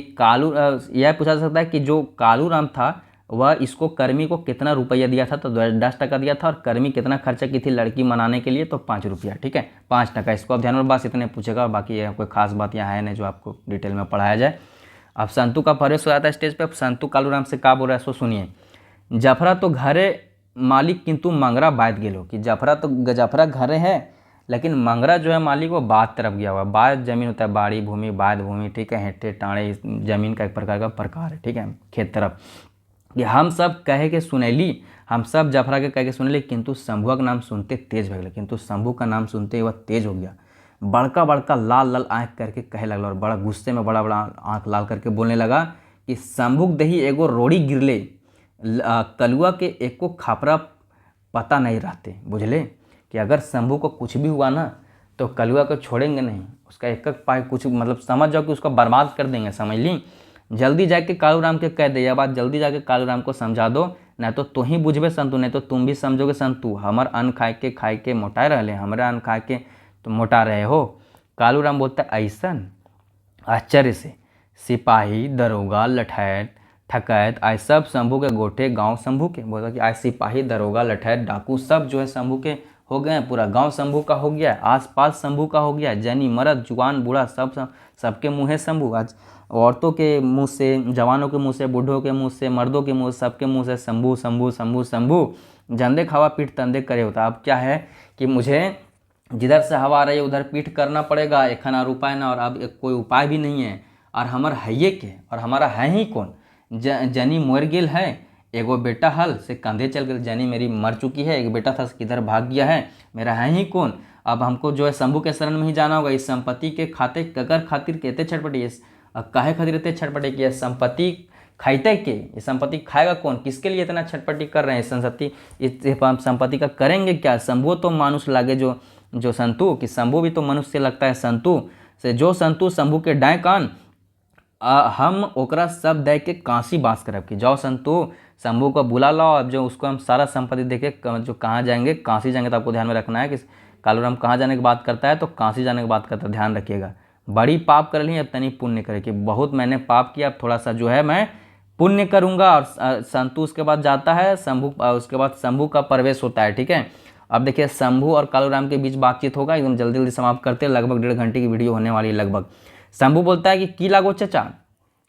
यह पूछा जा सकता है कि जो कालूराम था वह इसको कर्मी को कितना रुपया दिया था, तो 10 टका दिया था, और कर्मी कितना खर्चा की थी लड़की मनाने के लिए, तो 5 रुपया, ठीक है, 5 टका। इसको आप ध्यान में बस इतने पूछेगा, और बाकी यह कोई खास बात यहाँ है नहीं जो आपको डिटेल में पढ़ाया जाए। अब संतु का प्रवेश हो जाता है स्टेज पे। अब संतु कालूराम से क्या बोल रहा है सो सुनिए। जफरा तो घरे मालिक किंतु मंगरा बात गेलो, कि जफरा घरे है लेकिन मंगरा जो है मालिक वो बात तरफ गया हुआ। बात जमीन होता है, बाड़ी भूमि, बात भूमि, ठीक है, हेठे टाणे जमीन का एक प्रकार का प्रकार है, ठीक है, खेत तरफ। कि हम सब कहे के सुनैली, हम सब जफरा के कह के सुनैली, किंतु शंभुआ का नाम सुनते तेज भगले, किंतु शंभू का नाम सुनते ही वह तेज हो गया, बड़का बड़का लाल लाल आँख करके कहे लगला, और बड़ा गुस्से में बड़ा बड़ा आँख लाल करके बोलने लगा कि शंभुक दही एगो रोड़ी गिरले, कलुआ के एको खापरा पता नहीं रहते, बुझले, कि अगर शंभू को कुछ भी हुआ ना तो कलुआ को छोड़ेंगे नहीं, उसका एक एक पाए कुछ मतलब समझ जाओ कि उसको बर्बाद कर देंगे, समझ ली। जल्दी जाके कालूराम के कह दे, यह बात जल्दी जाके कालूराम को समझा दो, नहीं तो तू ही बुझबे संतु, नहीं तो तुम भी समझोगे संतु, हमर अन्न खाए के मोटाए रहे, हमारे अन्न खाए के तो मोटा रहे हो। कालूराम बोलता है ऐसन आश्चर्य से सिपाही दरोगा लठैत ठकैत आज सब शंभू के गोठे गांव शंभू के, बोला कि आज सिपाही दरोगा लठैत डाकू सब जो है शंभू के हो गए, पूरा गांव शंभू का हो गया, आसपास शंभू का हो गया, जनी मर्द जुआन बूढ़ा सबके मुँह है शंभू। आज औरतों के मुंह से, जवानों के मुंह से, बूढ़ों के मुंह से, मर्दों के मुंह से, सबके मुंह से शंभू शंभू शंभू शंभू, जंदे खावा पीठ तंदे करे होता। अब क्या है कि मुझे जिधर से हवा आ रही है उधर पीठ करना पड़ेगा, एक खाना उपाय ना, और अब एक कोई उपाय भी नहीं है, और हमार है के, और हमारा है ही कौन, जनी मर गेल है, एगो बेटा हल से कंधे चल गए, जनी मेरी मर चुकी है, एक बेटा था किधर भाग गया है, मेरा है ही कौन। अब हमको जो है शंभू के शरण में ही जाना होगा। इस संपत्ति के खाते ककर खातिर कहते छटपटी, काहे खातिर इतने छटपटी की है, संपत्ति खाइते के, ये संपत्ति खाएगा कौन, किसके लिए इतना छटपटी कर रहे हैं, संपत्ति का करेंगे क्या। शंभू तो मानुष लागे जो संतु, कि शंभू भी तो मनुष्य लगता है संतु से, जो संतु शंभू के डाय कान हम ओकरा सब दे के कांसी बास करब, कि जाओ संतु शंभू को बुला लाओ। अब जो उसको हम सारा संपत्ति देके जो कहाँ जाएंगे, कांसी जाएंगे, तो आपको ध्यान में रखना है कि कालूराम कहाँ जाने की बात करता है, तो कांसी जाने की बात करता है, ध्यान रखिएगा। बड़ी पाप कर ली अब तनी पुण्य करे, कि बहुत मैंने पाप किया, अब थोड़ा सा जो है मैं पुण्य करूँगा। और संतु उसके बाद जाता है शंभू, उसके बाद शंभू का प्रवेश होता है, ठीक है। अब देखिए शंभू और कालूराम के बीच बातचीत होगा, एकदम जल्दी जल्दी समाप्त करते हैं, लगभग 1.5 घंटे की वीडियो होने वाली है लगभग। शंभू बोलता है कि की लागो चचा,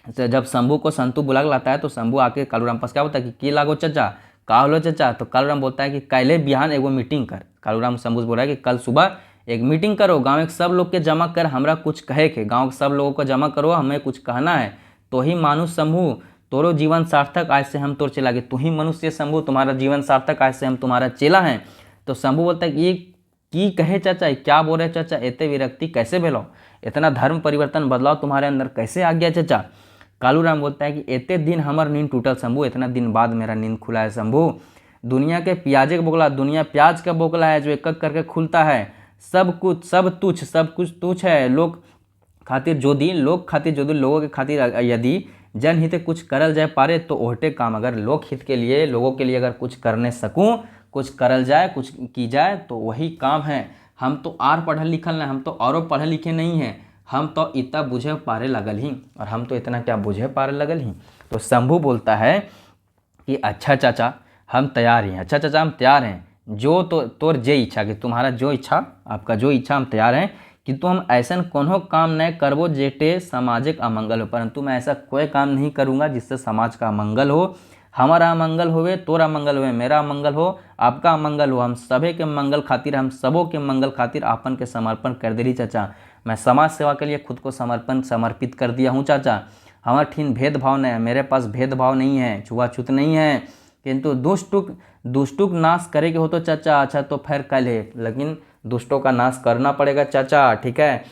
जब शंभू को संतु बुला लाता है तो शंभू आके कालूराम पास क्या बोलता है कि की लागो चचा, का होलो चचा, तो कालूराम बोलता है कि कैले बिहान एगो मीटिंग कर। कालूराम शंभू से बोल रहा है कि कल सुबह एक मीटिंग करो, गाँव के सब लोग के जमा कर, हमरा कुछ कहे के, गाँव के सब लोगों को जमा करो, हमें कुछ कहना है, तो ही मानुष शंभू तोरो जीवन सार्थक, आज से हम तोर चेला के, तू ही मनुष्य शंभू, तुम्हारा जीवन सार्थक, आज से हम तुम्हारा चेला हैं। तो शंभू बोलता है कि ये की कहे चाचा, क्या बोल रहे चाचा, एते विरक्ति कैसे भेलो, इतना धर्म परिवर्तन बदलाव तुम्हारे अंदर कैसे आ गया चाचा। कालूराम बोलता है कि एते दिन हमार नींद टूटल शंभू, इतना दिन बाद मेरा नींद खुला है शंभू। दुनिया के प्याजे का बोकला, दुनिया प्याज का बोकला है जो एक एक करके खुलता है, सब कुछ सब कुछ तुच्छ है, लोग खातिर जो दी लोगों के खातिर यदि जनहित कुछ करल जाए पारे, तो ओहटे काम, अगर लोक हित के लिए, लोगों के लिए अगर कुछ करने सकूं, कुछ करल जाए, कुछ की जाए, तो वही काम है। हम तो आर पढ़ल लिखल नहीं, हम तो औरों पढ़े लिखे नहीं हैं, हम तो इतना बुझे पारे लगल ही, और हम तो इतना क्या बुझे पारे लगल ही। तो शंभू बोलता है कि अच्छा चाचा हम तैयार हैं, अच्छा चाचा हम तैयार हैं, जो तो तोर जे इच्छा, कि तुम्हारा जो इच्छा, आपका जो इच्छा हम तैयार हैं, किंतु हम ऐसा कोनो काम नहीं करबो जेटे सामाजिक अमंगल हो, परंतु मैं ऐसा कोई काम नहीं करूँगा जिससे समाज का अमंगल हो, हमारा अमंगल होवे, तोरा मंगल होवे, मेरा मंगल हो, आपका मंगल हो, हम सभी के मंगल खातिर, हम सबों के मंगल खातिर आपन के समर्पण कर दे रही चाचा। मैं समाज सेवा के लिए खुद को समर्पित कर दिया हूँ चाचा। हमारा ठीन भेदभाव नहीं है, मेरे पास भेदभाव नहीं है, छुआछूत नहीं है, किंतु दुष्टुक नाश करे के हो तो चाचा, अच्छा तो फिर कल है, लेकिन दुष्टों का नाश करना पड़ेगा चाचा, ठीक है,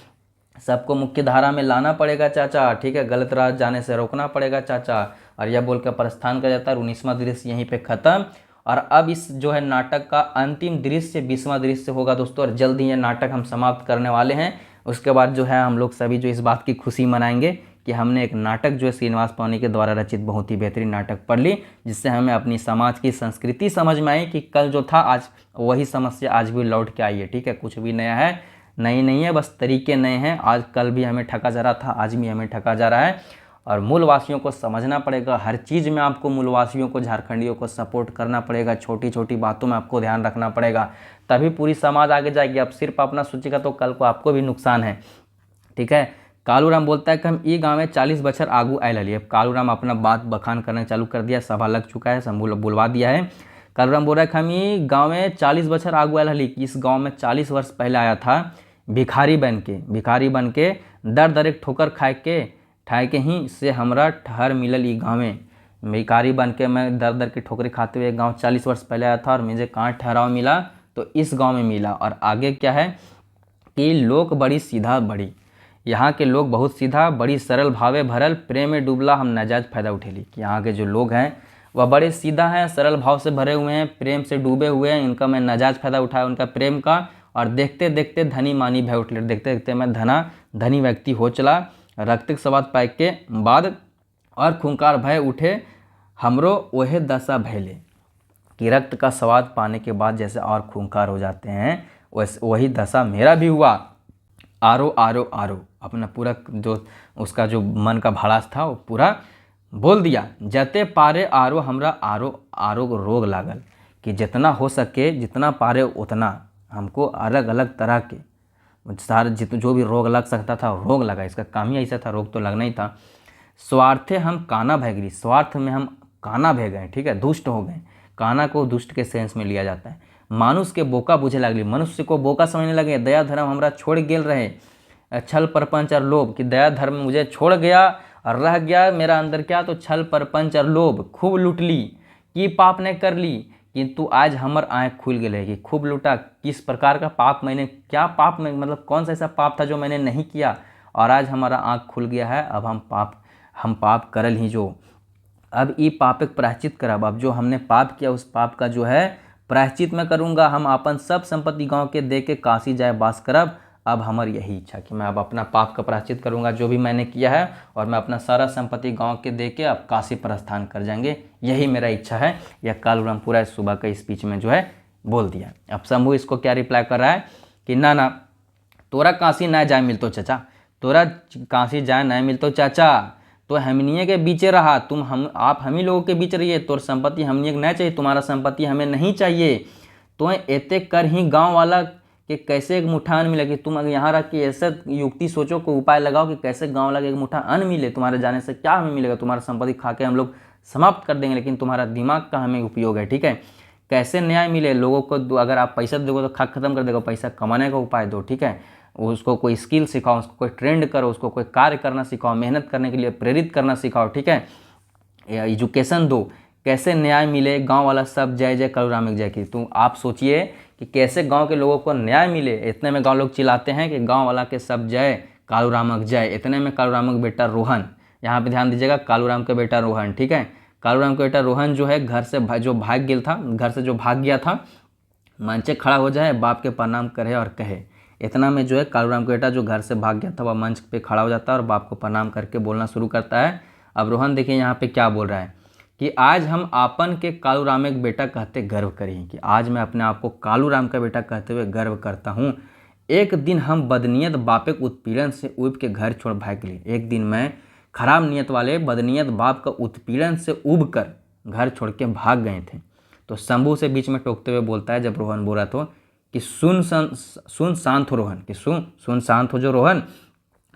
सबको मुख्य धारा में लाना पड़ेगा चाचा, ठीक है, गलत राह जाने से रोकना पड़ेगा चाचा। और यह बोल कर प्रस्थान कर जाता है। 19वां दृश्य यहीं पे ख़त्म। और अब इस जो है नाटक का अंतिम दृश्य 20वां दृश्य होगा दोस्तों, और जल्द ही यह नाटक हम समाप्त करने वाले हैं। उसके बाद जो है हम लोग सभी जो इस बात की खुशी मनाएंगे कि हमने एक नाटक जो है श्रीनिवास पवनी के द्वारा रचित बहुत ही बेहतरीन नाटक पढ़ ली, जिससे हमें अपनी समाज की संस्कृति समझ में आई कि कल जो था आज वही समस्या आज भी लौट के आई है। ठीक है, कुछ भी नया है नहीं है, बस तरीके नए हैं। आज कल भी हमें ठगा जा रहा था, आज भी हमें ठगा जा रहा है। और मूलवासियों को समझना पड़ेगा, हर चीज़ में आपको मूलवासियों को, झारखंडियों को सपोर्ट करना पड़ेगा, छोटी छोटी बातों में आपको ध्यान रखना पड़ेगा, तभी पूरी समाज आगे जाएगी। अब सिर्फ अपना सोचेगा तो कल को आपको भी नुकसान है। ठीक है, कालूराम बोलता है कि हम ई गाँव में 40 बछर आगू आए ललिए। अब कालूराम अपना बात बखान करना चालू कर दिया, सभा लग चुका है, समूह बुलवा दिया है। कालूराम बोल रहा है कि हम ई गाँव में 40 बछर आगू आए लली, इस गाँव में 40 वर्ष पहले आया था भिखारी बन के दर दर एक ठोकर खाए के ही से हमरा ठहर मिलल ई गाँव में। भिखारी बन के मैं दर दर की ठोकरी खाते हुए गांव 40 वर्ष पहले आया था और मुझे कहाँ ठहराव मिला, तो इस गांव में मिला। और आगे क्या है कि लोग बड़ी सीधा बड़ी, यहाँ के लोग बहुत सीधा बड़ी सरल भावे भरल, प्रेम में डूबला हम नाजायज फायदा उठेली। कि यहाँ के जो लोग हैं वह बड़े सीधा हैं, सरल भाव से भरे हुए हैं, प्रेम से डूबे हुए हैं, इनका मैं नाजायज फायदा उठाया उनका प्रेम का। और देखते देखते धनी मानी भय उठले, देखते देखते मैं धनी व्यक्ति हो चला। रक्त स्वाद पाए के बाद और खूंखार भय उठे हमरो वह दशा भैले। कि रक्त का स्वाद पाने के बाद जैसे और खूंखार हो जाते हैं वैसे वही दशा मेरा भी हुआ। आरो आरो आरो अपना पूरा जो उसका जो मन का भड़ास था वो पूरा बोल दिया। जते पारे आरो हमरा आरो आरो को रोग लागल। कि जितना हो सके जितना पारे उतना हमको अलग अलग तरह के सारे जो भी रोग लग सकता था रोग लगा। इसका काम ही ऐसा था, रोग तो लगना ही था। स्वार्थे हम काना भय गई, स्वार्थ में हम काना भय गए। ठीक है, दुष्ट हो गए। काना को दुष्ट के सेंस में लिया जाता है। मानुष के बोका बुझे लगली, मनुष्य को बोका समझने लगे। दया धर्म हमरा छोड़ गेल रहे, छल परपंच और लोभ। कि दया धर्म मुझे छोड़ गया और रह गया मेरा अंदर क्या, तो छल परपंच और लोभ। खूब लूट ली कि पाप ने कर ली, किंतु आज हमर आँख खुल गए। कि खूब लूटा, किस प्रकार का पाप मैंने, क्या पाप में मतलब कौन सा ऐसा पाप था जो मैंने नहीं किया, और आज हमारा आँख खुल गया है। अब हम पाप करल ही जो, अब ई पापक प्रायश्चित करब। अब जो हमने पाप किया उस पाप का जो है प्रायश्चित मैं करूँगा। हम अपन सब संपत्ति गांव के दे के काशी जाए बास करब। अब हमार यही इच्छा कि मैं अब अपना पाप का प्रायश्चित करूँगा जो भी मैंने किया है, और मैं अपना सारा संपत्ति गांव के दे के अब काशी प्रस्थान कर जाएंगे, यही मेरा इच्छा है। यह कालूराम पूरा सुबह का स्पीच में जो है बोल दिया। अब शंभू इसको क्या रिप्लाई कर रहा है कि ना तोरा काशी ना जाए मिलतो चाचा, तोरा काशी जाए ना मिलतो चाचा, तो हमनिए के बीचे रहा, आप हम ही लोगों के बीच रहिए। तोर संपत्ति हमनिए नहीं चाहिए, तुम्हारा संपत्ति हमें नहीं चाहिए। तो एते कर ही गांव वाला कि कैसे एक मुठ्ठा अन्न मिले। कि तुम अगर यहाँ रख के ऐसे युक्ति सोचो, को उपाय लगाओ कि कैसे गांव वाला एक मुठ्ठा अन्न मिले। तुम्हारे जाने से क्या हमें मिलेगा, तुम्हारा संपत्ति खा के हम लोग समाप्त कर देंगे, लेकिन तुम्हारा दिमाग का हमें उपयोग है। ठीक है, कैसे न्याय मिले लोगों को, अगर आप पैसा दोगे तो खा खत्म कर देगा, पैसा कमाने का उपाय दो। ठीक है, उसको कोई स्किल सिखाओ, उसको कोई ट्रेंड करो, उसको कोई कार्य करना सिखाओ, मेहनत करने के लिए प्रेरित करना सिखाओ। ठीक है, एजुकेशन दो, कैसे न्याय मिले। गांव वाला सब जय जय कालूराम जय की। तो आप सोचिए कि कैसे गांव के लोगों को न्याय मिले। इतने में गांव लोग चिल्लाते हैं कि गांव वाला के सब जय कालूराम जय। इतने में कालूराम का बेटा रोहन, यहाँ पे ध्यान दीजिएगा, कालूराम का बेटा रोहन। ठीक है, कालूराम का बेटा रोहन जो है घर से जो भाग गया था, घर से जो भाग गया था, मंचे खड़ा हो जाए, बाप के प्रणाम करे और कहे। इतना में जो है कालूराम का बेटा जो घर से भाग गया था वह मंच पे खड़ा हो जाता है और बाप को प्रणाम करके बोलना शुरू करता है। अब रोहन देखिए यहाँ पे क्या बोल रहा है कि आज हम आपन के कालूराम एक बेटा कहते गर्व करें। कि आज मैं अपने आप को कालूराम का बेटा कहते हुए गर्व करता हूँ। एक दिन हम बदनीयत बापे के उत्पीड़न से उब के घर छोड़ भाग लिए। एक दिन मैं खराब नीयत वाले बदनीयत बाप का उत्पीड़न से उब कर घर छोड़ के भाग गए थे। तो शंभू से बीच में टोकते हुए बोलता है, जब रोहन बोला तो, कि सुन शांत हो रोहन, कि सुन शांत हो जो रोहन,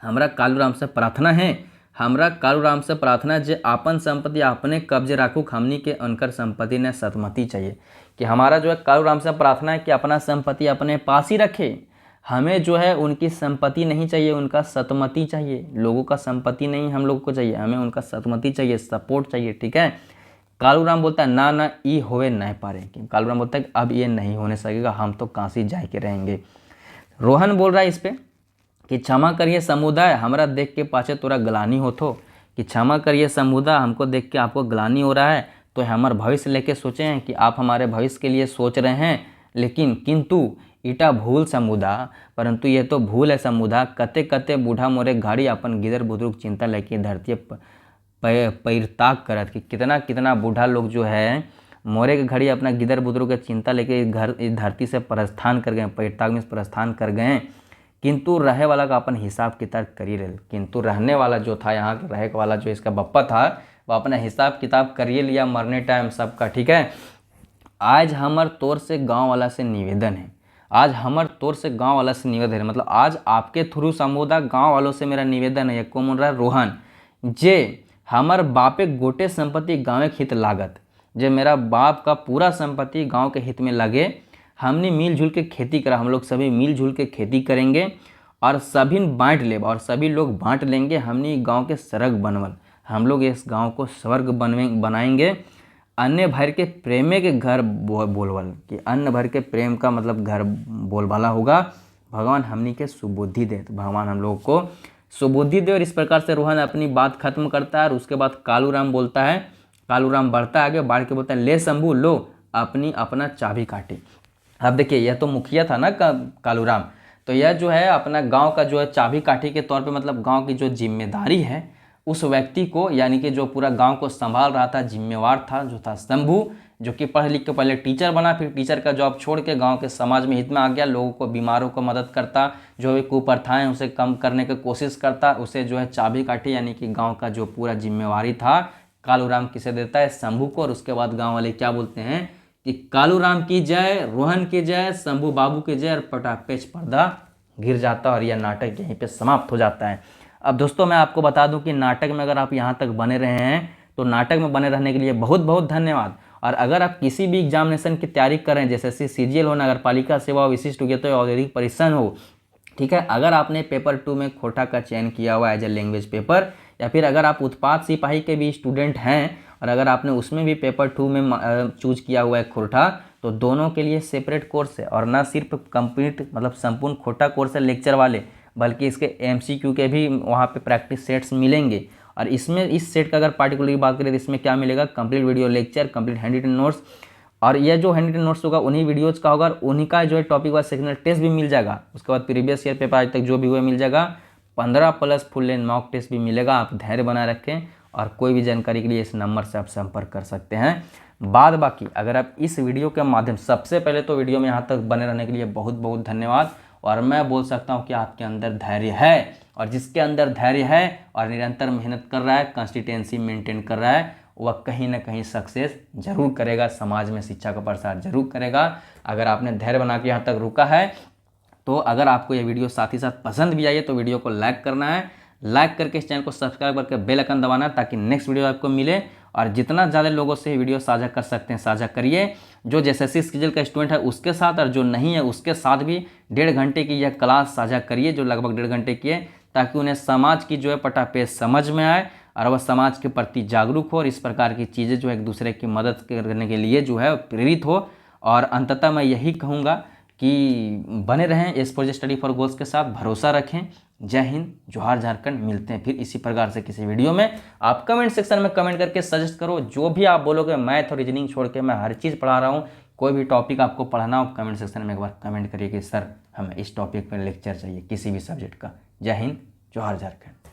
हमरा कालूराम से प्रार्थना है, हमरा कालूराम से प्रार्थना जे आपन संपत्ति अपने कब्जे राखू, हमनी के उनकर संपत्ति ने सतमती चाहिए। कि हमारा जो है कालूराम से प्रार्थना है कि अपना संपत्ति अपने पास ही रखे, हमें जो है उनकी संपत्ति नहीं चाहिए, उनका सतमती चाहिए। लोगों का संपत्ति नहीं हम लोग को चाहिए, हमें उनका सतमती चाहिए, सपोर्ट चाहिए। ठीक है, कालूराम बोलता है ना ये होवे नहीं पा रहे। कालूराम बोलता है कि अब ये नहीं होने सकेगा, हम तो काशी जाए के रहेंगे। रोहन बोल रहा है इस पे कि क्षमा करिए समुदाय, हमरा देख के पाछे तोरा ग्लानी हो तो। कि क्षमा करिए समुदाय, हमको देख के आपको ग्लानी हो रहा है, तो हमारे भविष्य लेके सोचे हैं कि आप हमारे भविष्य के लिए सोच रहे हैं, लेकिन किंतु ईटा भूल समुदा, परंतु ये तो भूल है समुदा। कते कते बूढ़ा मोरे घाड़ी अपन गिदर बुजुर्ग चिंता लेके धरती पैरताक करत कि कितना कितना बूढ़ा लोग जो है मोरे के घड़ी अपना गिदर बुजुर्ग के चिंता लेके घर धरती से प्रस्थान कर गए, पैरताक में प्रस्थान कर गए। किंतु रहे वाला का अपन हिसाब किताब कर ही रहे, किंतु रहने वाला जो था यहाँ के रहे वाला जो इसका बप्पा था वो अपना हिसाब किताब करिए लिया मरने टाइम सबका। ठीक है, आज हमर तौर से गांव वाला से निवेदन है, आज हमर तौर से गांव वाला से निवेदन है, मतलब आज आपके थ्रू समुदा गांव वालों से मेरा निवेदन है। को मन रहा रोहन जे हमर बापे गोटे संपत्ति गाँव के हित लागत, जे मेरा बाप का पूरा संपत्ति गांव के हित में लगे, हमने मिलजुल के खेती करा, हम लोग सभी मिलजुल के खेती करेंगे और सभी बांट ले और सभी लोग बांट लेंगे। हमने गांव के सड़क बनवल, हम लोग इस गांव को स्वर्ग बनाएंगे। अन्य भर के प्रेमे के घर बोलवल कि अन्न भर के प्रेम का मतलब घर बोलबाला होगा। भगवान हमनी के सुबुद्धि दे, तो भगवान हम लोग को सुबुद्धि दे। और इस प्रकार से रोहन अपनी बात खत्म करता है और उसके बाद कालूराम बोलता है, कालूराम बढ़ता है आगे, बढ़ के बोलता है ले शंभू लो अपना चाबी काटे। अब देखिए यह तो मुखिया था ना कालूराम, तो यह जो है अपना गांव का जो है चाबी काठी के तौर पे मतलब गांव की जो जिम्मेदारी है उस व्यक्ति को, यानी कि जो पूरा गांव को संभाल रहा था, जिम्मेवार था, जो था शंभू, जो कि पढ़ लिख के पहले टीचर बना, फिर टीचर का जॉब छोड़ के गांव के समाज में हित में आ गया, लोगों को बीमारों को मदद करता, जो भी कुप्रथाएं उसे कम करने की कोशिश करता, उसे जो है चाबी काठी यानी कि गाँव का जो पूरा जिम्मेवारी था कालूराम किसे देता है, शंभू को। और उसके बाद गाँव वाले क्या बोलते हैं कि कालूराम की जय, रोहन की जय, शंभू बाबू की जय, और पटापेच पर्दा गिर जाता और यह नाटक यहीं पे समाप्त हो जाता है। अब दोस्तों मैं आपको बता दूं कि नाटक में अगर आप यहाँ तक बने रहे हैं तो नाटक में बने रहने के लिए बहुत बहुत धन्यवाद। और अगर आप किसी भी एग्जामिनेशन की तैयारी कर रहे हैं, जैसे CGL हो, नगर पालिका सेवा हो, विशिष्ट योग्यता हो, औद्योगिक परिसंघ हो, ठीक है, अगर आपने पेपर 2 में खोटा का चयन किया हुआ एज ए लैंग्वेज पेपर, या फिर अगर आप उत्पाद सिपाही के भी स्टूडेंट हैं और अगर आपने उसमें भी पेपर 2 में चूज किया हुआ है खोटा, तो दोनों के लिए सेपरेट कोर्स है। और ना सिर्फ कंप्लीट मतलब संपूर्ण खोटा कोर्स है लेक्चर वाले, बल्कि इसके MCQ के भी वहाँ पे प्रैक्टिस सेट्स मिलेंगे। और इसमें इस सेट का अगर पार्टिकुलरली बात करें तो इसमें क्या मिलेगा, complete video lecture, complete hand written notes, और यह जो हैंड रिटन नोट्स होगा उन्हीं वीडियोज़ का होगा, और उन्हीं का जो है टॉपिक वाइज सेक्शनल टेस्ट भी मिल जाएगा। उसके बाद प्रीवियस ईयर पेपर आज तक जो भी हुआ मिल जाएगा, 15+ फुल लेंथ मॉक टेस्ट भी मिलेगा। आप धैर्य बनाए रखें और कोई भी जानकारी के लिए इस नंबर से आप संपर्क कर सकते हैं। बाद बाकी अगर आप इस वीडियो के माध्यम, सबसे पहले तो वीडियो में यहाँ तक बने रहने के लिए बहुत बहुत धन्यवाद। और मैं बोल सकता हूँ कि आपके अंदर धैर्य है, और जिसके अंदर धैर्य है और निरंतर मेहनत कर रहा है, कंसिस्टेंसी मेंटेन कर रहा है, वह कहीं ना कहीं सक्सेस जरूर करेगा, समाज में शिक्षा का प्रसार जरूर करेगा। अगर आपने धैर्य बना के यहाँ तक रुका है तो अगर आपको ये वीडियो साथ ही साथ पसंद भी आई है तो वीडियो को लाइक करना है, लाइक करके इस चैनल को सब्सक्राइब करके बेल आइकन दबाना है ताकि नेक्स्ट वीडियो आपको मिले। और जितना ज़्यादा लोगों से वीडियो साझा कर सकते हैं साझा करिए। जो SSC CGL का स्टूडेंट है उसके साथ और जो नहीं है उसके साथ भी 1.5 घंटे की यह क्लास साझा करिए, जो लगभग 1.5 घंटे की है, ताकि उन्हें समाज की जो है पटापेच समझ में आए और वह समाज के प्रति जागरूक हो और इस प्रकार की चीज़ें जो है एक दूसरे की मदद करने के लिए जो है प्रेरित हो। और अंततः मैं यही कहूँगा कि बने रहें S4J स्टडी फॉर गोल्स के साथ, भरोसा रखें। जय हिंद, जोहार झारखंड। मिलते हैं फिर इसी प्रकार से किसी वीडियो में। आप कमेंट सेक्शन में कमेंट करके सजेस्ट करो, जो भी आप बोलोगे, मैथ और रीजनिंग छोड़ के मैं हर चीज़ पढ़ा रहा हूँ। कोई भी टॉपिक आपको पढ़ाना हो कमेंट सेक्शन में एक बार कमेंट करिए कि सर हमें इस टॉपिक पर लेक्चर चाहिए किसी भी सब्जेक्ट का। जय हिंद, जोहार झारखंड।